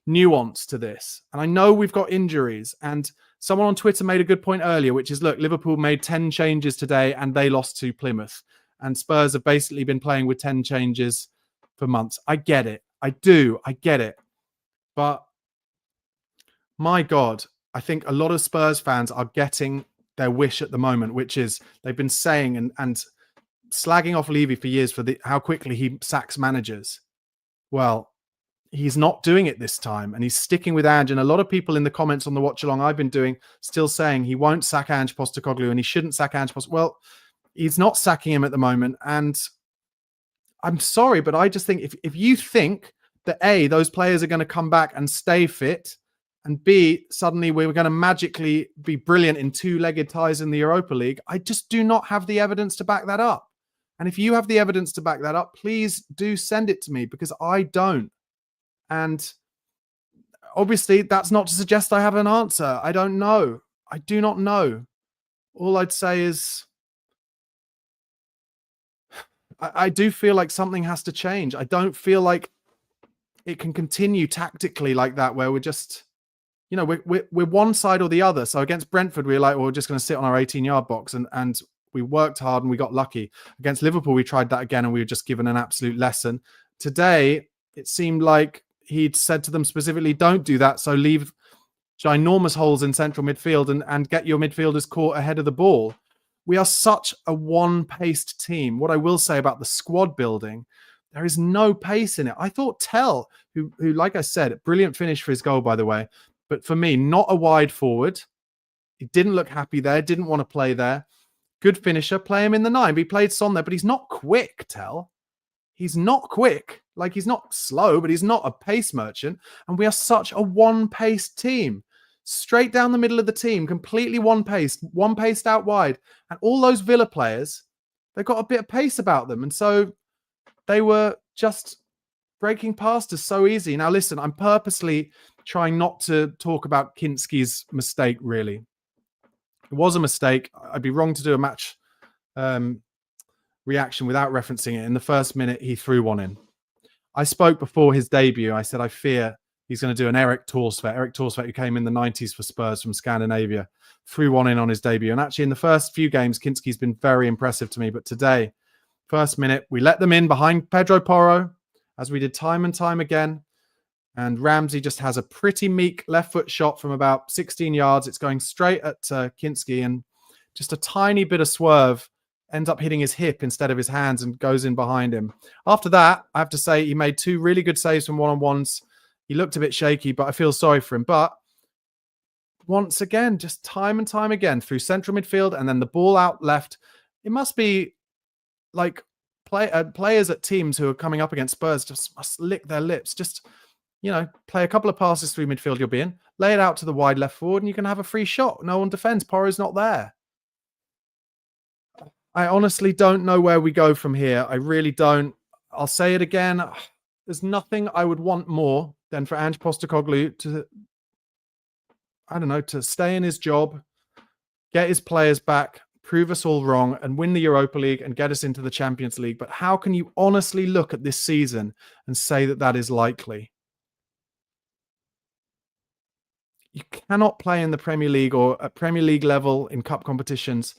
nuance to this, and I know we've got injuries, and someone on Twitter made a good point earlier, which is, look, Liverpool made 10 changes today and they lost to Plymouth, and Spurs have basically been playing with 10 changes for months. I get it. I get it. But my God, I think a lot of Spurs fans are getting their wish at the moment, which is they've been saying and slagging off Levy for years for how quickly he sacks managers. Well, he's not doing it this time, and he's sticking with Ange. And a lot of people in the comments on the watch-along I've been doing still saying he won't sack Ange Postecoglou and he shouldn't sack Ange Postecoglou. Well, he's not sacking him at the moment. And I'm sorry, but I just think if you think that A, those players are going to come back and stay fit, and B, suddenly we're going to magically be brilliant in two-legged ties in the Europa League, I just do not have the evidence to back that up. And if you have the evidence to back that up, please do send it to me, because I don't. And obviously, that's not to suggest I have an answer. I don't know. I do not know. All I'd say is I do feel like something has to change. I don't feel like it can continue tactically like that, where we're just, we're one side or the other. So against Brentford, we were like, well, we're just going to sit on our 18-yard box, and we worked hard and we got lucky. Against Liverpool, we tried that again and we were just given an absolute lesson. Today, it seemed like he'd said to them specifically, don't do that. So leave ginormous holes in central midfield and get your midfielders caught ahead of the ball. We are such a one-paced team. What I will say about the squad building, there is no pace in it. I thought Tell, who like I said, brilliant finish for his goal, by the way, but for me, not a wide forward. He didn't look happy there, didn't want to play there. Good finisher, play him in the 9. But he played Son there, but he's not quick, Tell. He's not quick. Like, he's not slow, but he's not a pace merchant. And we are such a one-paced team. Straight down the middle of the team, completely one-paced out wide. And all those Villa players, they've got a bit of pace about them. And so they were just breaking past us so easy. Now, listen, I'm purposely trying not to talk about Kinski's mistake, really. It was a mistake. I'd be wrong to do a match reaction without referencing it. In the first minute, he threw one in. I spoke before his debut. I said, I fear he's going to do an Erik Torsvedt. Erik Torsvedt, who came in the 90s for Spurs from Scandinavia, threw one in on his debut. And actually, in the first few games, Kinski's been very impressive to me. But today, first minute, we let them in behind Pedro Porro, as we did time and time again. And Ramsey just has a pretty meek left foot shot from about 16 yards. It's going straight at Kinski, and just a tiny bit of swerve ends up hitting his hip instead of his hands and goes in behind him. After that, I have to say he made 2 really good saves from one-on-ones. He looked a bit shaky, but I feel sorry for him. But once again, just time and time again through central midfield and then the ball out left. It must be like players at teams who are coming up against Spurs just must lick their lips. Just, play a couple of passes through midfield you'll be in, lay it out to the wide left forward, and you can have a free shot. No one defends. Porro's not there. I honestly don't know where we go from here. I really don't. I'll say it again. There's nothing I would want more than for Ange Postecoglou to, to stay in his job, get his players back, prove us all wrong, and win the Europa League and get us into the Champions League. But how can you honestly look at this season and say that that is likely? You cannot play in the Premier League or at Premier League level in cup competitions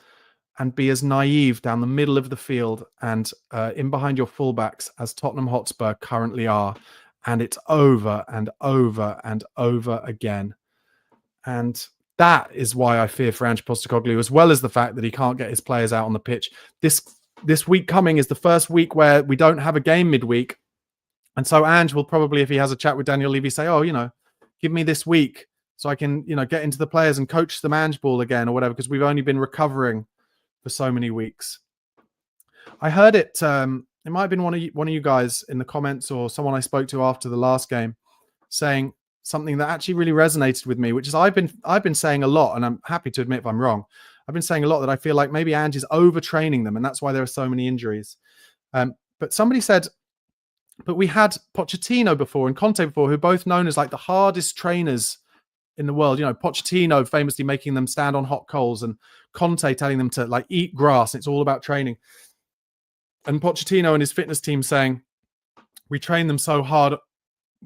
and be as naive down the middle of the field and in behind your fullbacks as Tottenham Hotspur currently are. And it's over and over and over again. And that is why I fear for Ange Postecoglou, as well as the fact that he can't get his players out on the pitch. This week coming is the first week where we don't have a game midweek. And so Ange will probably, if he has a chat with Daniel Levy, say, give me this week so I can, get into the players and coach them Ange ball again or whatever, because we've only been recovering for so many weeks. I heard it. It might have been one of you guys in the comments or someone I spoke to after the last game saying something that actually really resonated with me, which is I've been saying a lot, and I'm happy to admit if I'm wrong. I've been saying a lot that I feel like maybe Ange is overtraining them, and that's why there are so many injuries. But somebody said, but we had Pochettino before and Conte before, who are both known as like the hardest trainers in the world. Pochettino famously making them stand on hot coals, and Conte telling them to like eat grass. It's all about training. And Pochettino and his fitness team saying, we train them so hard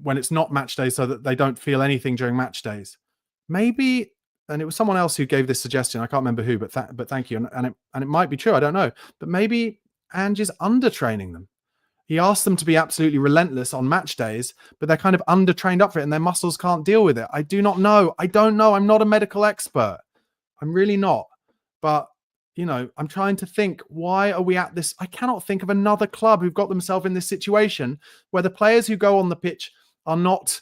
when it's not match day so that they don't feel anything during match days. Maybe, and it was someone else who gave this suggestion. I can't remember who, but thank you. And it might be true. I don't know. But maybe Ange is undertraining them. He asked them to be absolutely relentless on match days, but they're kind of undertrained up for it and their muscles can't deal with it. I do not know. I don't know. I'm not a medical expert. I'm really not. But, I'm trying to think, why are we at this? I cannot think of another club who've got themselves in this situation where the players who go on the pitch are not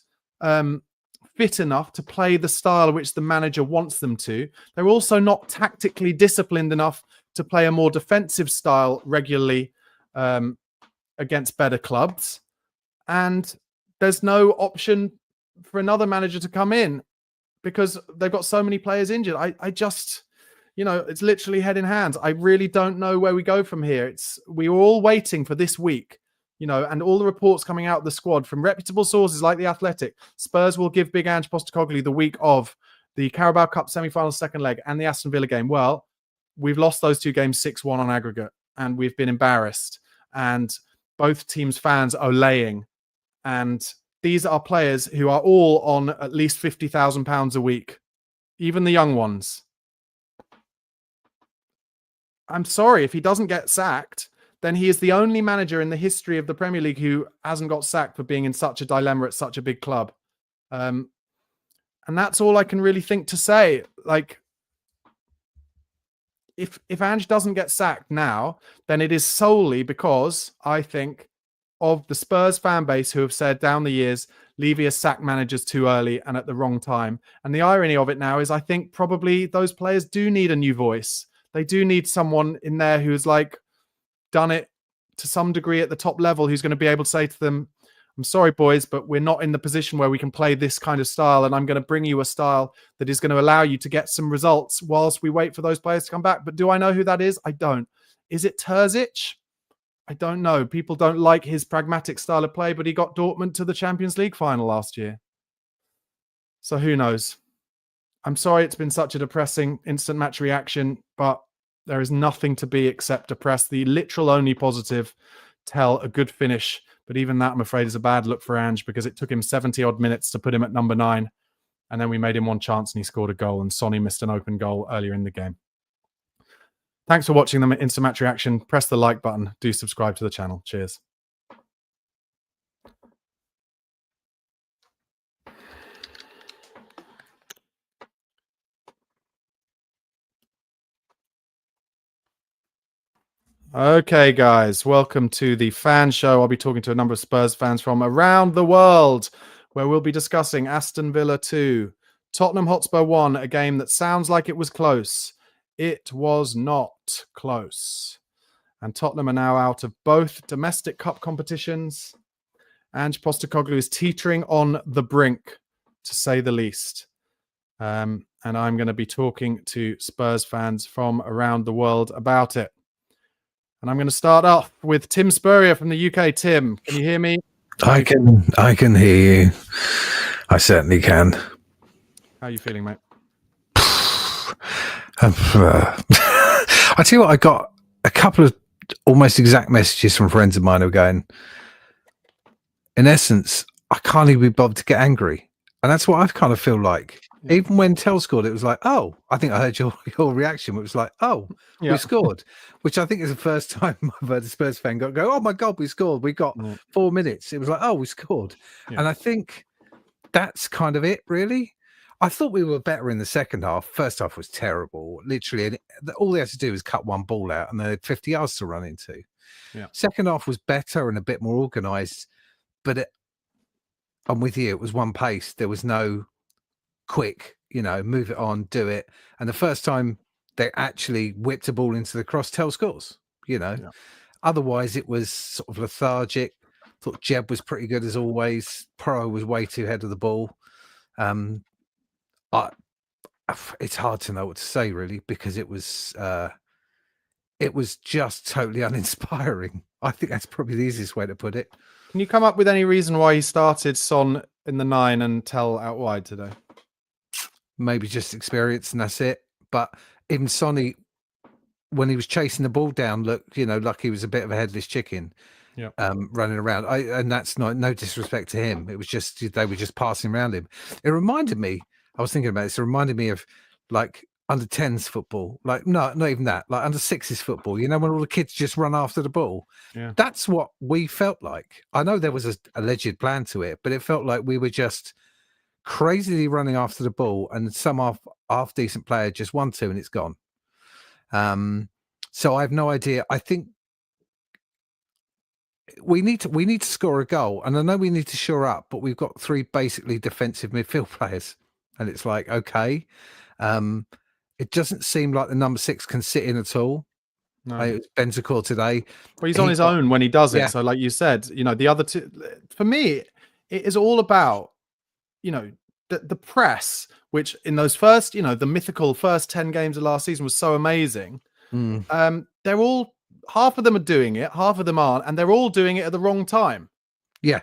fit enough to play the style which the manager wants them to. They're also not tactically disciplined enough to play a more defensive style regularly against better clubs. And there's no option for another manager to come in because they've got so many players injured. I just, it's literally head in hands. I really don't know where we go from here. We were all waiting for this week, and all the reports coming out of the squad from reputable sources like The Athletic. Spurs will give Big Ange Postecoglou the week of the Carabao Cup semi-final second leg and the Aston Villa game. Well, we've lost those two games 6-1 on aggregate, and we've been embarrassed. And both teams' fans are laying. And these are players who are all on at least £50,000 a week, even the young ones. I'm sorry, if he doesn't get sacked, then he is the only manager in the history of the Premier League who hasn't got sacked for being in such a dilemma at such a big club. And that's all I can really think to say. Like, if Ange doesn't get sacked now, then it is solely because, I think, of the Spurs fan base who have said down the years, Levy has sacked managers too early and at the wrong time. And the irony of it now is I think probably those players do need a new voice. They do need someone in there who's like done it to some degree at the top level, who's going to be able to say to them, I'm sorry, boys, but we're not in the position where we can play this kind of style. And I'm going to bring you a style that is going to allow you to get some results whilst we wait for those players to come back. But do I know who that is? I don't. Is it Terzic? I don't know. People don't like his pragmatic style of play, but he got Dortmund to the Champions League final last year. So who knows? I'm sorry it's been such a depressing instant match reaction, but there is nothing to be except depressed. The literal only positive, tell a good finish. But even that, I'm afraid, is a bad look for Ange because it took him 70-odd minutes to put him at number 9. And then we made him one chance and he scored a goal. And Sonny missed an open goal earlier in the game. Thanks for watching them at Instant Match Reaction. Press the like button. Do subscribe to the channel. Cheers. Okay, guys, welcome to the fan show. I'll be talking to a number of Spurs fans from around the world, where we'll be discussing Aston Villa 2, Tottenham Hotspur 1, a game that sounds like it was close. It was not close. And Tottenham are now out of both domestic cup competitions. Ange Postecoglou is teetering on the brink, to say the least. And I'm going to be talking to Spurs fans from around the world about it. And I'm going to start off with Tim Spurrier from the UK. Tim, can you hear me? I can hear you. I certainly can. How are you feeling, mate? I tell you what, I got a couple of almost exact messages from friends of mine who are going, in essence, I can't even be bothered to get angry. And that's what I kind of feel like. Yeah. Even when Tell scored, it was like, oh, I think I heard your reaction. It was like, oh, yeah, we scored, which I think is the first time I've heard a Spurs fan go, oh my God, we scored. We got 4 minutes. It was like, oh, we scored. Yeah. And I think that's kind of it, really. I thought we were better in the second half. First half was terrible. Literally, all they had to do was cut one ball out and they had 50 yards to run into. Yeah. Second half was better and a bit more organised. But I'm with you. It was one pace. There was no quick, move it on, do it. And the first time they actually whipped a ball into the cross, Tell scores, Yeah. Otherwise, it was sort of lethargic. Thought Jeb was pretty good as always. Pro was way too ahead of the ball. It's hard to know what to say, really, because it was just totally uninspiring. I think that's probably the easiest way to put it. Can you come up with any reason why he started Son in the 9 and Tell out wide today? Maybe just experience and that's it. But even Sonny, when he was chasing the ball down, looked, like he was a bit of a headless chicken, running around. And that's no disrespect to him. It was just, they were just passing around him. It reminded me, I was thinking about this, it reminded me of like under 10s football, like no, not even that, like under 6s football, when all the kids just run after the ball. Yeah. That's what we felt like. I know there was an alleged plan to it, but it felt like we were just crazily running after the ball and some half decent player just 1-2 and it's gone. So I have no idea. I think we need to score a goal, and I know we need to shore up, but we've got 3 basically defensive midfield players, and it's like, okay, it doesn't seem like the number 6 can sit in at all. No. It was Bentancur today. Well, he's on his own when he does it. Yeah. So, like you said, the other two, for me, it is all about, the press, which in those first, the mythical first 10 games of last season was so amazing. They're all, half of them are doing it, half of them aren't, and they're all doing it at the wrong time. Yeah.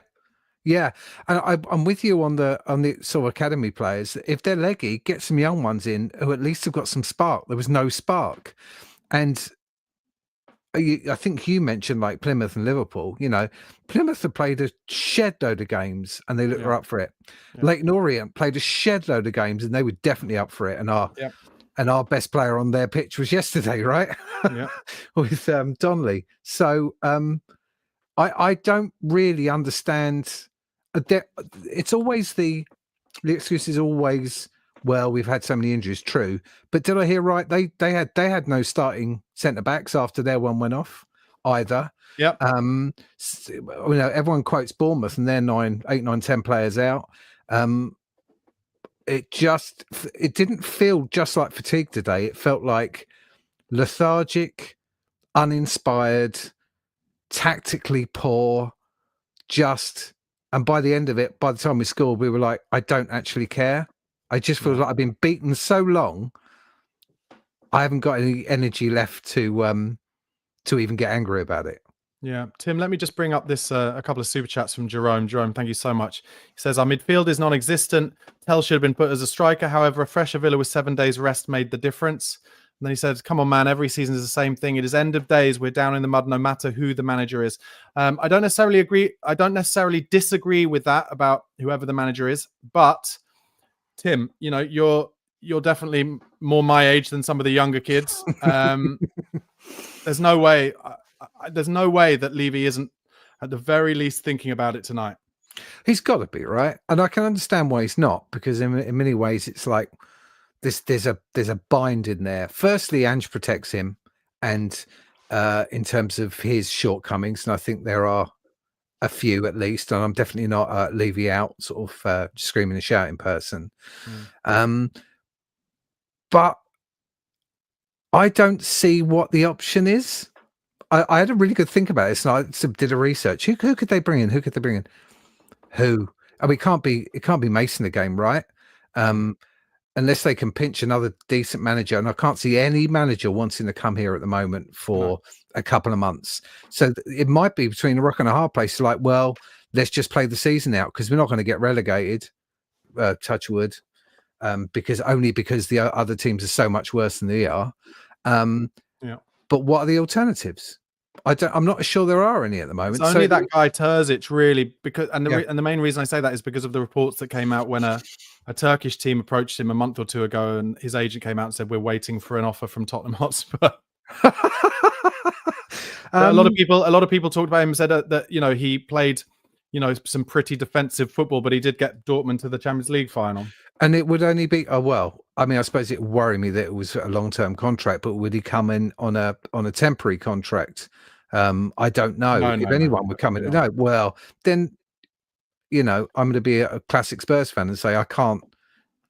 Yeah, and I'm with you on the sort of academy players. If they're leggy, get some young ones in who at least have got some spark. There was no spark, and I think you mentioned like Plymouth and Liverpool. Plymouth have played a shed load of games and they look up for it. Yeah. Leyton Orient played a shed load of games and they were definitely up for it. And our best player on their pitch was yesterday, right? Yeah. With Donnelly. So I don't really understand. It's always the excuse is always, well, we've had so many injuries. True, but did I hear right? They had no starting centre backs after their one went off either. Yeah. Everyone quotes Bournemouth and they're 8, 9, 10 players out. It didn't feel just like fatigue today. It felt like lethargic, uninspired, tactically poor, and by the end of it, by the time we scored, we were like, I don't actually care. I just feel like I've been beaten so long, I haven't got any energy left to even get angry about it. Yeah. Tim, let me just bring up this a couple of super chats from Jerome. Jerome, thank you so much. He says, our midfield is non-existent. Tell should have been put as a striker. However, a fresher Villa with 7 days rest made the difference. And then he said, come on, man, every season is the same thing. It is end of days. We're down in the mud no matter who the manager is. I don't necessarily agree. I don't necessarily disagree with that about whoever the manager is. But, Tim, you're definitely more my age than some of the younger kids. There's no way that Levy isn't at the very least thinking about it tonight. He's got to be, right? And I can understand why he's not, because in many ways it's like, there's a bind in there. Firstly, Ange protects him, and in terms of his shortcomings, and I think there are a few at least. And I'm definitely not Levy out, sort of screaming and shouting person. But I don't see what the option is. I had a really good think about it. So I did a research. Who could they bring in? Who could they bring in? Who? I mean, it can't be Mason again, right? Unless they can pinch another decent manager, and I can't see any manager wanting to come here at the moment for a couple of months. So it might be between a rock and a hard place. Like, well, let's just play the season out because we're not going to get relegated. Touch wood, because the other teams are so much worse than they are. But what are the alternatives? I'm not sure there are any at the moment. It's only that guy Terzic, really, because the main reason I say that is because of the reports that came out when a Turkish team approached him a month or two ago, and his agent came out and said, "We're waiting for an offer from Tottenham Hotspur." A lot of people talked about him and said that he played some pretty defensive football, but he did get Dortmund to the Champions League final. And it would only be I mean, I suppose it would worry me that it was a long-term contract, but would he come in on a temporary contract? I don't know. If anyone would come in, well, then I'm going to be a classic Spurs fan and say I can't.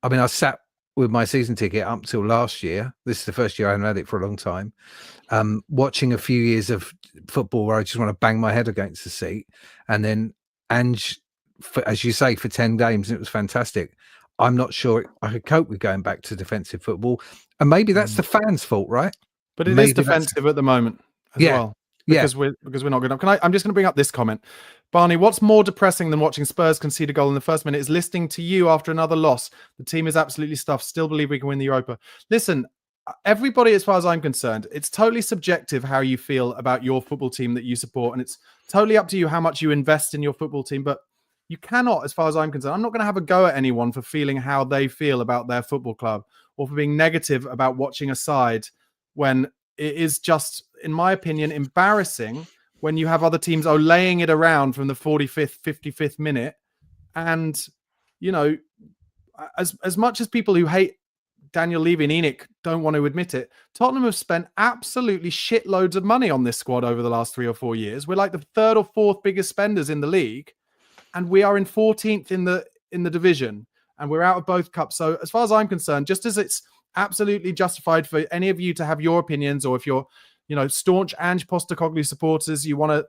I mean, I sat with my season ticket up till last year. This is the first year I haven't had it for a long time. Watching a few years of football where I just want to bang my head against the seat, and then as you say, for 10 games, and it was fantastic. I'm not sure I could cope with going back to defensive football, and maybe that's the fans' fault, right? But it is defensive at the moment as well. Because we're not good enough. I'm just going to bring up this comment. Barney, what's more depressing than watching Spurs concede a goal in the first minute is listening to you after another loss. The team is absolutely stuffed. Still believe we can win the Europa. Listen, everybody, as far as I'm concerned, it's totally subjective how you feel about your football team that you support. And it's totally up to you how much you invest in your football team. But you cannot, as far as I'm concerned, I'm not going to have a go at anyone for feeling how they feel about their football club or for being negative about watching a side when it is just, in my opinion, embarrassing when you have other teams laying it around from the 45th, 55th minute. And, as much as people who hate Daniel Levy and Enoch don't want to admit it, Tottenham have spent absolutely shitloads of money on this squad over the last 3 or 4 years. We're like the third or fourth biggest spenders in the league, and we are in 14th in the division, and we're out of both cups. So as far as I'm concerned, just as it's absolutely justified for any of you to have your opinions, or if you're, staunch Ange Postecoglou supporters, you want to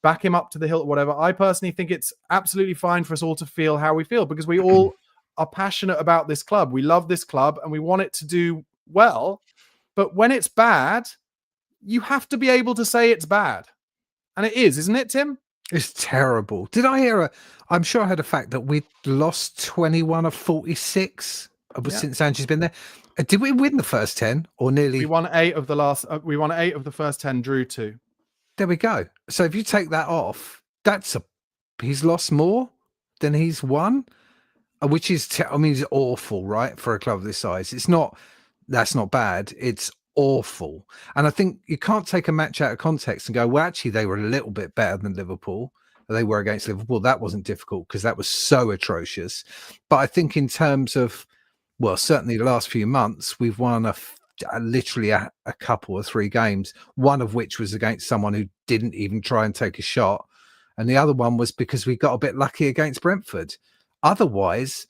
back him up to the hilt or whatever, I personally think it's absolutely fine for us all to feel how we feel, because we all are passionate about this club. We love this club and we want it to do well. But when it's bad, you have to be able to say it's bad. And it is, isn't it, Tim? It's terrible. Did I hear I'm sure I heard a fact that we lost 21 of 46 since Ange's been there. Did we win the first 10 or nearly? We won 8 of the first 10, drew 2. There we go. So if you take that off, he's lost more than he's won, which is, it's awful, right? For a club this size. That's not bad. It's awful. And I think you can't take a match out of context and go, well, actually, they were a little bit better than Liverpool. They were against Liverpool. That wasn't difficult because that was so atrocious. But I think in terms of, certainly the last few months, we've won literally a couple or 3 games, one of which was against someone who didn't even try and take a shot. And the other one was because we got a bit lucky against Brentford. Otherwise,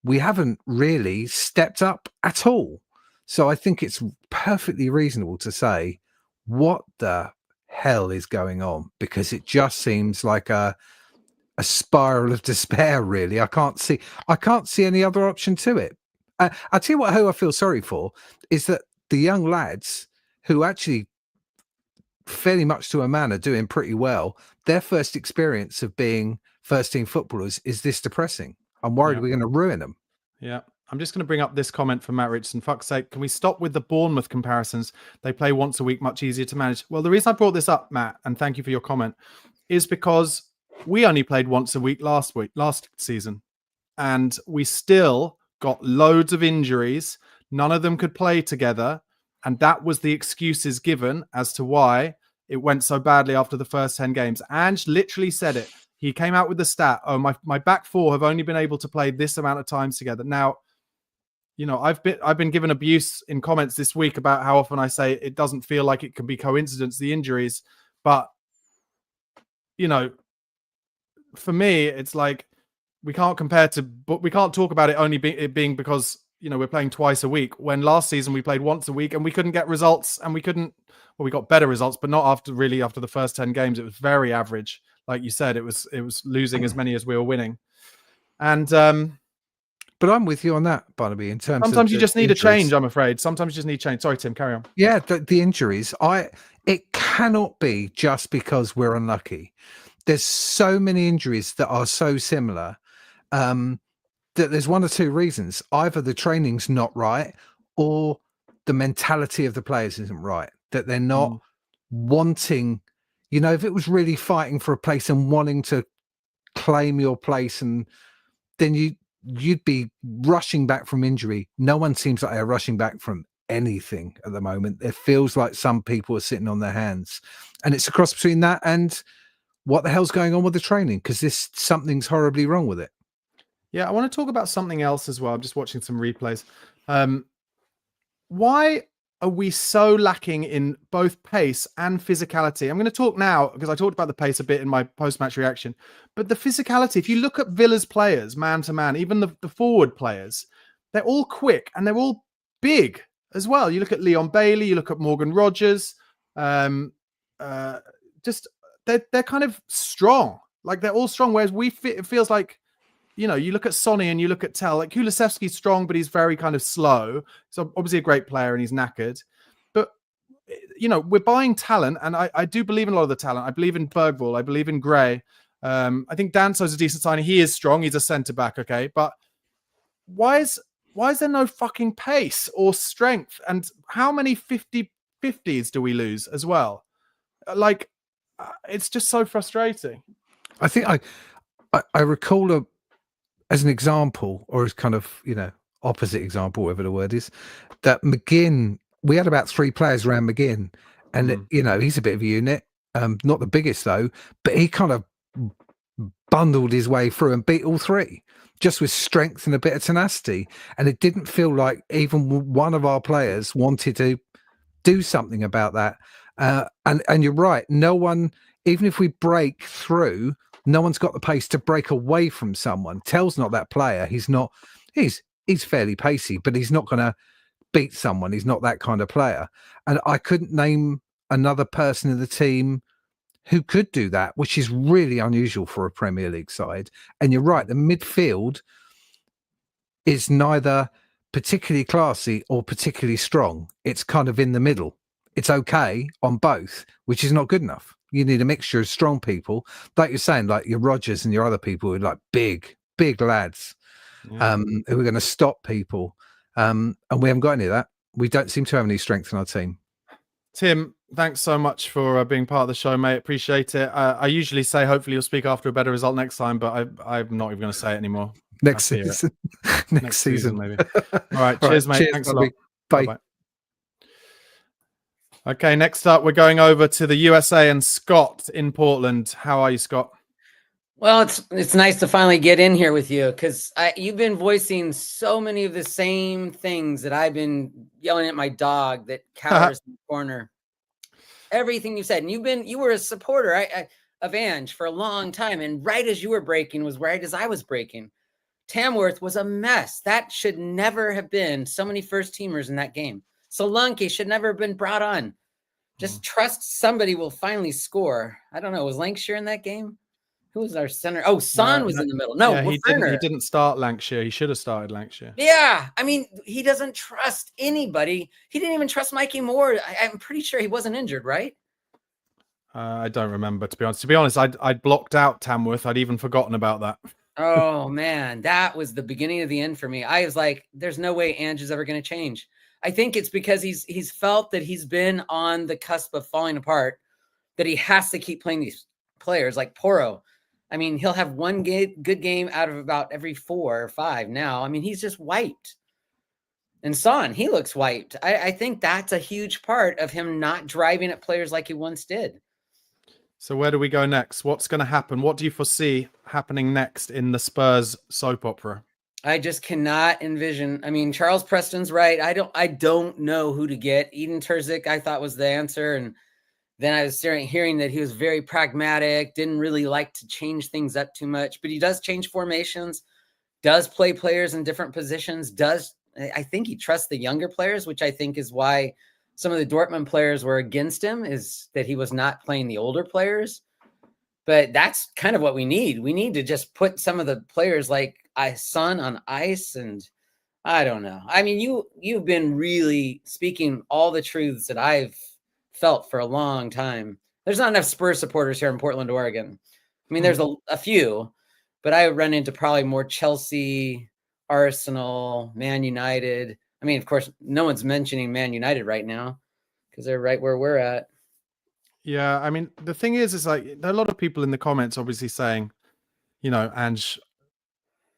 we haven't really stepped up at all. So I think it's perfectly reasonable to say, what the hell is going on? Because it just seems like a spiral of despair, really. I can't see any other option to it. I'll tell you who I feel sorry for is that the young lads who actually fairly much to a man are doing pretty well, their first experience of being first team footballers is this depressing. I'm worried we're going to ruin them. Yeah. I'm just going to bring up this comment from Matt Richardson. Fuck's sake, can we stop with the Bournemouth comparisons? They play once a week, much easier to manage. Well, the reason I brought this up, Matt, and thank you for your comment, is because we only played once a week last season. And we still got loads of injuries. None of them could play together. And that was the excuses given as to why it went so badly after the first 10 games. Ange literally said it. He came out with the stat, my back four have only been able to play this amount of times together. Now, I've been given abuse in comments this week about how often I say it doesn't feel like it can be coincidence, the injuries. But, for me, it's like we can't talk about it only being because we're playing twice a week, when last season we played once a week and we couldn't get results, and we got better results, but not after the first 10 games. It was very average. Like you said, it was losing as many as we were winning. And but I'm with you on that, Barnaby, in terms sometimes of you just need injuries. a change, I'm afraid. Sometimes you just need change. Sorry, Tim, carry on. Yeah, the injuries. It cannot be just because we're unlucky. There's so many injuries that are so similar that there's one or two reasons. Either the training's not right, or the mentality of the players isn't right. That they're not wanting. If it was really fighting for a place and wanting to claim your place, and then you'd be rushing back from injury. No one seems like they're rushing back from anything at the moment. It feels like some people are sitting on their hands, and it's a cross between that and what the hell's going on with the training, because something's horribly wrong with it. Yeah, I want to talk about something else as well. I'm just watching some replays. Why are we so lacking in both pace and physicality? I'm going to talk now because I talked about the pace a bit in my post-match reaction, but the physicality, if you look at Villa's players, man to man, even the forward players, they're all quick and they're all big as well. You look at Leon Bailey, you look at Morgan Rogers, just they're kind of strong. Like they're all strong, whereas it feels like, you look at Sonny and you look at Tell, like Kulusevski's strong, but he's very kind of slow. So obviously a great player and he's knackered. But, we're buying talent, and I do believe in a lot of the talent. I believe in Bergvall. I believe in Gray. I think Danso's a decent signing. He is strong. He's a centre-back, okay? But why is there no fucking pace or strength? And how many 50-50s do we lose as well? Like, it's just so frustrating. I think I recall as an example, or as kind of, opposite example, whatever the word is, that McGinn, we had about 3 players around McGinn, and he's a bit of a unit, not the biggest though, but he kind of bundled his way through and beat all 3 just with strength and a bit of tenacity. And it didn't feel like even one of our players wanted to do something about that. And you're right, no one, even if we break through, no one's got the pace to break away from someone. Tell's not that player. He's fairly pacey, but he's not going to beat someone. He's not that kind of player. And I couldn't name another person in the team who could do that, which is really unusual for a Premier League side. And you're right, the midfield is neither particularly classy or particularly strong. It's kind of in the middle. It's okay on both, which is not good enough. You need a mixture of strong people, like you're saying, like your Rodgers and your other people who are like big lads, who are going to stop people. And we haven't got any of that. We don't seem to have any strength in our team. Tim, thanks so much for being part of the show, mate. Appreciate it. I usually say hopefully you'll speak after a better result next time, but I'm not even going to say it anymore. Next season. Next season, maybe. All right. Cheers, mate. Cheers, Thanks Bobby. a lot. Bye. Bye-bye. Okay, next up, we're going over to the USA and Scott in Portland. How are you, Scott? Well, it's nice to finally get in here with you, because you've been voicing so many of the same things that I've been yelling at my dog that cowers in the corner. Everything you said, and you were a supporter of Ange for a long time, and right as you were breaking was right as I was breaking. Tamworth was a mess. That should never have been so many first teamers in that game. Solanke should never have been brought on. Just trust somebody will finally score. I don't know. Was Lancashire in that game? Who was our center? Oh, Son was in the middle. No, he didn't start Lancashire. He should have started Lancashire. Yeah. I mean, he doesn't trust anybody. He didn't even trust Mikey Moore. I'm pretty sure he wasn't injured, right? I don't remember, to be honest. To be honest, I'd blocked out Tamworth. I'd even forgotten about that. Oh, man. That was the beginning of the end for me. I was like, there's no way Ange is ever going to change. I think it's because he's felt that he's been on the cusp of falling apart, that he has to keep playing these players like Porro. I mean, he'll have one good game out of about every 4 or 5 now. I mean, he's just wiped. And Son, he looks wiped. I think that's a huge part of him not driving at players like he once did. So where do we go next? What's going to happen? What do you foresee happening next in the Spurs soap opera? I just cannot envision. I mean, Charles Preston's right. I don't know who to get. Eden Terzic, I thought, was the answer. And then I was hearing that he was very pragmatic, didn't really like to change things up too much, but he does change formations, does play players in different positions, does I think he trusts the younger players, which I think is why some of the Dortmund players were against him, is that he was not playing the older players. But that's kind of what we need. We need to just put some of the players like Son on ice, and I don't know. I mean, you've been really speaking all the truths that I've felt for a long time. There's not enough Spurs supporters here in Portland, Oregon. I mean, there's a few, but I run into probably more Chelsea, Arsenal, Man United. I mean, of course, no one's mentioning Man United right now because they're right where we're at. Yeah, I mean, the thing is like there are a lot of people in the comments obviously saying, Ange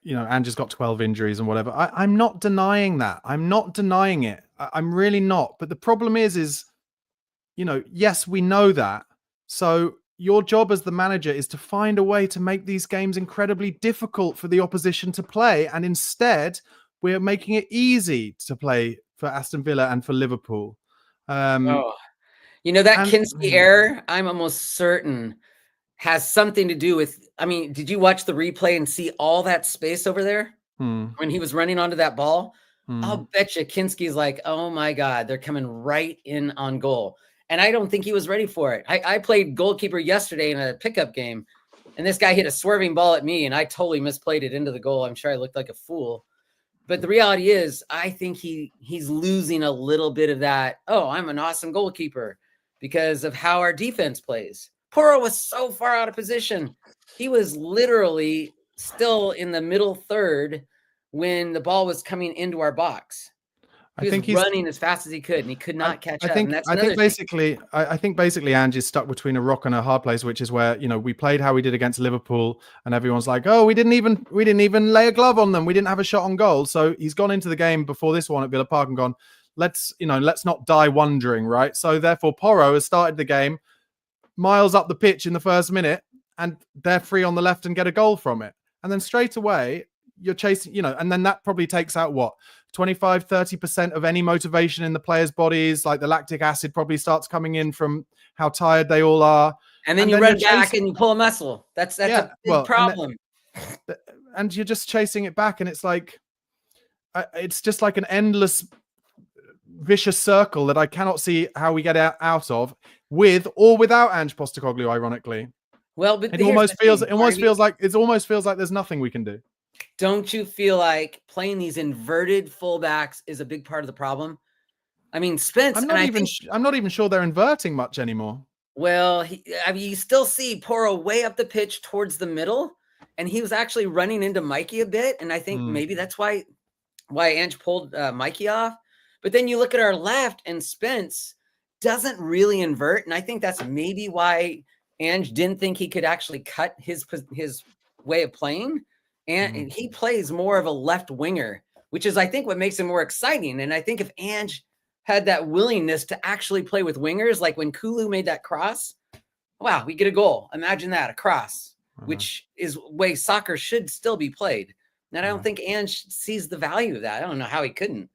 has got 12 injuries and whatever. I'm not denying that. I'm not denying it. I'm really not. But the problem is, yes, we know that. So your job as the manager is to find a way to make these games incredibly difficult for the opposition to play. And instead, we're making it easy to play for Aston Villa and for Liverpool. That Kinski error, I'm almost certain, has something to do with, I mean, did you watch the replay and see all that space over there when he was running onto that ball? I'll bet you Kinski's like, oh my God, they're coming right in on goal. And I don't think he was ready for it. I played goalkeeper yesterday in a pickup game, and this guy hit a swerving ball at me, and I totally misplayed it into the goal. I'm sure I looked like a fool. But the reality is, I think he's losing a little bit of that, oh, I'm an awesome goalkeeper, because of how our defense plays. Porro was so far out of position. He was literally still in the middle third when the ball was coming into our box. He was running as fast as he could, and he could not catch up. And that's I think basically Ange is stuck between a rock and a hard place, which is where we played how we did against Liverpool, and everyone's like, "Oh, we didn't even lay a glove on them. We didn't have a shot on goal." So he's gone into the game before this one at Villa Park and gone, "Let's not die wondering, right?" So therefore, Porro has started the game miles up the pitch in the first minute, and they're free on the left and get a goal from it, and then straight away you're chasing, and then that probably takes out 25-30% of any motivation in the players' bodies. Like the lactic acid probably starts coming in from how tired they all are. And then you run back and you pull a muscle. That's a big problem. And you're just chasing it back. And it's like, it's just like an endless vicious circle that I cannot see how we get out of, with or without Ange Postecoglou, ironically. Well, but it almost feels like there's nothing we can do. Don't you feel like playing these inverted fullbacks is a big part of the problem? I mean, Spence. I'm not even sure they're inverting much anymore. Well, you still see Porro way up the pitch towards the middle, and he was actually running into Mikey a bit, and I think maybe that's why Ange pulled Mikey off. But then you look at our left, and Spence doesn't really invert, and I think that's maybe why Ange didn't think he could actually cut his way of playing. And he plays more of a left winger, which is, I think, what makes him more exciting. And I think if Ange had that willingness to actually play with wingers, like when Kulu made that cross, wow, we get a goal. Imagine that, a cross, which is way soccer should still be played. And I don't think Ange sees the value of that. I don't know how he couldn't.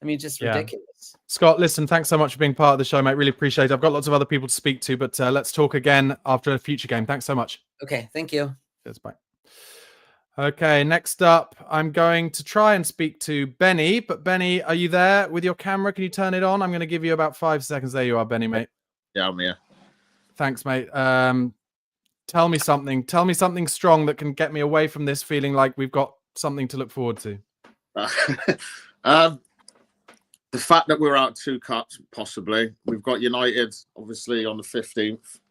I mean, just ridiculous. Scott, listen, thanks so much for being part of the show, mate. Really appreciate it. I've got lots of other people to speak to, but let's talk again after a future game. Thanks so much. Okay, thank you. Cheers, bye. Okay, next up, I'm going to try and speak to Benny. But Benny, are you there with your camera? Can you turn it on? I'm going to give you about 5 seconds. There you are, Benny, mate. Yeah, I'm here. Thanks, mate. Tell me something. Tell me something strong that can get me away from this feeling like we've got something to look forward to. The fact that we're out 2 cups, possibly. We've got United, obviously, on the 15th.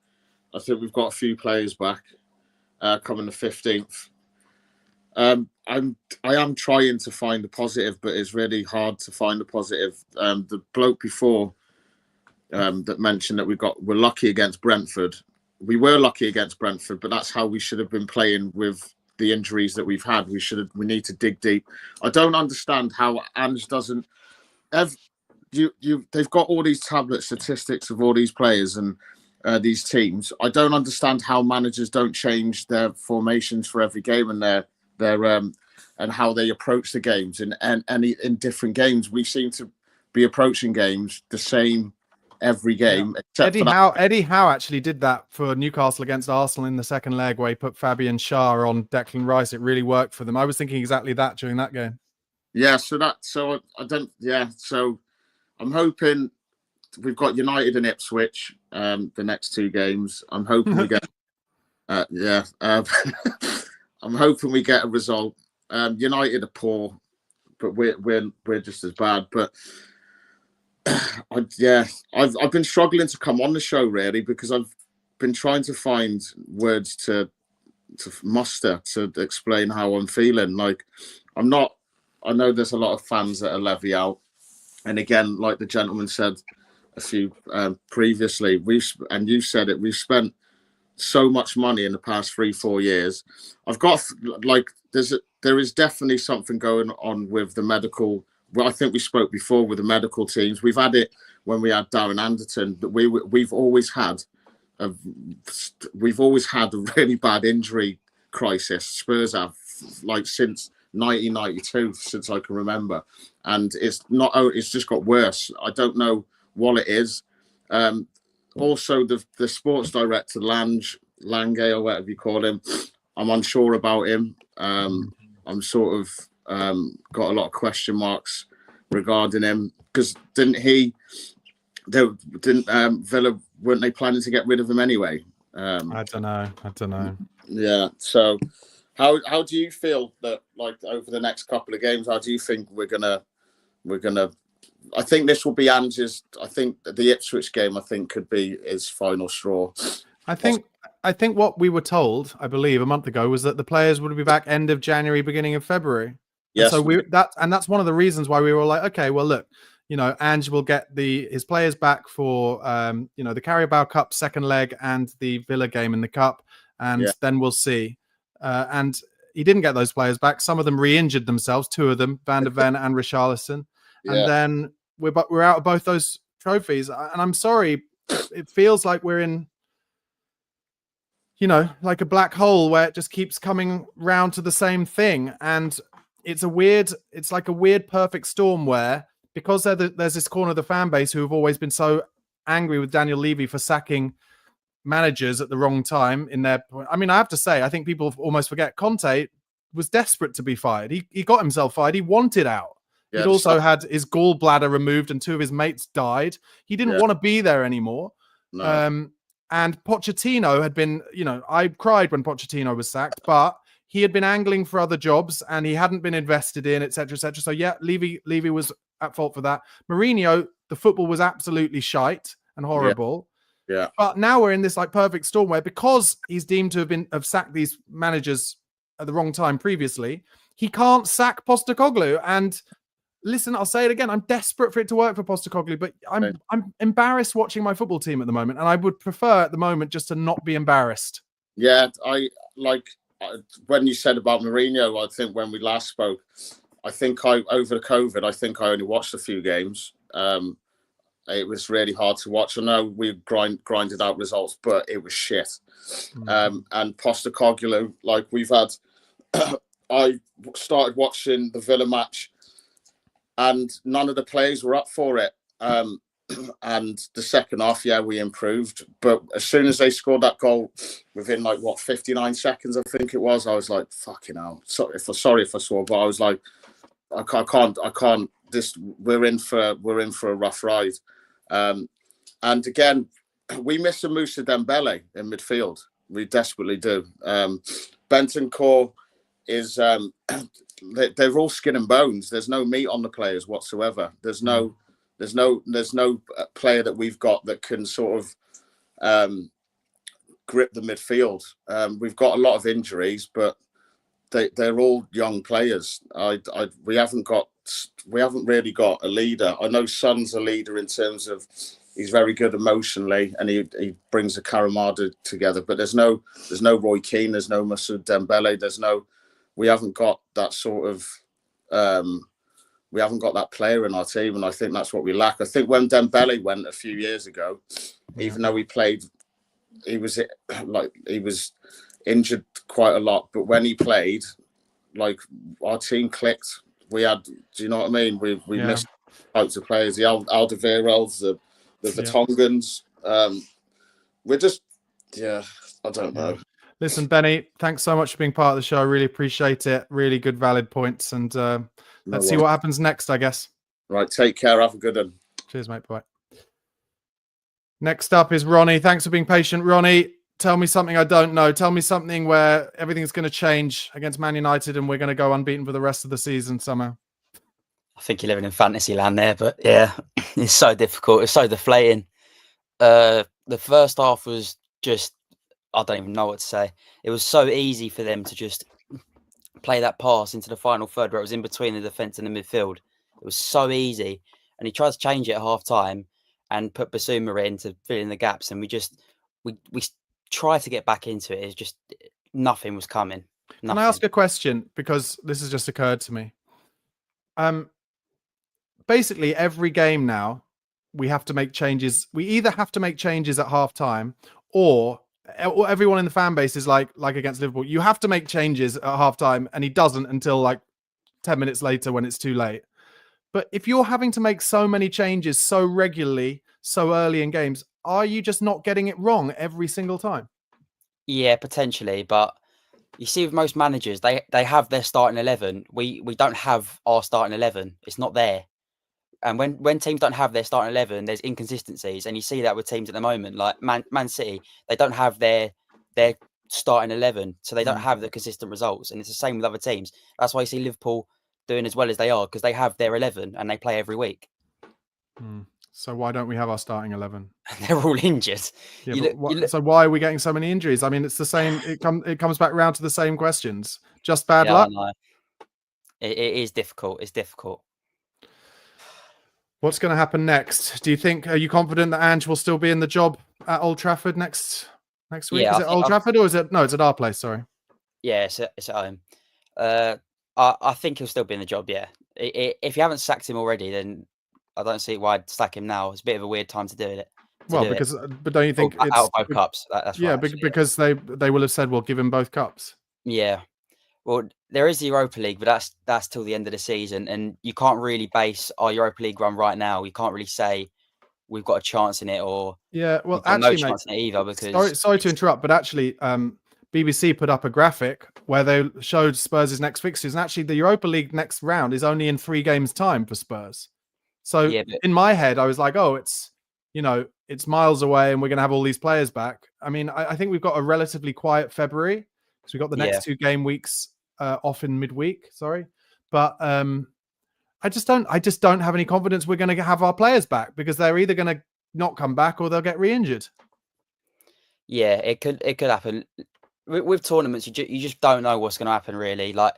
I think we've got a few players back coming the 15th. I am trying to find the positive, but it's really hard to find the positive. The bloke before that mentioned that we're lucky against Brentford. We were lucky against Brentford, but that's how we should have been playing with the injuries that we've had. We need to dig deep. I don't understand how Ange doesn't have they've got all these tablet statistics of all these players and these teams. I don't understand how managers don't change their formations for every game and their and how they approach the games. And in different games, we seem to be approaching games the same every game. Yeah. Eddie Howe actually did that for Newcastle against Arsenal in the second leg, where he put Fabian Schär on Declan Rice. It really worked for them. I was thinking exactly that during that game. Yeah, so I don't. Yeah, so I'm hoping we've got United and Ipswich the next 2 games. I'm hoping we get. I'm hoping we get a result. United are poor, but we're just as bad. But I've been struggling to come on the show really because I've been trying to find words to muster to explain how I'm feeling. Like I'm not. I know there's a lot of fans that are levy out, and again, like the gentleman said a few previously, and you said it. We've spent so much money in the past 3-4 years. I've got like there is definitely something going on with the medical. Well, I think we spoke before with the medical teams. We've had it when we had Darren Anderton, but we've always had a really bad injury crisis. Spurs have like since 1992, since I can remember, and it's just got worse. I don't know what it is. Also, the sports director Lange or whatever you call him, I'm unsure about him. I'm sort of got a lot of question marks regarding him because Villa, weren't they planning to get rid of him anyway? I don't know. Yeah. So, how do you feel that like over the next couple of games? How do you think we're gonna? I think this will be Ange's. I think the Ipswich game, could be his final straw. I think what we were told, I believe, a month ago, was that the players would be back end of January, beginning of February. Yes. And so that's one of the reasons why we were like, okay, well, look, Ange will get his players back for the Carabao Cup second leg and the Villa game in the cup, and then we'll see. And he didn't get those players back. Some of them re-injured themselves, 2 of them, Van der Ven and Richarlison. And then we're out of both those trophies. And I'm sorry, it feels like we're in, like a black hole where it just keeps coming round to the same thing. And it's like a weird perfect storm where, because there's this corner of the fan base who have always been so angry with Daniel Levy for sacking managers at the wrong time in their. I mean, I have to say, I think people almost forget Conte was desperate to be fired. He got himself fired. He wanted out. He'd also had his gallbladder removed and 2 of his mates died. He didn't want to be there anymore. No. And Pochettino had been, I cried when Pochettino was sacked, but he had been angling for other jobs and he hadn't been invested in, etc., etc. So Levy was at fault for that. Mourinho, the football was absolutely shite and horrible. Yeah. But now we're in this like perfect storm where, because he's deemed to have sacked these managers at the wrong time previously, he can't sack Postecoglou. And listen, I'll say it again. I'm desperate for it to work for Postecoglou, but I'm embarrassed watching my football team at the moment, and I would prefer at the moment just to not be embarrassed. Yeah, when you said about Mourinho, I think when we last spoke, over the COVID, I think I only watched a few games. It was really hard to watch. I know we grinded out results, but it was shit. And Postecoglou, like we've had, I started watching the Villa match, and none of the players were up for it. And the second half, we improved. But as soon as they scored that goal, within 59 seconds, I think it was, I was like, fucking hell. Sorry if I swore, but I was like, I can't. We're in for a rough ride. And again, we miss a Moussa Dembele in midfield. We desperately do. Bentancur is. They're all skin and bones. There's no meat on the players whatsoever. There's no player that we've got that can sort of grip the midfield. We've got a lot of injuries, but they're all young players. We haven't really got a leader. I know Son's a leader in terms of he's very good emotionally and he brings the Caramada together. But there's no Roy Keane. There's no Masoud Dembele. We haven't got that sort of. We haven't got that player in our team, and I think that's what we lack. I think when Dembele went a few years ago, even though he played, he was injured quite a lot. But when he played, our team clicked. We had, do you know what I mean? We missed types of players, the Alderweirelds, the Tongans. We're just, I don't know. Listen, Benny, thanks so much for being part of the show. I really appreciate it. Really good, valid points. And let's see what happens next, I guess. Right, take care. Have a good one. Cheers, mate. Bye. Next up is Ronnie. Thanks for being patient, Ronnie. Tell me something I don't know. Tell me something where everything's going to change against Man United and we're going to go unbeaten for the rest of the season somehow. I think you're living in fantasy land there, but yeah, it's so difficult. It's so deflating. The first half was just, I don't even know what to say. It was so easy for them to just play that pass into the final third where it was in between the defence and the midfield. It was so easy. And he tried to change it at half time and put Basuma in to fill in the gaps. And we tried to get back into it. It's just nothing was coming. Nothing. Can I ask a question? Because this has just occurred to me. Basically, every game now, we have to make changes. We either have to make changes at half time or everyone in the fan base is like against Liverpool. You have to make changes at half time and he doesn't until like 10 minutes later when it's too late. But if you're having to make so many changes so regularly, so early in games, are you just not getting it wrong every single time? Yeah, potentially. But you see with most managers, they have their starting 11. We don't have our starting 11. It's not there. And when teams don't have their starting 11, there's inconsistencies. And you see that with teams at the moment, like Man City, they don't have their starting 11. So they don't have the consistent results. And it's the same with other teams. That's why you see Liverpool doing as well as they are, because they have their 11 and they play every week. So why don't we have our starting 11? They're all injured. Yeah, so why are we getting so many injuries? I mean, it's the same. It comes back round to the same questions. Just bad luck. It is difficult. It's difficult. What's going to happen next? Do you think? Are you confident that Ange will still be in the job at Old Trafford next week? Yeah, is it Old Trafford or is it? No, it's at our place. Sorry. Yeah, it's at home. I think he'll still be in the job. Yeah. If you haven't sacked him already, then I don't see why I'd sack him now. It's a bit of a weird time to do it. But don't you think it's out of both cups? That's yeah, right, because they will have said, "Well, give him both cups." Yeah. Well, there is the Europa League, but that's till the end of the season, and you can't really base our Europa League run right now. You can't really say we've got a chance in it, or well, actually, no chance in it either. Because sorry to interrupt, but actually, BBC put up a graphic where they showed Spurs' next fixtures, and actually, the Europa League next round is only in 3 games' time for Spurs. So in my head, I was like, "Oh, it's miles away, and we're going to have all these players back." I mean, I think we've got a relatively quiet February because we've got the next 2 game weeks off in midweek. Sorry, but I just don't have any confidence we're going to have our players back because they're either going to not come back or they'll get re-injured. Yeah, it could happen with tournaments. You just don't know what's going to happen really. Like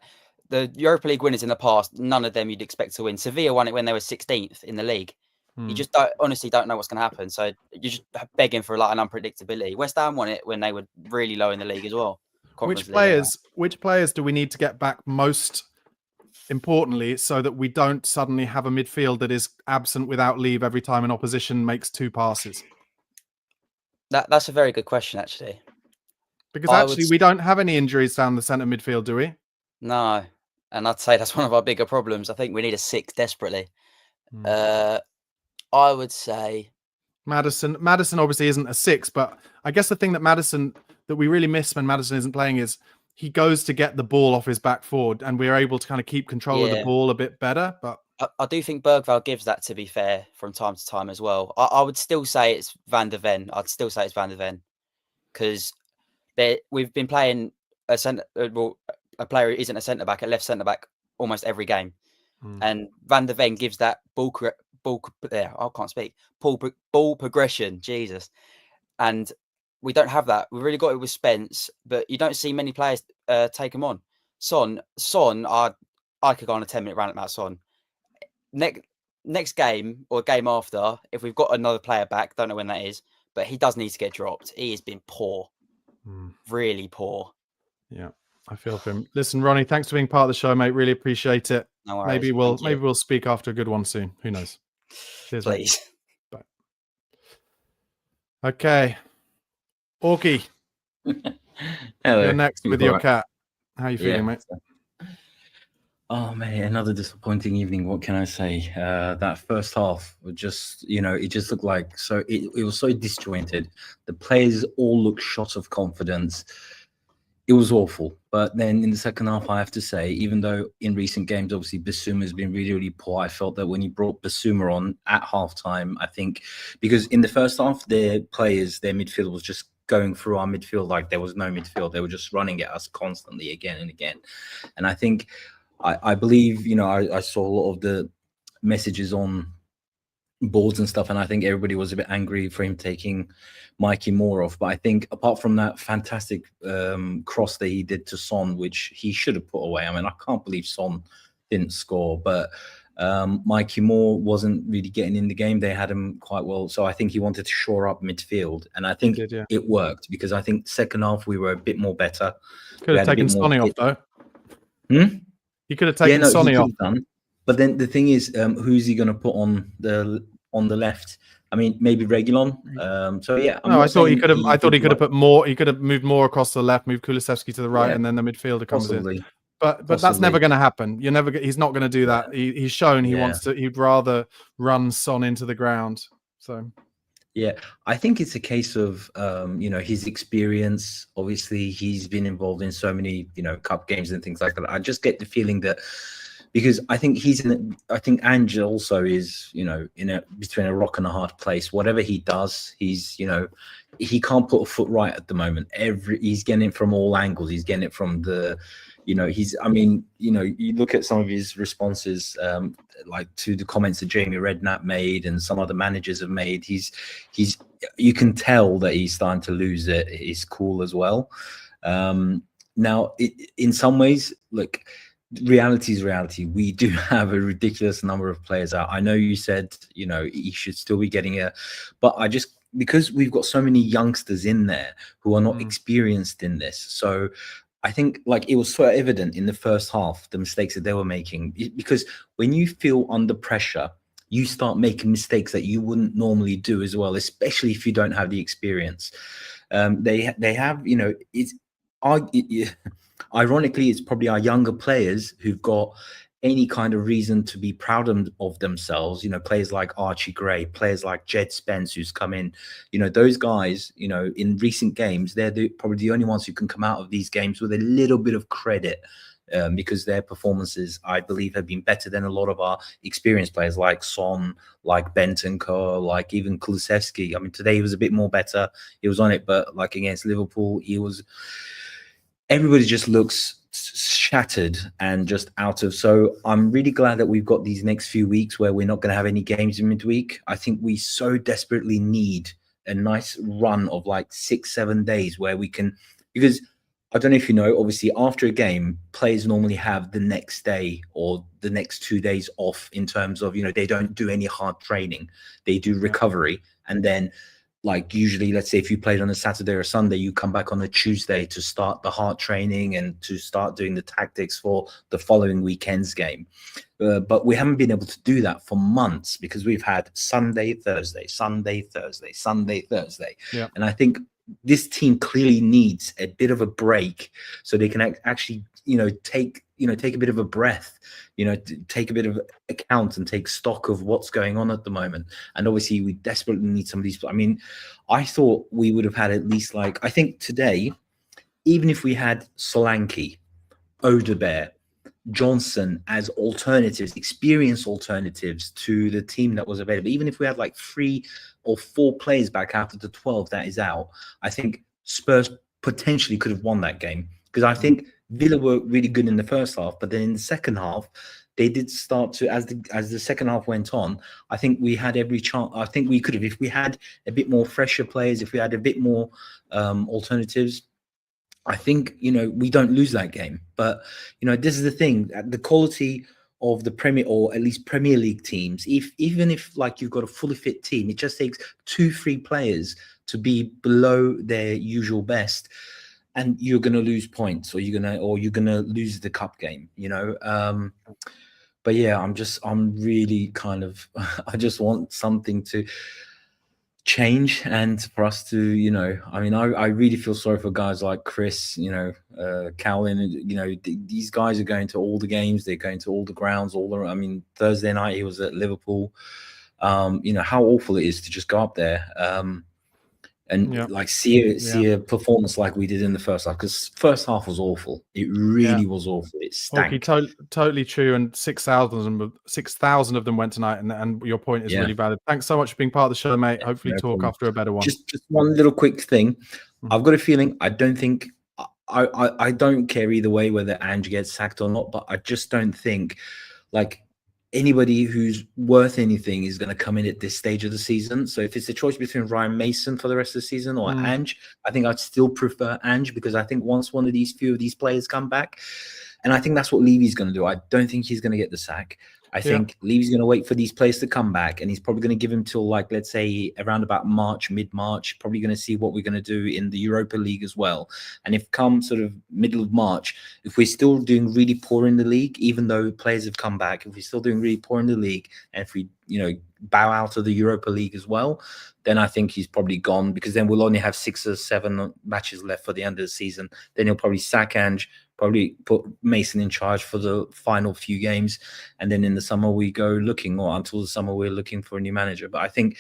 the Europa League winners in the past, none of them you'd expect to win. Sevilla won it when they were 16th in the league. You just honestly don't know what's going to happen. So you're just begging for like an unpredictability. West Ham won it when they were really low in the league as well. Which players do we need to get back most importantly so that we don't suddenly have a midfield that is absent without leave every time an opposition makes 2 passes? That's a very good question, actually. Because we don't have any injuries down the centre midfield, do we? No. And I'd say that's one of our bigger problems. I think we need a 6 desperately. I would say Maddison obviously isn't a 6, but I guess the thing that we really miss when Maddison isn't playing is he goes to get the ball off his back forward and we're able to kind of keep control of the ball a bit better. But I do think Bergvall gives that, to be fair, from time to time as well. I would still say it's Van der Ven. I'd still say it's Van der Ven because we've been playing a player who isn't a centre-back, a left centre-back almost every game. And Van der Ven gives that ball progression, Jesus. And we don't have that. We've really got it with Spence, but you don't see many players take him on. Son, I could go on a 10-minute rant about Son. Next game or game after, if we've got another player back, don't know when that is, but he does need to get dropped. He has been poor, really poor. Yeah, I feel for him. Listen, Ronnie, thanks for being part of the show, mate. Really appreciate it. No worries. Maybe we'll speak after a good one soon. Who knows? Cheers, please. Mate. Bye. Okay, Orky. You're next with your cat. How are you feeling, mate? Oh man, another disappointing evening. What can I say? That first half was just, it just looked like it was so disjointed. The players all looked shot of confidence. it was awful. But then in the second half, I have to say, even though in recent games, obviously Basuma has been really, really poor, I felt that when he brought Basuma on at halftime, I think because in the first half, their midfield was just going through our midfield like there was no midfield. They were just running at us constantly again and again. And I think, I believe, I saw a lot of the messages on boards and stuff, and I think everybody was a bit angry for him taking Mikey Moore off. But I think apart from that fantastic cross that he did to Son, which he should have put away. I mean, I can't believe Son didn't score, but Mikey Moore wasn't really getting in the game. They had him quite well, so I think he wanted to shore up midfield, and I think it worked because I think second half we were a bit more better. Could have taken Sonny off though. He could have taken Sonny off. But then the thing is, who's he going to put on the left? I mean, maybe Reguilon. So yeah. I thought he could have. I thought he could have put more. He could have moved more across to the left, moved Kulusevski to the right, and then the midfielder comes in. But that's never going to happen. He's not going to do that. He's shown he wants to. He'd rather run Son into the ground. So. Yeah, I think it's a case of his experience. Obviously, he's been involved in so many cup games and things like that. I just get the feeling that. Because I think I think Ange also is, between a rock and a hard place. Whatever he does, he's, he can't put a foot right at the moment. He's getting it from all angles. He's getting it from the, you look at some of his responses, like to the comments that Jamie Redknapp made and some other managers have made. You can tell that he's starting to lose his cool as well. Now, in some ways, look. Reality is reality. We do have a ridiculous number of players out. I know you said, he should still be getting but because we've got so many youngsters in there who are not experienced in this. So I think it was so evident in the first half, the mistakes that they were making, because when you feel under pressure, you start making mistakes that you wouldn't normally do as well, especially if you don't have the experience. They have, ironically, it's probably our younger players who've got any kind of reason to be proud of themselves. Players like Archie Gray, players like Jed Spence, who's come in. Those guys, in recent games, they're probably the only ones who can come out of these games with a little bit of credit because their performances, I believe, have been better than a lot of our experienced players like Son, like Bentancur, like even Kulusevski. I mean, today he was a bit more better. He was on it, but like against Liverpool, everybody just looks shattered and just out of. So I'm really glad that we've got these next few weeks where we're not going to have any games in midweek. I think we so desperately need a nice run of 6-7 days where we can, because I don't know if you know, obviously after a game, players normally have the next day or the next 2 days off in terms of, they don't do any hard training. They do recovery. And then usually, let's say if you played on a Saturday or Sunday, you come back on a Tuesday to start the hard training and to start doing the tactics for the following weekend's game. But we haven't been able to do that for months because we've had Sunday, Thursday, Sunday, Thursday, Sunday, Thursday. Yeah. And I think this team clearly needs a bit of a break so they can actually, take a bit of a breath, take a bit of account and take stock of what's going on at the moment. And obviously we desperately need some of these. I mean, I thought we would have had at least I think today, even if we had Solanke, Odebear, Johnson as alternatives, experienced alternatives to the team that was available, even if we had 3 or 4 players back after the 12 that is out, I think Spurs potentially could have won that game because I think Villa were really good in the first half, but then in the second half, they did start to, as the second half went on, I think we had every chance. I think we could have, if we had a bit more fresher players, if we had a bit more alternatives, I think, we don't lose that game. But, this is the thing, the quality of the Premier, or at least Premier League teams, even if you've got a fully fit team, it just takes 2-3 players to be below their usual best. And you're going to lose points, or you're going to lose the cup game, But yeah, I'm really kind of, I just want something to change and for us to, I mean, I really feel sorry for guys like Chris, Cowlin, these guys are going to all the games, they're going to all the grounds, I mean, Thursday night he was at Liverpool. How awful it is to just go up there. and like see a performance like we did in the first half, because first half was awful. It really was awful. It stank. Totally true. And 6,000 of them went tonight, and your point is really valid. Thanks so much for being part of the show, mate. Hopefully talk after a better one. Just one little quick thing. I've got a feeling, I don't care either way whether Ange gets sacked or not, but I just don't think like anybody who's worth anything is going to come in at this stage of the season. So if it's a choice between Ryan Mason for the rest of the season or Ange, I think I'd still prefer Ange, because I think once few of these players come back, and I think that's what Levy's going to do. I don't think he's going to get the sack. I think Levy's going to wait for these players to come back, and he's probably going to give him till, like, let's say around about mid-March, probably going to see what we're going to do in the Europa League as well. And if come sort of middle of March, if we're still doing really poor in the league, even though players have come back, if we're still doing really poor in the league, and if we, bow out of the Europa League as well, then I think he's probably gone, because then we'll only have 6 or 7 matches left for the end of the season. Then he'll probably sack Ange, probably put Mason in charge for the final few games, and then in the summer we go looking, or until the summer we're looking for a new manager. But I think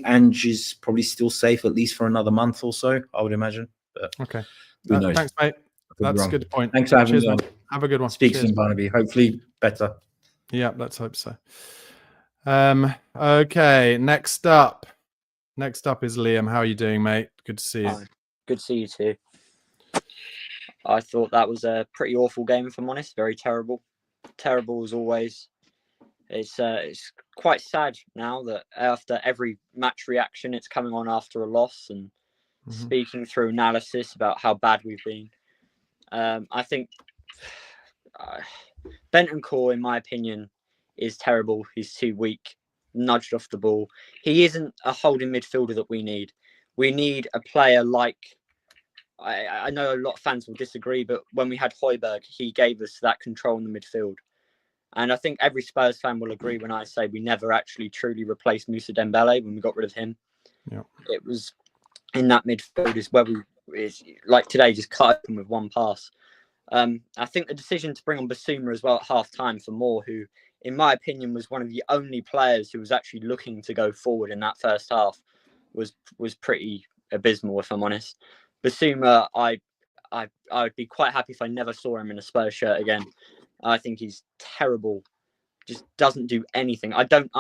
Ange is probably still safe, at least for another month or so, I would imagine. But okay, who knows? Thanks, mate. That's a good point. Thanks for having me on. Have a good one. Speak soon, Barnaby. Hopefully better. Yeah, let's hope so. Okay, next up is Liam. How are you doing, mate? Good to see you. Good to see you too. I thought that was a pretty awful game, if I'm honest. Very terrible as always. It's quite sad now that after every match reaction, it's coming on after a loss and speaking through analysis about how bad we've been. I think Bentancur, in my opinion, is terrible. He's too weak, nudged off the ball. He isn't a holding midfielder that we need. We need a player like, I know a lot of fans will disagree, but when we had Højbjerg, he gave us that control in the midfield. And I think every Spurs fan will agree when I say we never actually truly replaced Moussa Dembele when we got rid of him. Yeah. It was in that midfield is where like today, just cut open with one pass. I think the decision to bring on Basuma as well at half-time for Moore, who, in my opinion, was one of the only players who was actually looking to go forward in that first half, was pretty abysmal, if I'm honest. Basuma, I would be quite happy if I never saw him in a Spurs shirt again. I think he's terrible. Just doesn't do anything. I don't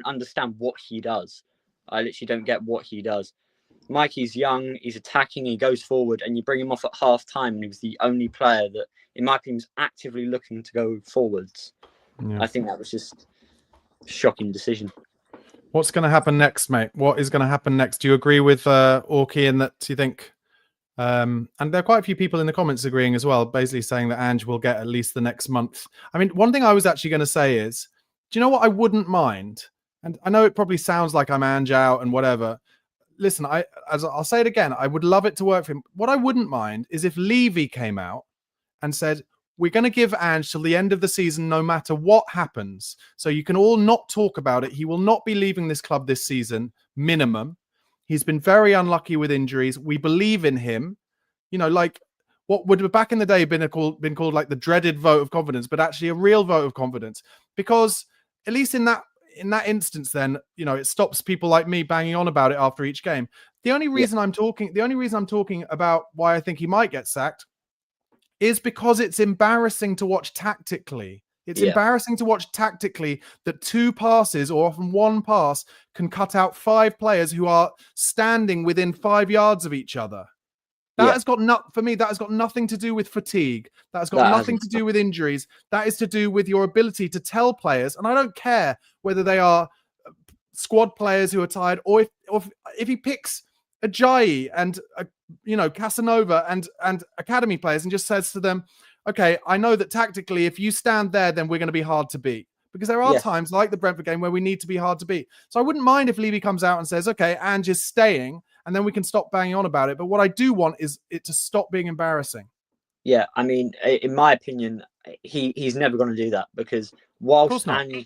understand what he does. I literally don't get what he does. Mikey's young, he's attacking, he goes forward, and you bring him off at half time, and he was the only player that, in my opinion, was actively looking to go forwards. Yeah. I think that was just a shocking decision. What's going to happen next, mate? What is going to happen next? Do you agree with Orky in that you think, and there are quite a few people in the comments agreeing as well, basically saying that Ange will get at least the next month. I mean, one thing I was actually going to say is, do you know what I wouldn't mind? And I know it probably sounds like I'm Ange out and whatever. Listen, I'll say it again. I would love it to work for him. What I wouldn't mind is if Levy came out and said, we're going to give Ange till the end of the season, no matter what happens. So you can all not talk about it. He will not be leaving this club this season, minimum. He's been very unlucky with injuries. We believe in him. Like what would have back in the day been called like the dreaded vote of confidence, but actually a real vote of confidence. Because at least in that instance, then, it stops people like me banging on about it after each game. The only reason I'm talking about why I think he might get sacked is because it's embarrassing to watch tactically. It's embarrassing to watch tactically that 2 passes, or often 1 pass, can cut out 5 players who are standing within 5 yards of each other. That has got nothing to do with fatigue. That has got nothing to do with injuries. That is to do with your ability to tell players, and I don't care whether they are squad players who are tired, or if he picks Ajayi and Casanova and academy players and just says to them, okay, I know that tactically if you stand there, then we're going to be hard to beat. Because there are times like the Brentford game where we need to be hard to beat. So I wouldn't mind if Levy comes out and says, okay, Ange is staying, and then we can stop banging on about it. But what I do want is it to stop being embarrassing. Yeah, I mean, in my opinion, he's never going to do that, because whilst Ange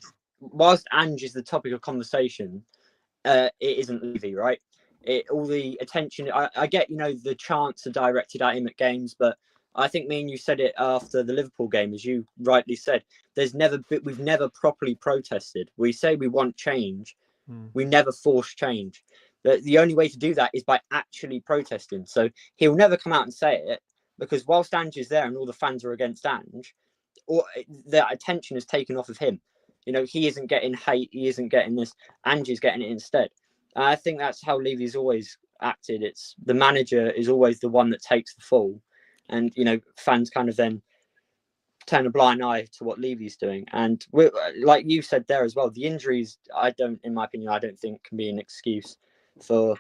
is the topic of conversation, it isn't Levy, right? All the attention, I get, the chants are directed at him at games, but I think me and you said it after the Liverpool game, as you rightly said, we've never properly protested. We say we want change. We never force change. The only way to do that is by actually protesting. So he'll never come out and say it, because whilst Ange is there and all the fans are against Ange, or the attention is taken off of him. He isn't getting hate. He isn't getting this. Ange is getting it instead. And I think that's how Levy's always acted. It's the manager is always the one that takes the fall, and fans kind of then turn a blind eye to what Levy's doing. And like you said there as well, the injuries, in my opinion, I don't think can be an excuse for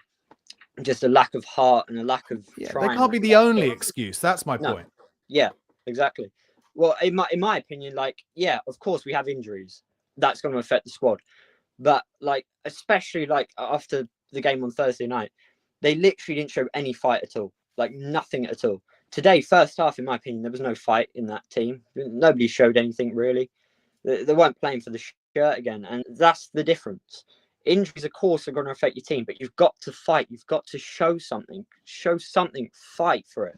just a lack of heart and a lack of trying. They can't be the only excuse. That's my point. Yeah, exactly. Well, in my opinion, of course we have injuries. That's going to affect the squad. But especially after the game on Thursday night, they literally didn't show any fight at all. Nothing at all. Today, first half, in my opinion, there was no fight in that team. Nobody showed anything really. They weren't playing for the shirt again, and that's the difference. Injuries, of course, are going to affect your team, but you've got to fight. You've got to show something. Fight for it.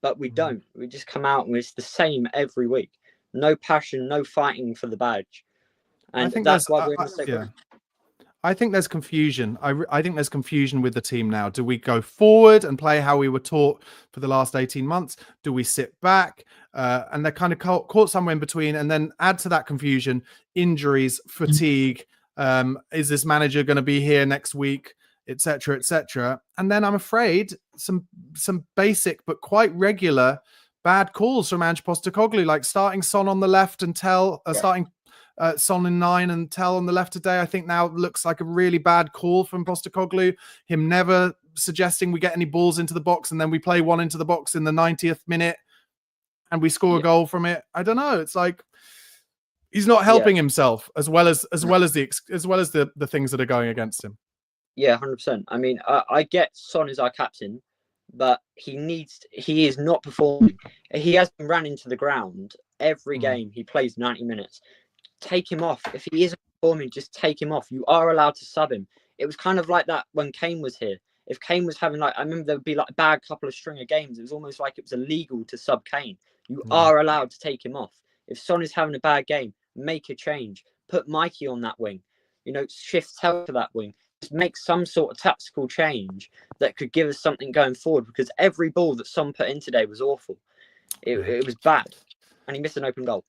But we don't. We just come out and it's the same every week. No passion, no fighting for the badge. And I think that's why we're in the second. I think there's confusion. I think there's confusion with the team now. Do we go forward and play how we were taught for the last 18 months? Do we sit back? And they're kind of caught somewhere in between. And then add to that confusion, injuries, fatigue. Is this manager going to be here next week? Etc. etc. And then I'm afraid some basic but quite regular bad calls from Ange Postecoglou, like starting Son on the left and starting Son in 9 and Tell on the left today. I think now looks like a really bad call from Postecoglou. Him never suggesting we get any balls into the box, and then we play one into the box in the 90th minute and we score a goal from it. I don't know. It's like he's not helping himself as well as the things that are going against him. Yeah, 100%. I mean, I get Son is our captain, but he is not performing. He has been ran into the ground every game. He plays 90 minutes. Take him off. If he isn't performing, just take him off. You are allowed to sub him. It was kind of like that when Kane was here. If Kane was having I remember there would be a bad couple of string of games. It was almost like it was illegal to sub Kane. You are allowed to take him off. If Son is having a bad game, make a change. Put Mikey on that wing. Shift Tell to that wing. Make some sort of tactical change that could give us something going forward, because every ball that Son put in today was awful. It was bad, and he missed an open goal.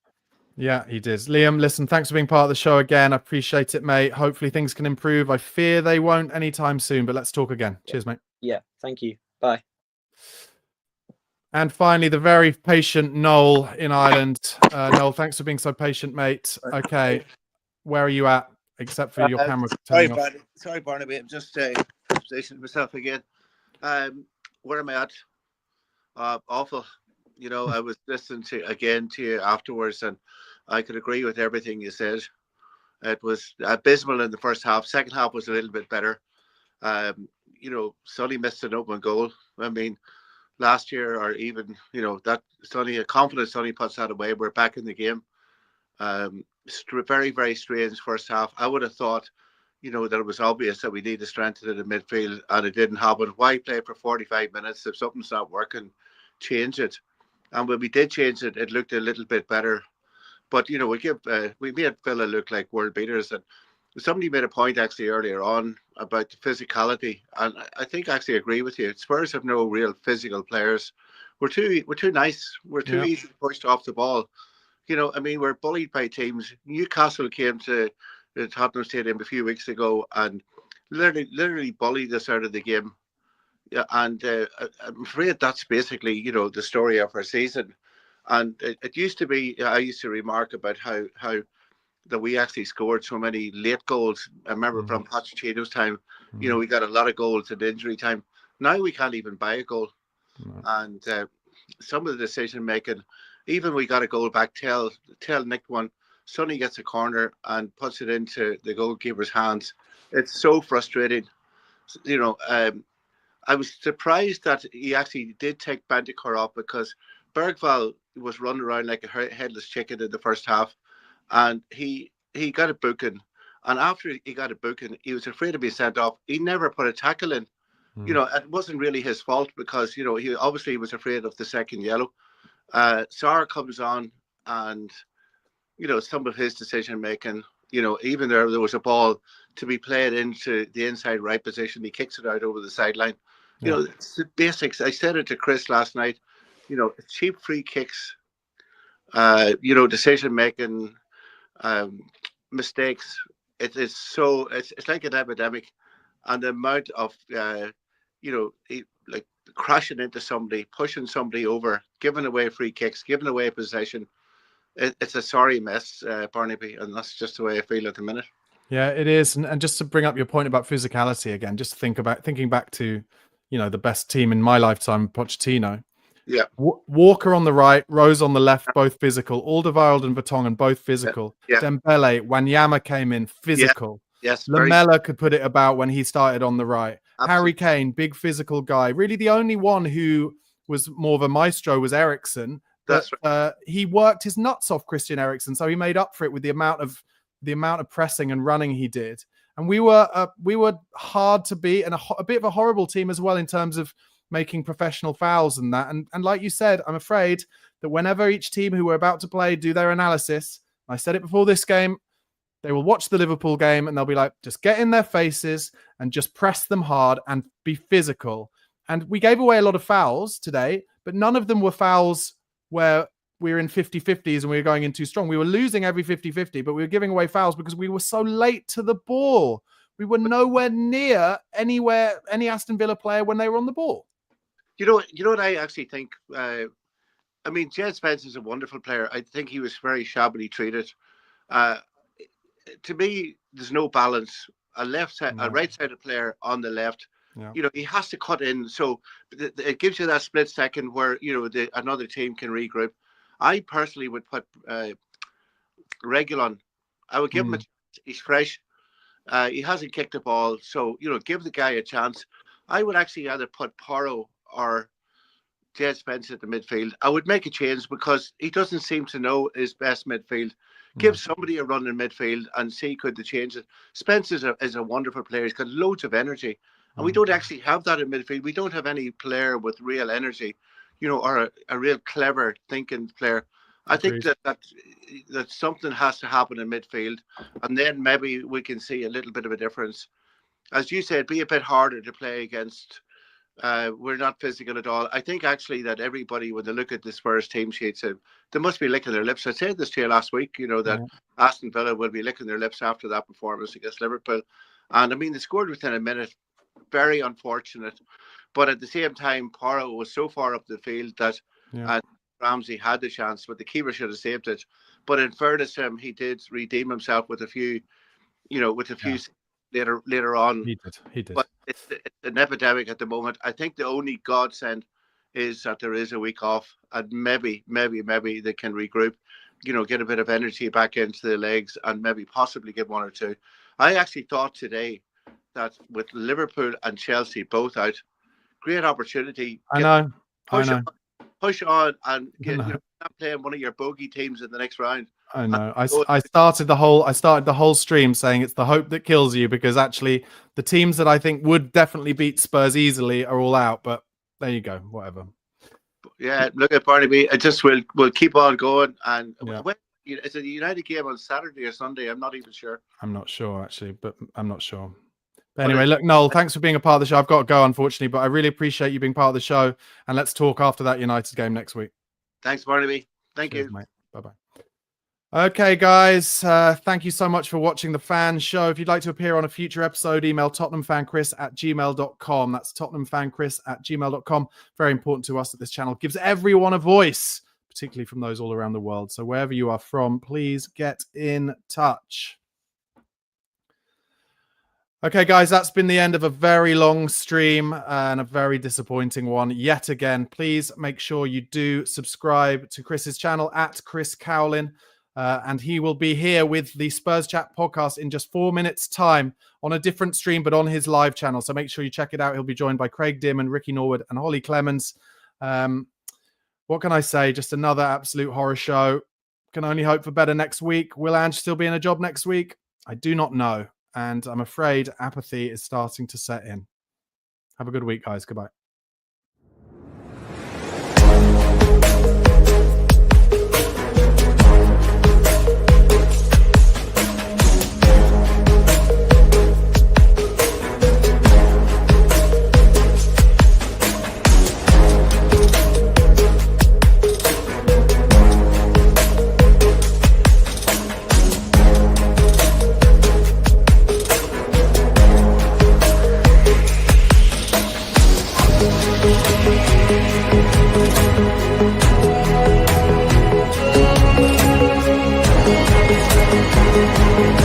Yeah, he did. Liam, listen, thanks for being part of the show again. I appreciate it, mate. Hopefully things can improve. I fear they won't anytime soon, but let's talk again. Cheers, mate. Yeah, thank you. Bye. And finally, the very patient Noel in Ireland. Noel, thanks for being so patient, mate. Okay, where are you at? Except for your camera. Sorry, Barnaby. I'm just positioning myself again. Where am I at? Awful. I was listening to you afterwards, and I could agree with everything you said. It was abysmal in the first half. Second half was a little bit better. Sonny missed an open goal. I mean, last year, or even that Sonny, a confident Sonny puts that away. We're back in the game. Very, very strange first half. I would have thought, that it was obvious that we need to strengthen it in midfield, and it didn't happen. Why play for 45 minutes if something's not working? Change it. And when we did change it, it looked a little bit better. But we made Villa look like world beaters. And somebody made a point actually earlier on about the physicality, and I think I actually agree with you. Spurs have no real physical players. We're too nice. We're too easy to push off the ball. We're bullied by teams. Newcastle came to the Tottenham Stadium a few weeks ago and literally bullied us out of the game. Yeah, and I'm afraid that's basically, the story of our season. And it used to be, I used to remark about how that we actually scored so many late goals. I remember from Pochettino's time, we got a lot of goals in injury time. Now we can't even buy a goal. And some of the decision making, even we got a goal back, Tell nicked one. Sonny gets a corner and puts it into the goalkeeper's hands. It's so frustrating. I was surprised that he actually did take Bentancur off, because Bergvall was running around like a headless chicken in the first half, and he got a booking. And after he got a booking, he was afraid of being sent off. He never put a tackle in. It wasn't really his fault, because he obviously was afraid of the second yellow. Sarr comes on, and some of his decision making, even there was a ball to be played into the inside right position, he kicks it out over the sideline. It's the basics. I said it to Chris last night. Cheap free kicks, decision making, mistakes. It's like an epidemic, and the amount of like crashing into somebody, pushing somebody over, giving away free kicks, giving away possession. It's a sorry mess, Barnaby, and that's just the way I feel at the minute. Yeah, it is. And just to bring up your point about physicality again, just thinking back to, the best team in my lifetime, Pochettino. Yeah. Walker on the right, Rose on the left, both physical. Alderweireld and Vertonghen, both physical. Yeah. Dembele, Wanyama came in, physical. Yes. Lamella could put it about when he started on the right. Absolutely. Harry Kane, big physical guy. Really, the only one who was more of a maestro was Eriksen. That's right. He worked his nuts off, Christian Eriksen, so he made up for it with the amount of pressing and running he did. And we were hard to beat, and a bit of a horrible team as well in terms of making professional fouls and that. And like you said, I'm afraid that whenever each team who were about to play do their analysis, I said it before this game, they will watch the Liverpool game and they'll be like, just get in their faces and just press them hard and be physical. And we gave away a lot of fouls today, but none of them were fouls where we were in 50-50s and we were going in too strong. We were losing every 50-50, but we were giving away fouls because we were so late to the ball. We were nowhere near any Aston Villa player when they were on the ball. You know what I actually think? Jed Spence is a wonderful player. I think he was very shabbily treated. To me, there's no balance. A right-sided player on the left. Yeah. He has to cut in, so it gives you that split second where another team can regroup. I personally would put Reguilon. I would give him a chance. He's fresh. He hasn't kicked the ball, so give the guy a chance. I would actually either put Porro or Jed Spence at the midfield. I would make a change because he doesn't seem to know his best midfield. Give somebody a run in midfield and see could they change it. Spence is a wonderful player. He's got loads of energy. And we don't actually have that in midfield. We don't have any player with real energy, or a real clever thinking player. I think that something has to happen in midfield, and then maybe we can see a little bit of a difference. As you said, be a bit harder to play against. We're not physical at all. I think actually that everybody, when they look at the Spurs team sheets, they must be licking their lips. I said this to you last week, that Aston Villa will be licking their lips after that performance against Liverpool. And they scored within a minute. Very unfortunate, but at the same time, Porro was so far up the field that Ramsey had the chance, but the keeper should have saved it. But in fairness to him, he did redeem himself with a few, later on. He did. But it's an epidemic at the moment. I think the only godsend is that there is a week off, and maybe they can regroup, get a bit of energy back into the legs, and maybe possibly get one or two. I actually thought today that with Liverpool and Chelsea both out, great opportunity. Push on and get not playing one of your bogey teams in the next round. I know. I started the whole stream saying it's the hope that kills you, because actually the teams that I think would definitely beat Spurs easily are all out. But there you go. Whatever. Yeah, look at Barnaby. I just we'll keep on going. And is it a United game on Saturday or Sunday? I'm not even sure. I'm not sure actually, but I'm not sure. But anyway, look, Noel, thanks for being a part of the show. I've got to go, unfortunately, but I really appreciate you being part of the show. And let's talk after that United game next week. Thanks, Barnaby. Thank you. Mate. Bye-bye. Okay, guys. Thank you so much for watching the Fan Show. If you'd like to appear on a future episode, email tottenhamfanchris@gmail.com. That's tottenhamfanchris@gmail.com. Very important to us that this channel gives everyone a voice, particularly from those all around the world. So wherever you are from, please get in touch. Okay, guys, that's been the end of a very long stream and a very disappointing one yet again. Please make sure you do subscribe to Chris's channel @ChrisCowlin, and he will be here with the Spurs Chat podcast in just 4 minutes' time on a different stream, but on his live channel. So make sure you check it out. He'll be joined by Craig Dimon, Ricky Norwood, and Holly Clemens. What can I say? Just another absolute horror show. Can only hope for better next week. Will Ange still be in a job next week? I do not know. And I'm afraid apathy is starting to set in. Have a good week, guys. Goodbye. Thank you.